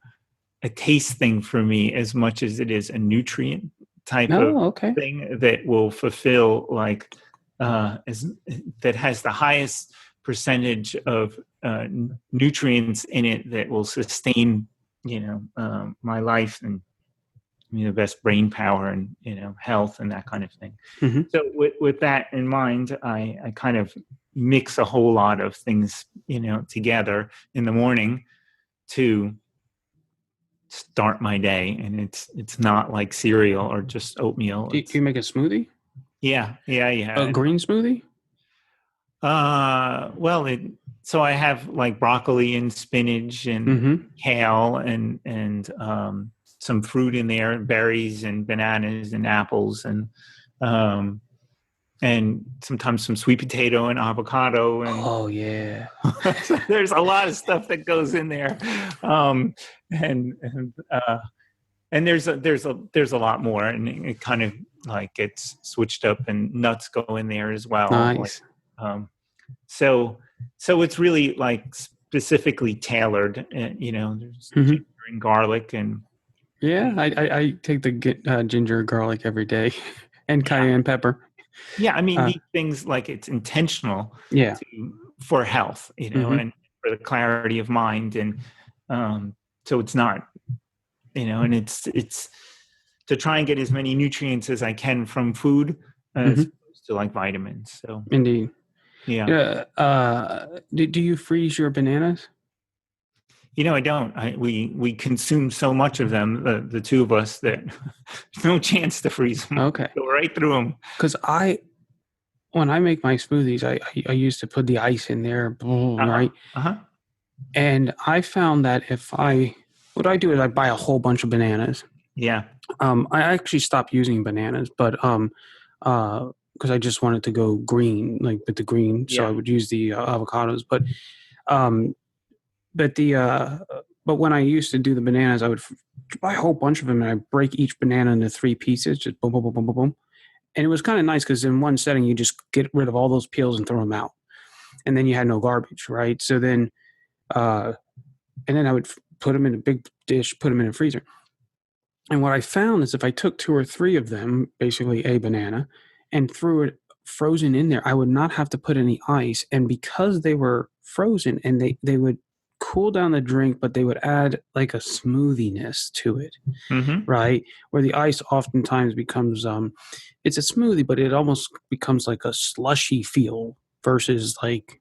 [SPEAKER 2] taste thing for me as much as it is a nutrient type of thing that will fulfill that has the highest percentage of nutrients in it that will sustain my life and the best brain power and health and that kind of thing. So with that in mind, I kind of mix a whole lot of things together in the morning to start my day, and it's not like cereal or just oatmeal.
[SPEAKER 1] Do you make a smoothie?
[SPEAKER 2] Yeah.
[SPEAKER 1] A green smoothie?
[SPEAKER 2] So I have like broccoli and spinach and kale and some fruit in there, berries and bananas and apples and sometimes some sweet potato and avocado. And
[SPEAKER 1] oh yeah,
[SPEAKER 2] so there's a lot of stuff that goes in there, and there's a lot more, and it kind of like gets switched up, and nuts go in there as well.
[SPEAKER 1] Nice.
[SPEAKER 2] So it's really like specifically tailored. There's ginger and garlic and.
[SPEAKER 1] Yeah, I take the ginger garlic every day, and cayenne pepper.
[SPEAKER 2] Yeah, I mean these things like it's intentional.
[SPEAKER 1] Yeah.
[SPEAKER 2] For health, and for the clarity of mind, and so it's not, and it's to try and get as many nutrients as I can from food as opposed to like vitamins. So
[SPEAKER 1] indeed.
[SPEAKER 2] Yeah.
[SPEAKER 1] Do you freeze your bananas?
[SPEAKER 2] I don't. We consume so much of them, the two of us, that there's no chance to freeze them.
[SPEAKER 1] Okay.
[SPEAKER 2] Go right through them.
[SPEAKER 1] Because when I make my smoothies, I used to put the ice in there, right? And I found that what I do is I buy a whole bunch of bananas.
[SPEAKER 2] Yeah.
[SPEAKER 1] I actually stopped using bananas, but because I just wanted to go green, like with the green, so I would use the avocados. But when I used to do the bananas, I would buy a whole bunch of them and I break each banana into 3 pieces, just boom, boom, boom, boom, boom, boom. And it was kind of nice because in one setting, you just get rid of all those peels and throw them out. and then you had no garbage, right? So then, and then I would put them in a big dish, put them in a freezer. And what I found is if I took 2 or 3 of them, basically a banana, and threw it frozen in there, I would not have to put any ice. And because they were frozen and they would cool down the drink, but they would add like a smoothiness to it,
[SPEAKER 2] Mm-hmm.
[SPEAKER 1] right? Where the ice oftentimes becomes it's a smoothie, but it almost becomes like a slushy feel versus like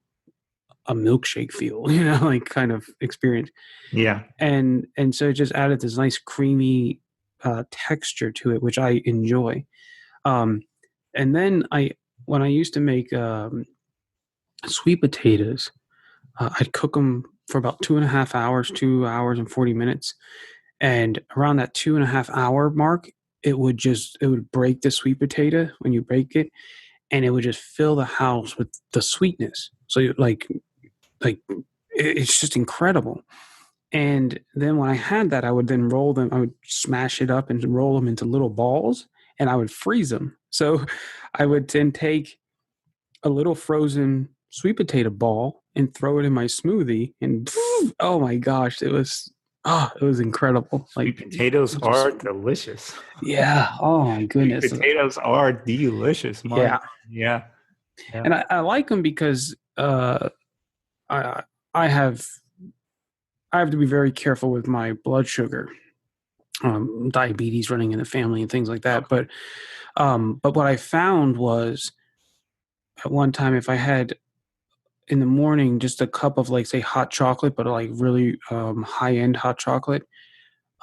[SPEAKER 1] a milkshake feel, like kind of experience.
[SPEAKER 2] Yeah.
[SPEAKER 1] And so it just added this nice creamy texture to it, which I enjoy. Um, and then when I used to make sweet potatoes, I'd cook them for about 2.5 hours, 2 hours and 40 minutes. And around that 2.5 hour mark, it would break the sweet potato when you break it, and it would just fill the house with the sweetness. So it's just incredible. And then when I had that, I would then roll them. I would smash it up and roll them into little balls, and I would freeze them. So I would then take a little frozen sweet potato ball and throw it in my smoothie, and oh my gosh, it was incredible.
[SPEAKER 2] Sweet potatoes are delicious.
[SPEAKER 1] Yeah. Oh my
[SPEAKER 2] Sweet
[SPEAKER 1] goodness.
[SPEAKER 2] potatoes are delicious.
[SPEAKER 1] Yeah.
[SPEAKER 2] Yeah. Yeah.
[SPEAKER 1] And I like them because I I have to be very careful with my blood sugar, diabetes running in the family and things like that. But what I found was at one time, if I had in the morning just a cup of like say hot chocolate, but like really high end hot chocolate,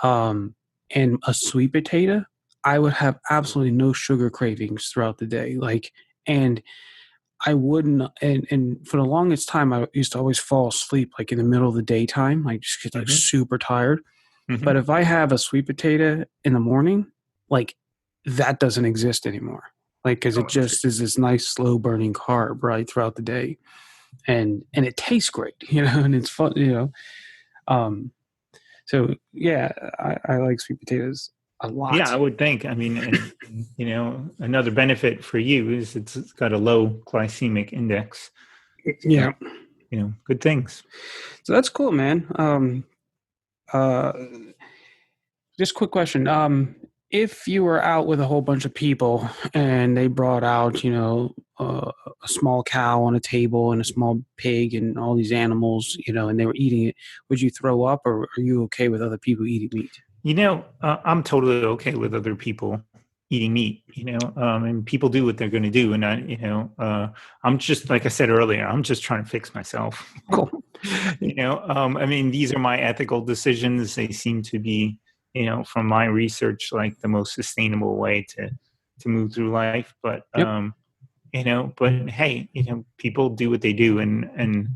[SPEAKER 1] um, and a sweet potato, I would have absolutely no sugar cravings throughout the day. And I wouldn't, and for the longest time, I used to always fall asleep like in the middle of the daytime. I just get like
[SPEAKER 2] Mm-hmm.
[SPEAKER 1] super tired.
[SPEAKER 2] Mm-hmm.
[SPEAKER 1] But if I have a sweet potato in the morning, like that doesn't exist anymore. Like, because it just is this nice slow burning carb right throughout the day, and it tastes great, and it's fun, Um, so yeah, I like sweet potatoes a
[SPEAKER 2] Yeah,
[SPEAKER 1] lot.
[SPEAKER 2] I would think. I mean, and another benefit for you is it's got a low glycemic index. So,
[SPEAKER 1] Yeah,
[SPEAKER 2] good things.
[SPEAKER 1] so that's cool, man. Uh, just quick question. If you were out with a whole bunch of people and they brought out, a small cow on a table and a small pig and all these animals, and they were eating it, would you throw up, or are you okay with other people eating meat?
[SPEAKER 2] I'm totally okay with other people eating meat, and people do what they're going to do. And I'm just, like I said earlier, I'm just trying to fix myself.
[SPEAKER 1] Cool.
[SPEAKER 2] I mean, these are my ethical decisions. They seem to be, from my research, like the most sustainable way to move through life. But,
[SPEAKER 1] Yep.
[SPEAKER 2] but hey, people do what they do, and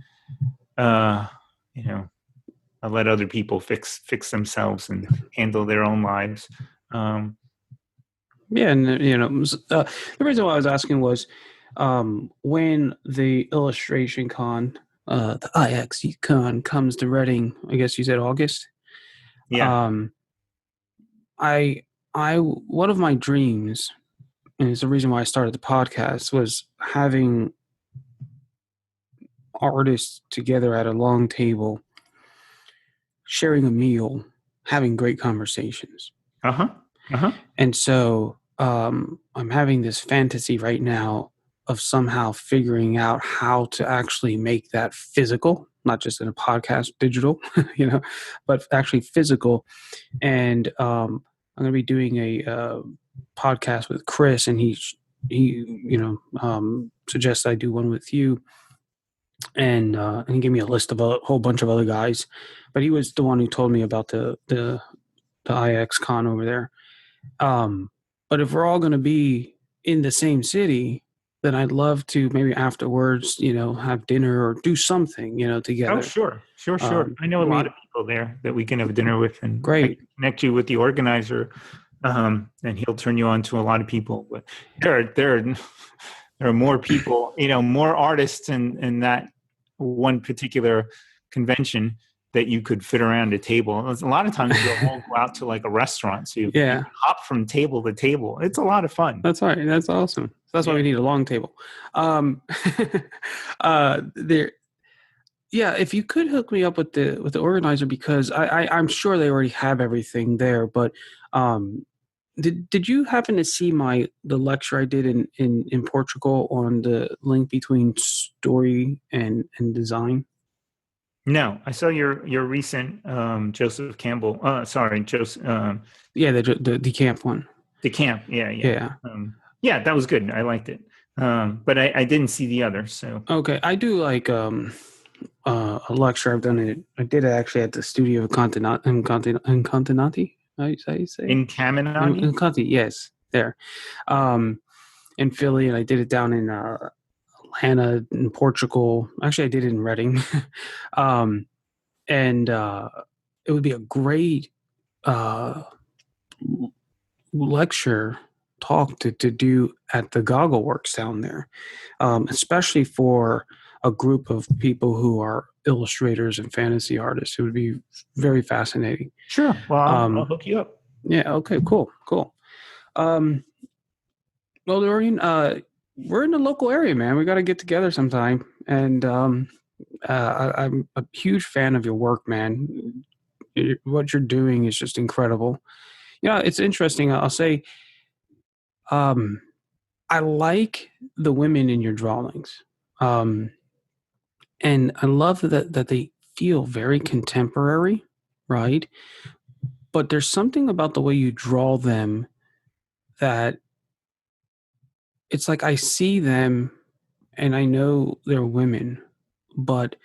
[SPEAKER 2] I let other people fix themselves and handle their own lives.
[SPEAKER 1] Yeah, and the reason why I was asking was when the illustration con, the IX con comes to Reading. I guess you said August.
[SPEAKER 2] Yeah.
[SPEAKER 1] Um, I one of my dreams, and it's the reason why I started the podcast, was having artists together at a long table, sharing a meal, having great conversations.
[SPEAKER 2] Uh-huh. Uh-huh.
[SPEAKER 1] And so I'm having this fantasy right now of somehow figuring out how to actually make that physical, not just in a podcast, digital, but actually physical. And I'm going to be doing a podcast with Chris, and he suggests I do one with you. And he gave me a list of a whole bunch of other guys, but he was the one who told me about the IX con over there. But if we're all going to be in the same city, then I'd love to maybe afterwards, have dinner or do something, together.
[SPEAKER 2] Oh, sure. I know a lot of people there that we can have dinner with, and
[SPEAKER 1] great.
[SPEAKER 2] I can connect you with the organizer, and he'll turn you on to a lot of people. But there are more people, more artists in that one particular convention that you could fit around a table. A lot of times we'll all go out to like a restaurant, so you
[SPEAKER 1] Yeah,
[SPEAKER 2] can hop from table to table. It's a lot of fun.
[SPEAKER 1] that's right. That's awesome. That's why
[SPEAKER 2] Yeah.
[SPEAKER 1] we need a long table. Um, there. Yeah, if you could hook me up with the organizer, because I'm sure they already have everything there. But um, did you happen to see the lecture I did in Portugal on the link between story and design?
[SPEAKER 2] No, I saw your recent Joseph Campbell. Sorry, Joseph
[SPEAKER 1] Yeah, the camp one.
[SPEAKER 2] DeCamp. Yeah, yeah,
[SPEAKER 1] Yeah.
[SPEAKER 2] yeah. That was good. I liked it. But I didn't see the other. So
[SPEAKER 1] Okay, I do like a lecture. I've done it. I did it actually at the studio of Continanti. How you say it?
[SPEAKER 2] in Caminati.
[SPEAKER 1] In Conti, yes, there. Um, in Philly, and I did it down in Atlanta, in Portugal. Actually, I did it in Reading. um, and it would be a great uh, lecture talk to do at the Goggle Works down there, especially for a group of people who are illustrators and fantasy artists. It would be very fascinating.
[SPEAKER 2] Sure. Well, I'll
[SPEAKER 1] Um,
[SPEAKER 2] hook you up.
[SPEAKER 1] yeah. Okay. Cool. Cool. Um, well, Dorian, we're in the local area, man. We got to get together sometime. And I'm a huge fan of your work, man. What you're doing is just incredible. Yeah, it's interesting. I'll say, um, I like the women in your drawings, um, and I love that they feel very contemporary, right? But there's something about the way you draw them that it's like I see them and I know they're women, but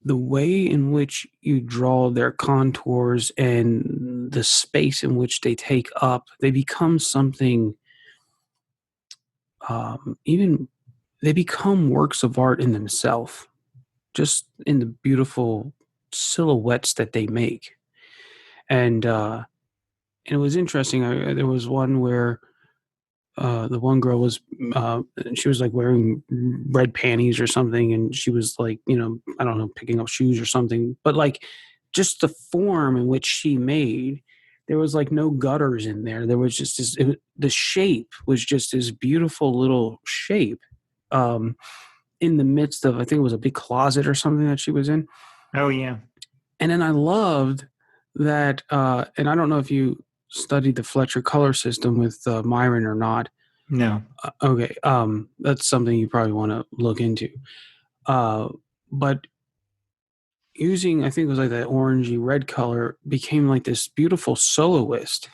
[SPEAKER 1] the way in which you draw their contours and the space in which they take up, they become something, even they become works of art in themselves, just in the beautiful silhouettes that they make. And it was interesting. There was one where the one girl was she was like wearing red panties or something, and she was like, I don't know, picking up shoes or something, but like just the form in which she made, there was like no gutters in there. There was just the shape was just this beautiful little shape, um, in the midst of, I think it was a big closet or something that she was in.
[SPEAKER 2] Oh yeah.
[SPEAKER 1] And then I loved that, and I don't know if you studied the Fletcher color system with Myron or not.
[SPEAKER 2] No.
[SPEAKER 1] Okay, that's something you probably want to look into. But using, I think it was like that orangey red color, became like this beautiful soloist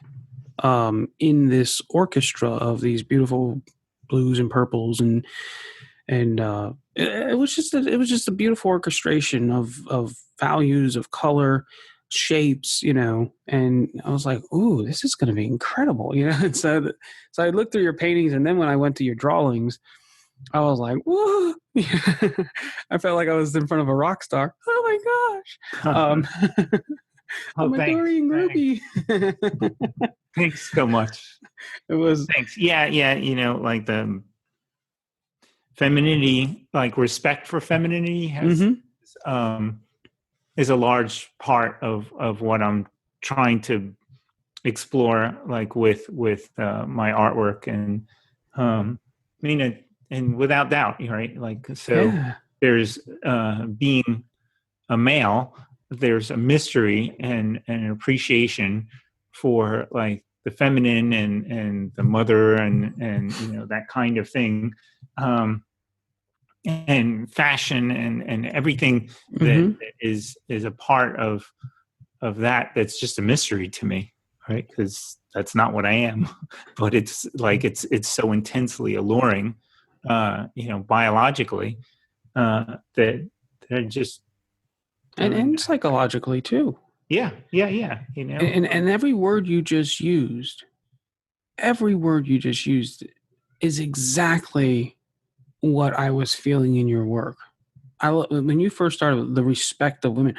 [SPEAKER 1] in this orchestra of these beautiful blues and purples, and it was just a beautiful orchestration of values, of color, shapes, and I was like, ooh, this is going to be incredible. And so I looked through your paintings, and then when I went to your drawings, I was like, whoa. I felt like I was in front of a rock star. Oh my gosh.
[SPEAKER 2] Oh,
[SPEAKER 1] I'm a
[SPEAKER 2] thanks.
[SPEAKER 1] Dorian groupie.
[SPEAKER 2] Thanks so much.
[SPEAKER 1] It was.
[SPEAKER 2] Thanks. Yeah, yeah. Like the femininity, like respect for femininity um, is a large part of what I'm trying to explore, like with my artwork. And and without doubt, right? Like, so
[SPEAKER 1] Yeah.
[SPEAKER 2] there's being a male, there's a mystery and an appreciation for like the feminine and the mother and that kind of thing, and fashion and everything that
[SPEAKER 1] Mm-hmm.
[SPEAKER 2] is a part of that, that's just a mystery to me, right? Because that's not what I am. But it's like it's so intensely alluring, biologically, that just
[SPEAKER 1] And psychologically too.
[SPEAKER 2] yeah, yeah, yeah.
[SPEAKER 1] And every word you just used is exactly what I was feeling in your work. When you first started, the respect of women,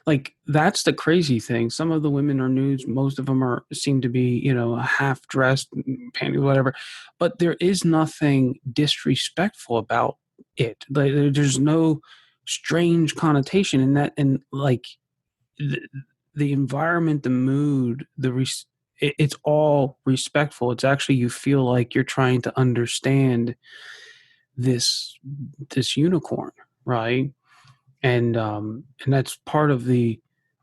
[SPEAKER 1] like that's the crazy thing. Some of the women are nudes. Most of them seem to be, half dressed, panties, whatever. But there is nothing disrespectful about it. Like, there's no strange connotation in that. And like the, the environment, the mood, it's all respectful. It's actually, you feel like you're trying to understand this unicorn, right? And that's part of the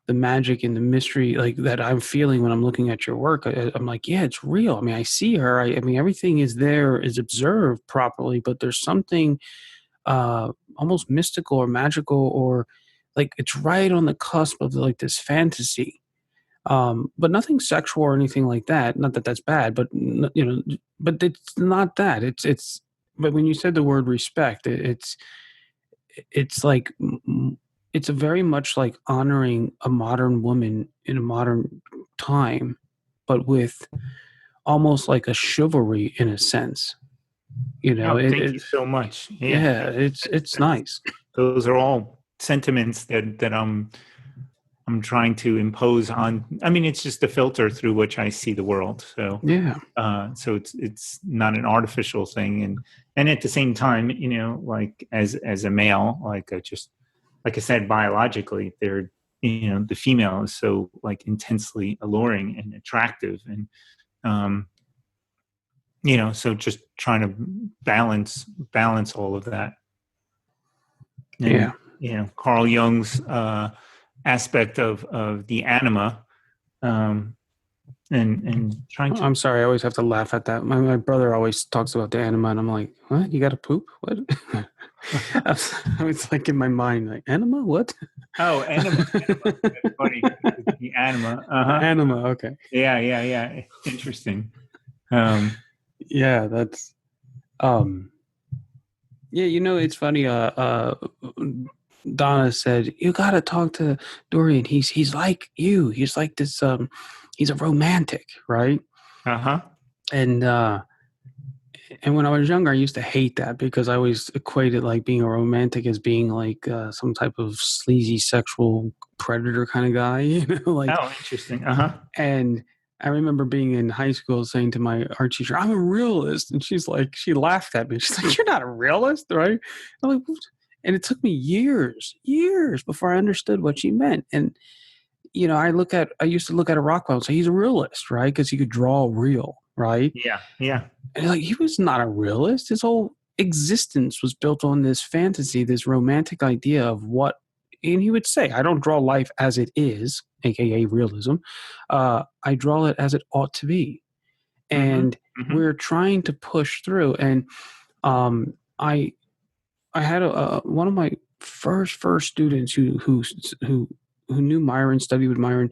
[SPEAKER 1] magic and the mystery, like, that I'm feeling when I'm looking at your work. I'm like, yeah, it's real. I mean, I see her. I mean, everything is there, is observed properly, but there's something almost mystical or magical, or like it's right on the cusp of like this fantasy. But nothing sexual or anything like that. Not that that's bad, but but it's not that. It's. But when you said the word respect, it's like it's a very much like honoring a modern woman in a modern time, but with almost like a chivalry in a sense.
[SPEAKER 2] Oh,
[SPEAKER 1] It,
[SPEAKER 2] thank
[SPEAKER 1] it
[SPEAKER 2] you so much. Yeah,
[SPEAKER 1] yeah, it's
[SPEAKER 2] that's,
[SPEAKER 1] nice.
[SPEAKER 2] those are all sentiments that I'm trying to impose on. I mean, it's just the filter through which I see the world. So
[SPEAKER 1] Yeah,
[SPEAKER 2] so it's not an artificial thing, and at the same time, like as a male, like just like I said, biologically, they're the female is so like intensely alluring and attractive, and um, so just trying to balance all of that. And
[SPEAKER 1] yeah.
[SPEAKER 2] Carl Jung's aspect of the anima, um, and trying to.
[SPEAKER 1] I'm sorry, I always have to laugh at that. My brother always talks about the anima, and I'm like, what? You got to poop? What? I was like in my mind, like, anima? What?
[SPEAKER 2] Oh, anima. That's funny. The anima. Uh-huh.
[SPEAKER 1] Anima. Okay.
[SPEAKER 2] Yeah. Interesting. Um,
[SPEAKER 1] Yeah, that's um. Yeah, it's funny. Donna said you got to talk to Dorian. He's like you. He's like this. He's a romantic, right?
[SPEAKER 2] uh-huh.
[SPEAKER 1] And when I was younger, I used to hate that because I always equated like being a romantic as being like some type of sleazy sexual predator kind of guy, like.
[SPEAKER 2] Oh, interesting. Uh-huh.
[SPEAKER 1] And I remember being in high school saying to my art teacher, "I'm a realist," and she laughed at me. She's like, "You're not a realist, right?" I'm like, "What?" And it took me years before I understood what she meant. And I used to look at a Rockwell and say he's a realist, right? Because he could draw real, right?
[SPEAKER 2] Yeah.
[SPEAKER 1] And like he was not a realist. His whole existence was built on this fantasy, this romantic idea of what. And he would say, "I don't draw life as it is, aka realism. I draw it as it ought to be."
[SPEAKER 2] Mm-hmm.
[SPEAKER 1] And
[SPEAKER 2] Mm-hmm.
[SPEAKER 1] we're trying to push through. And um, I had one of my first students who knew Myron, studied with Myron,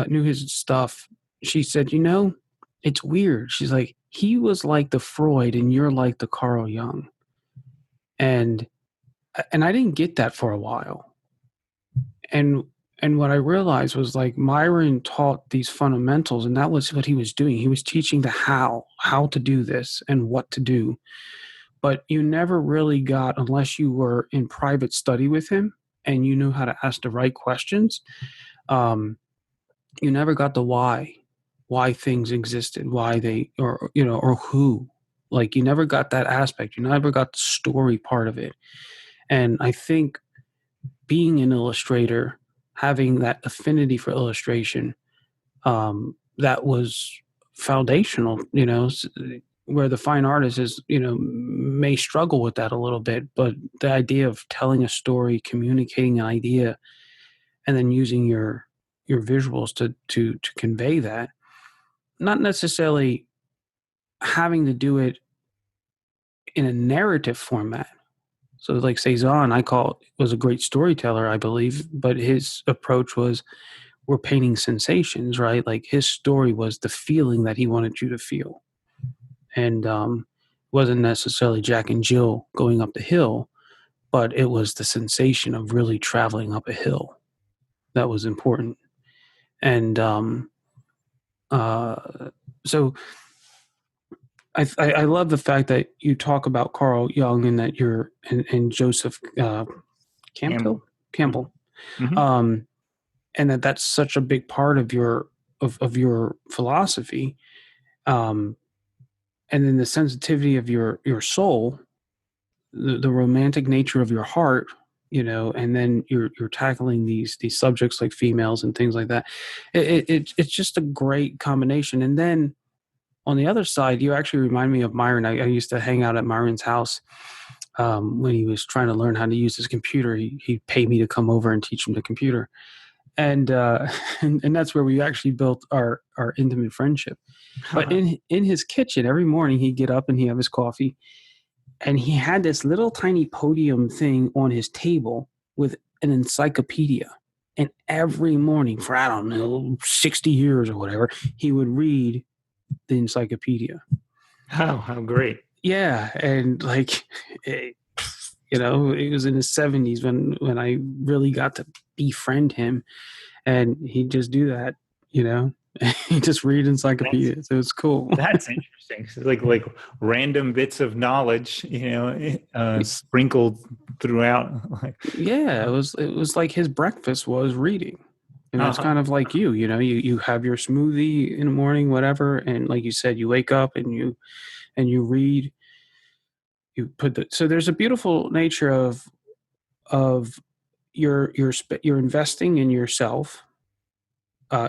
[SPEAKER 1] knew his stuff. She said, it's weird. She's like, he was like the Freud and you're like the Carl Jung. And I didn't get that for a while. And what I realized was like Myron taught these fundamentals, and that was what he was doing. He was teaching the how to do this and what to do. But you never really got, unless you were in private study with him and you knew how to ask the right questions, you never got the why things existed, why they, or who. Like you never got that aspect. You never got the story part of it. And I think being an illustrator, having that affinity for illustration, that was foundational. Where the fine artist is, may struggle with that a little bit, but the idea of telling a story, communicating an idea, and then using your visuals to convey that, not necessarily having to do it in a narrative format. So like Cezanne, was a great storyteller, I believe, but his approach was we're painting sensations, right? Like his story was the feeling that he wanted you to feel. And wasn't necessarily Jack and Jill going up the hill, but it was the sensation of really traveling up a hill that was important. And uh, so I love the fact that you talk about Carl Jung and that you're and Joseph Campbell,
[SPEAKER 2] Campbell.
[SPEAKER 1] Campbell,
[SPEAKER 2] Mm-hmm.
[SPEAKER 1] um, and that's such a big part of your philosophy, um, and then the sensitivity of your soul, the romantic nature of your heart. and then you're tackling these subjects like females and things like that. It's just a great combination. And then on the other side, you actually remind me of Myron. I used to hang out at Myron's house when he was trying to learn how to use his computer. He paid me to come over and teach him the computer, and and that's where we actually built our intimate friendship. But in his kitchen, every morning he'd get up and he'd have his coffee, and he had this little tiny podium thing on his table with an encyclopedia. And every morning for, I don't know, 60 years or whatever, he would read the encyclopedia.
[SPEAKER 2] How great.
[SPEAKER 1] Yeah. And like, it was in his 70s when I really got to befriend him. And he'd just do that, he just read encyclopedias. It was cool.
[SPEAKER 2] That's interesting. So like random bits of knowledge, sprinkled throughout.
[SPEAKER 1] Yeah, it was like his breakfast was reading. And that's kind of like you have your smoothie in the morning, whatever, and like you said, you wake up and you read. You put so there's a beautiful nature of you're investing in yourself,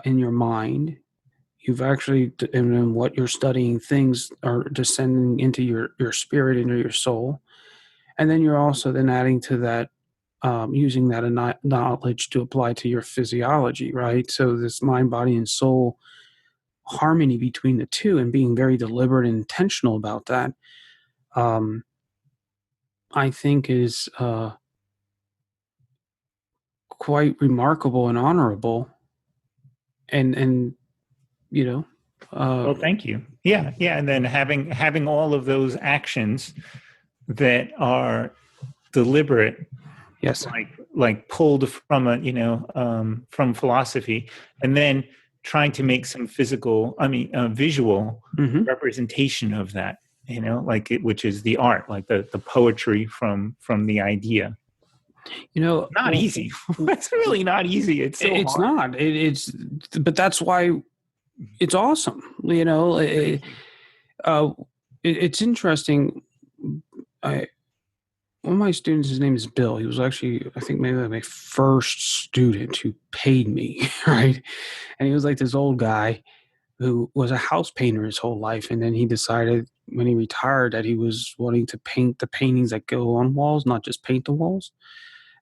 [SPEAKER 1] in your mind. You've actually, and what you're studying, things are descending into your spirit, into your soul, and then you're also then adding to that, using that knowledge to apply to your physiology, right? So this mind, body, and soul harmony between the two, and being very deliberate and intentional about that, I think is quite remarkable and honorable, and
[SPEAKER 2] well, thank you. Yeah, and then having all of those actions that are deliberate,
[SPEAKER 1] yes,
[SPEAKER 2] like pulled from from philosophy, and then trying to make some visual representation of that, which is the art, like the poetry from the idea. Not easy. It's really not easy. It's so
[SPEAKER 1] it's
[SPEAKER 2] hard.
[SPEAKER 1] not. But that's why it's awesome. It's interesting. One of my students, his name is Bill. He was actually, I think, maybe my first student who paid me, right? And he was like this old guy who was a house painter his whole life. And then he decided when he retired that he was wanting to paint the paintings that go on walls, not just paint the walls.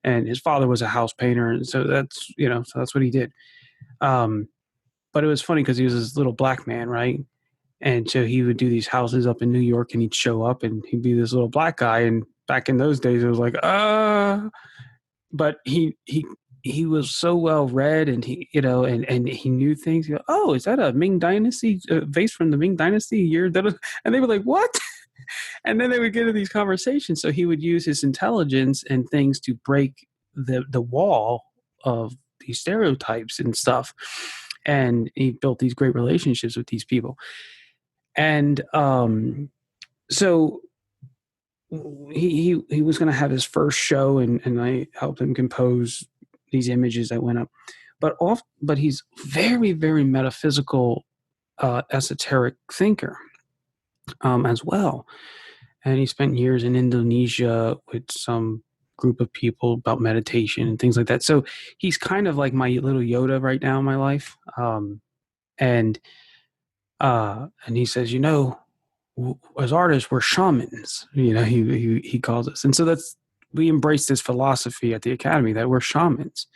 [SPEAKER 1] And his father was a house painter. And so that's what he did. But it was funny because he was this little black man, right? And so he would do these houses up in New York, and he'd show up and he'd be this little black guy. And back in those days, it was like, but he was so well read, and and he knew things. Oh, is that a Ming Dynasty vase from the Ming Dynasty year? And they were like, what? And then they would get into these conversations. So he would use his intelligence and things to break the wall of these stereotypes and stuff. And he built these great relationships with these people. And so he was going to have his first show, and I helped him compose these images that went up. But he's very, very metaphysical, esoteric thinker as well. And he spent years in Indonesia with some group of people about meditation and things like that. So he's kind of like my little Yoda right now in my life. And he says, as artists, we're shamans. He calls us. And so we embrace this philosophy at the Academy that we're shamans.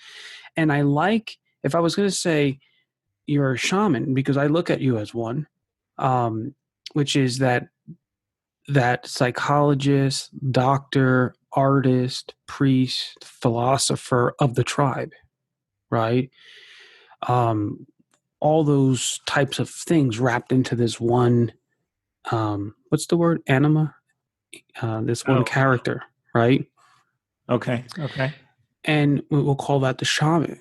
[SPEAKER 1] And I like, if I was going to say you're a shaman, because I look at you as one, which is that psychologist, doctor, artist, priest, philosopher of the tribe, right? All those types of things wrapped into this one, what's the word? Anima? This one character, right?
[SPEAKER 2] Okay.
[SPEAKER 1] And we'll call that the shaman.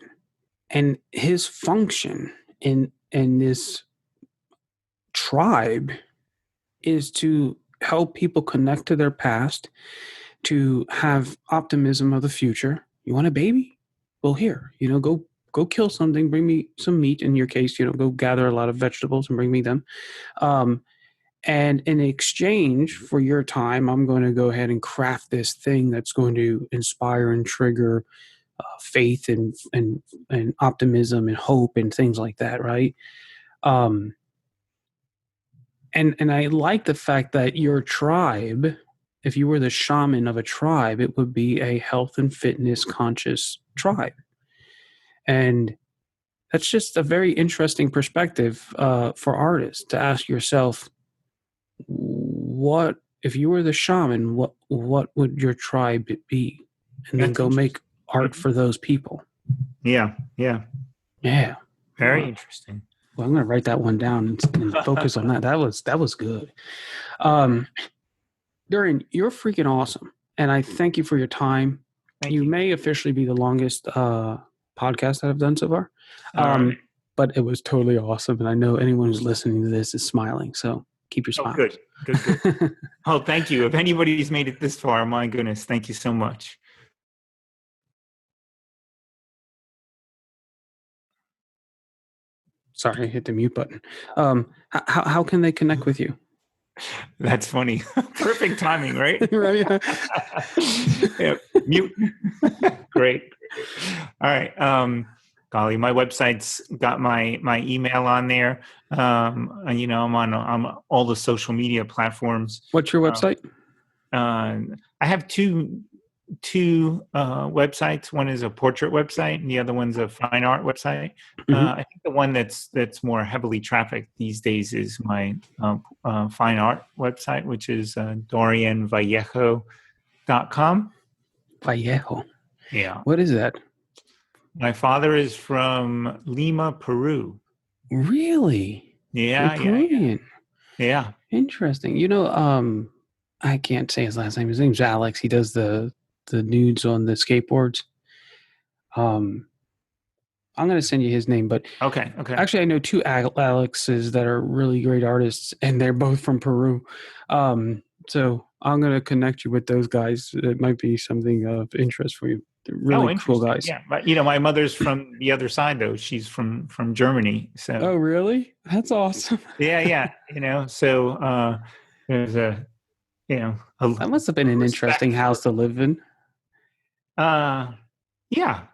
[SPEAKER 1] And his function in this tribe is to help people connect to their past, to have optimism of the future. You want a baby? Well, here, go kill something, bring me some meat. In your case, go gather a lot of vegetables and bring me them. And in exchange for your time, I'm going to go ahead and craft this thing that's going to inspire and trigger faith and optimism and hope and things like that, right? Um, and I like the fact that your tribe, if you were the shaman of a tribe, it would be a health and fitness conscious tribe, and that's just a very interesting perspective for artists to ask yourself, what if you were the shaman? What would your tribe be? And then
[SPEAKER 2] That's
[SPEAKER 1] go make art
[SPEAKER 2] interesting.
[SPEAKER 1] for those people.
[SPEAKER 2] Yeah.
[SPEAKER 1] Yeah.
[SPEAKER 2] Very interesting.
[SPEAKER 1] Well, I'm going to write that one down and focus on that. That was good. Um, Dorian, you're freaking awesome, and I thank you for your time.
[SPEAKER 2] Thank
[SPEAKER 1] You
[SPEAKER 2] you.
[SPEAKER 1] may officially be the longest podcast that I've done so far,
[SPEAKER 2] All right.
[SPEAKER 1] but it was totally awesome, and I know anyone who's listening to this is smiling. So keep your
[SPEAKER 2] Oh,
[SPEAKER 1] smile.
[SPEAKER 2] good. Oh, thank you. If anybody's made it this far, my goodness, thank you so much.
[SPEAKER 1] Sorry, I hit the mute button. How can they connect with you?
[SPEAKER 2] That's funny. Perfect timing, right?
[SPEAKER 1] Right.
[SPEAKER 2] Yeah, mute. Great. All right. Golly, my website's got my email on there. And, I'm on all the social media platforms.
[SPEAKER 1] What's your website?
[SPEAKER 2] I have two websites. One is a portrait website, and the other one's a fine art website. I think the one that's more heavily trafficked these days is my fine art website, which is DorianVallejo.com.
[SPEAKER 1] Vallejo.
[SPEAKER 2] Yeah.
[SPEAKER 1] What is that?
[SPEAKER 2] My father is from Lima, Peru.
[SPEAKER 1] Really?
[SPEAKER 2] Yeah.
[SPEAKER 1] Peruvian.
[SPEAKER 2] Yeah.
[SPEAKER 1] Interesting. I can't say his last name. His name's Alex. He does the nudes on the skateboards. I'm going to send you his name, but
[SPEAKER 2] Okay.
[SPEAKER 1] actually I know two Alexes that are really great artists, and they're both from Peru. So I'm going to connect you with those guys. It might be something of interest for you. They're really cool guys.
[SPEAKER 2] Yeah, but my mother's from the other side though. She's from Germany. So.
[SPEAKER 1] Oh, really? That's awesome.
[SPEAKER 2] Yeah. So there's a
[SPEAKER 1] that must have been an interesting house to live in.
[SPEAKER 2] Yeah.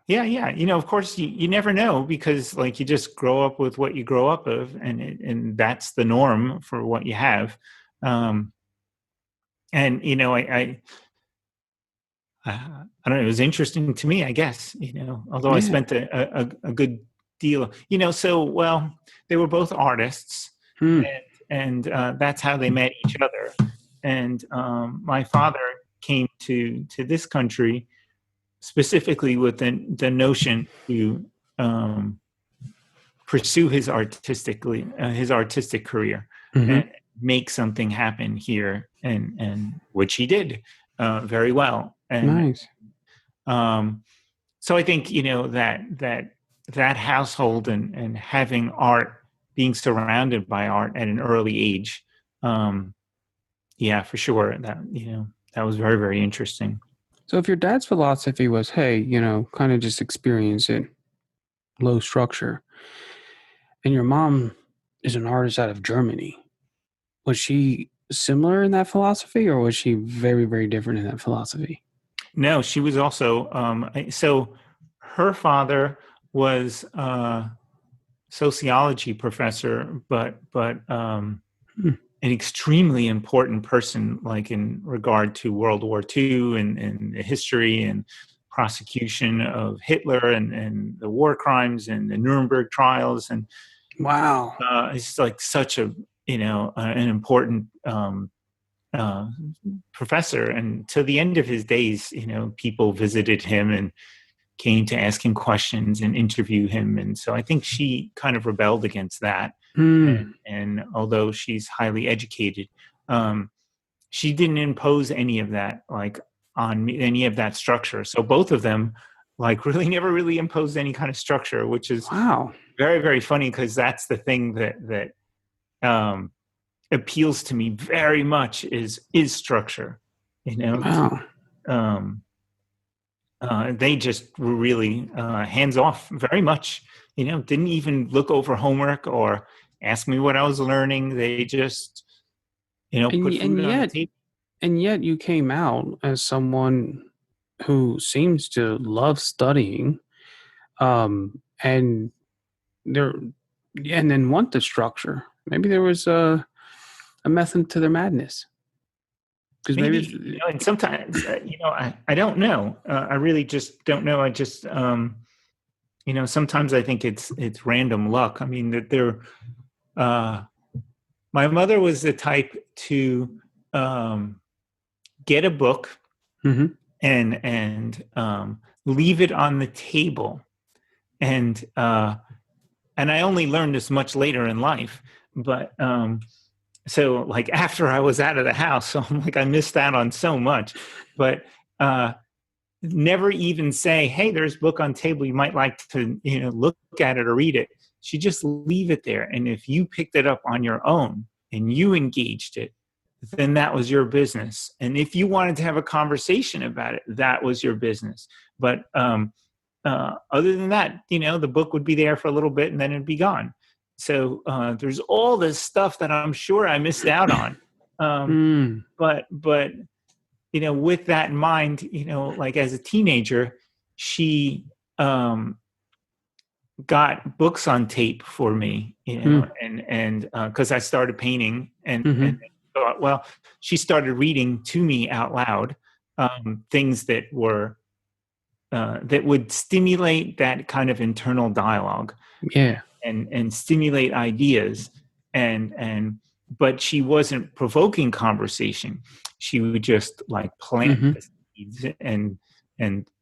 [SPEAKER 2] Of course, you never know, because like you just grow up with what you grow up of, and that's the norm for what you have. And I don't know. It was interesting to me, I guess. Although I spent a good deal. They were both artists, and that's how they met each other. And my father came to this country specifically with the notion to pursue his artistic career and make something happen here, and which he did very well. And
[SPEAKER 1] nice.
[SPEAKER 2] So I think that household and having art, being surrounded by art at an early age, yeah, for sure, that was very, very interesting.
[SPEAKER 1] So if your dad's philosophy was, hey, kind of just experience it, low structure, and your mom is an artist out of Germany, was she similar in that philosophy, or was she very, very different in that philosophy?
[SPEAKER 2] No, she was also, so her father was a sociology professor, but an extremely important person, like in regard to World War II and the history and prosecution of Hitler and the war crimes and the Nuremberg trials. And
[SPEAKER 1] wow,
[SPEAKER 2] it's like such an important professor. And to the end of his days, people visited him and came to ask him questions and interview him. And so I think she kind of rebelled against that. And although she's highly educated, she didn't impose any of that, like on me, any of that structure. So both of them like really never really imposed any kind of structure, which is very, very funny, because that's the thing that appeals to me very much is structure. They just were really hands off, very much. Didn't even look over homework or ask me what I was learning. They just put food on the table.
[SPEAKER 1] And yet you came out as someone who seems to love studying, and there, and then want the structure. Maybe there was a method to their madness. Because
[SPEAKER 2] Maybe, and sometimes, I don't know. I really just don't know. I just, sometimes I think it's random luck. I mean, that my mother was the type to get a book
[SPEAKER 1] mm-hmm.
[SPEAKER 2] and leave it on the table, and I only learned this much later in life, but so like after I was out of the house, so I'm like, I missed out on so much, but never even say, hey, there's a book on table, you might like to look at it or read it. She just leave it there, and if you picked it up on your own and you engaged it, then that was your business. And if you wanted to have a conversation about it, that was your business. But other than that, the book would be there for a little bit and then it'd be gone. So there's all this stuff that I'm sure I missed out on. But with that in mind, like as a teenager, she got books on tape for me, and because I started painting and thought, well, she started reading to me out loud things that were that would stimulate that kind of internal dialogue, and stimulate ideas, but she wasn't provoking conversation. She would just like plant the seeds, and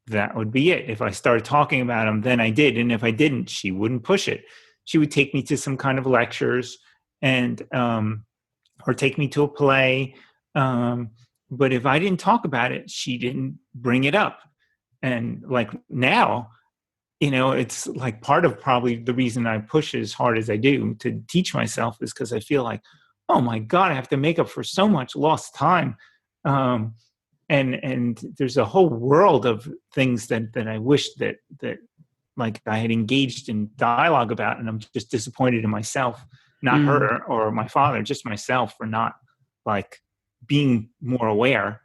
[SPEAKER 2] that would be it. If I started talking about them, then I did, and if I didn't, she wouldn't push it. She would take me to some kind of lectures, and or take me to a play. But if I didn't talk about it, she didn't bring it up. And like now, it's like part of probably the reason I push as hard as I do to teach myself is because I feel like, oh my God, I have to make up for so much lost time. And there's a whole world of things that I wish that like I had engaged in dialogue about, and I'm just disappointed in myself, not her or my father, just myself for not like being more aware.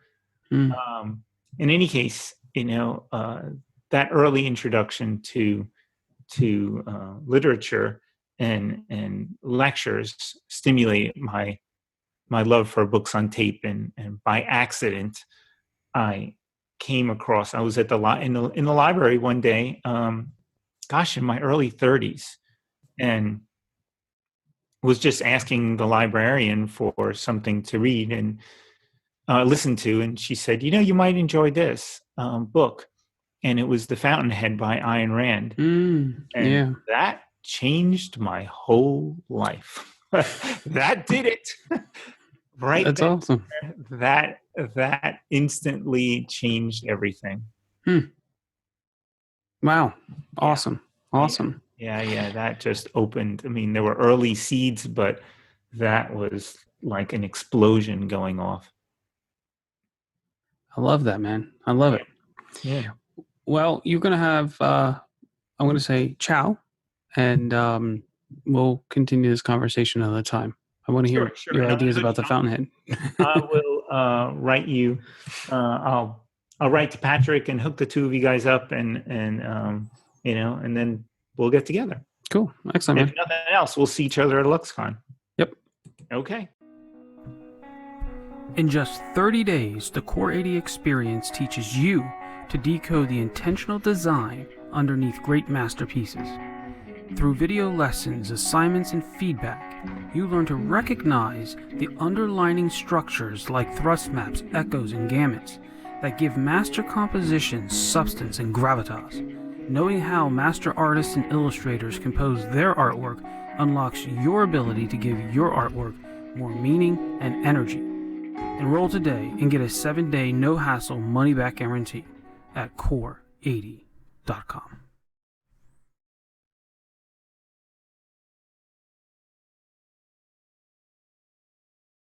[SPEAKER 2] In any case, that early introduction to literature and lectures stimulated my love for books on tape, and by accident I came across. I was at in the library one day, in my early 30s, and was just asking the librarian for something to read and listen to, and she said, you might enjoy this book. And it was The Fountainhead by Ayn Rand. And that changed my whole life. That did it. Right.
[SPEAKER 1] That's awesome.
[SPEAKER 2] That instantly changed everything.
[SPEAKER 1] Wow. Awesome. Awesome.
[SPEAKER 2] Yeah. That just opened. I mean, there were early seeds, but that was like an explosion going off.
[SPEAKER 1] I love that, man. I love it.
[SPEAKER 2] Yeah.
[SPEAKER 1] Well, you're going to have, I'm going to say ciao, and we'll continue this conversation another time. I want to hear your ideas about the Fountainhead.
[SPEAKER 2] I will write you. I'll write to Patrick and hook the two of you guys up, and then we'll get together.
[SPEAKER 1] Cool. Excellent, man.
[SPEAKER 2] If nothing else, we'll see each other at LuxCon.
[SPEAKER 1] Yep.
[SPEAKER 2] Okay.
[SPEAKER 1] In just 30 days, the Core 80 experience teaches you to decode the intentional design underneath great masterpieces. Through video lessons, assignments, and feedback, you learn to recognize the underlying structures like thrust maps, echoes, and gamuts that give master compositions substance and gravitas. Knowing how master artists and illustrators compose their artwork unlocks your ability to give your artwork more meaning and energy. Enroll today and get a 7-day no-hassle money-back guarantee at core80.com.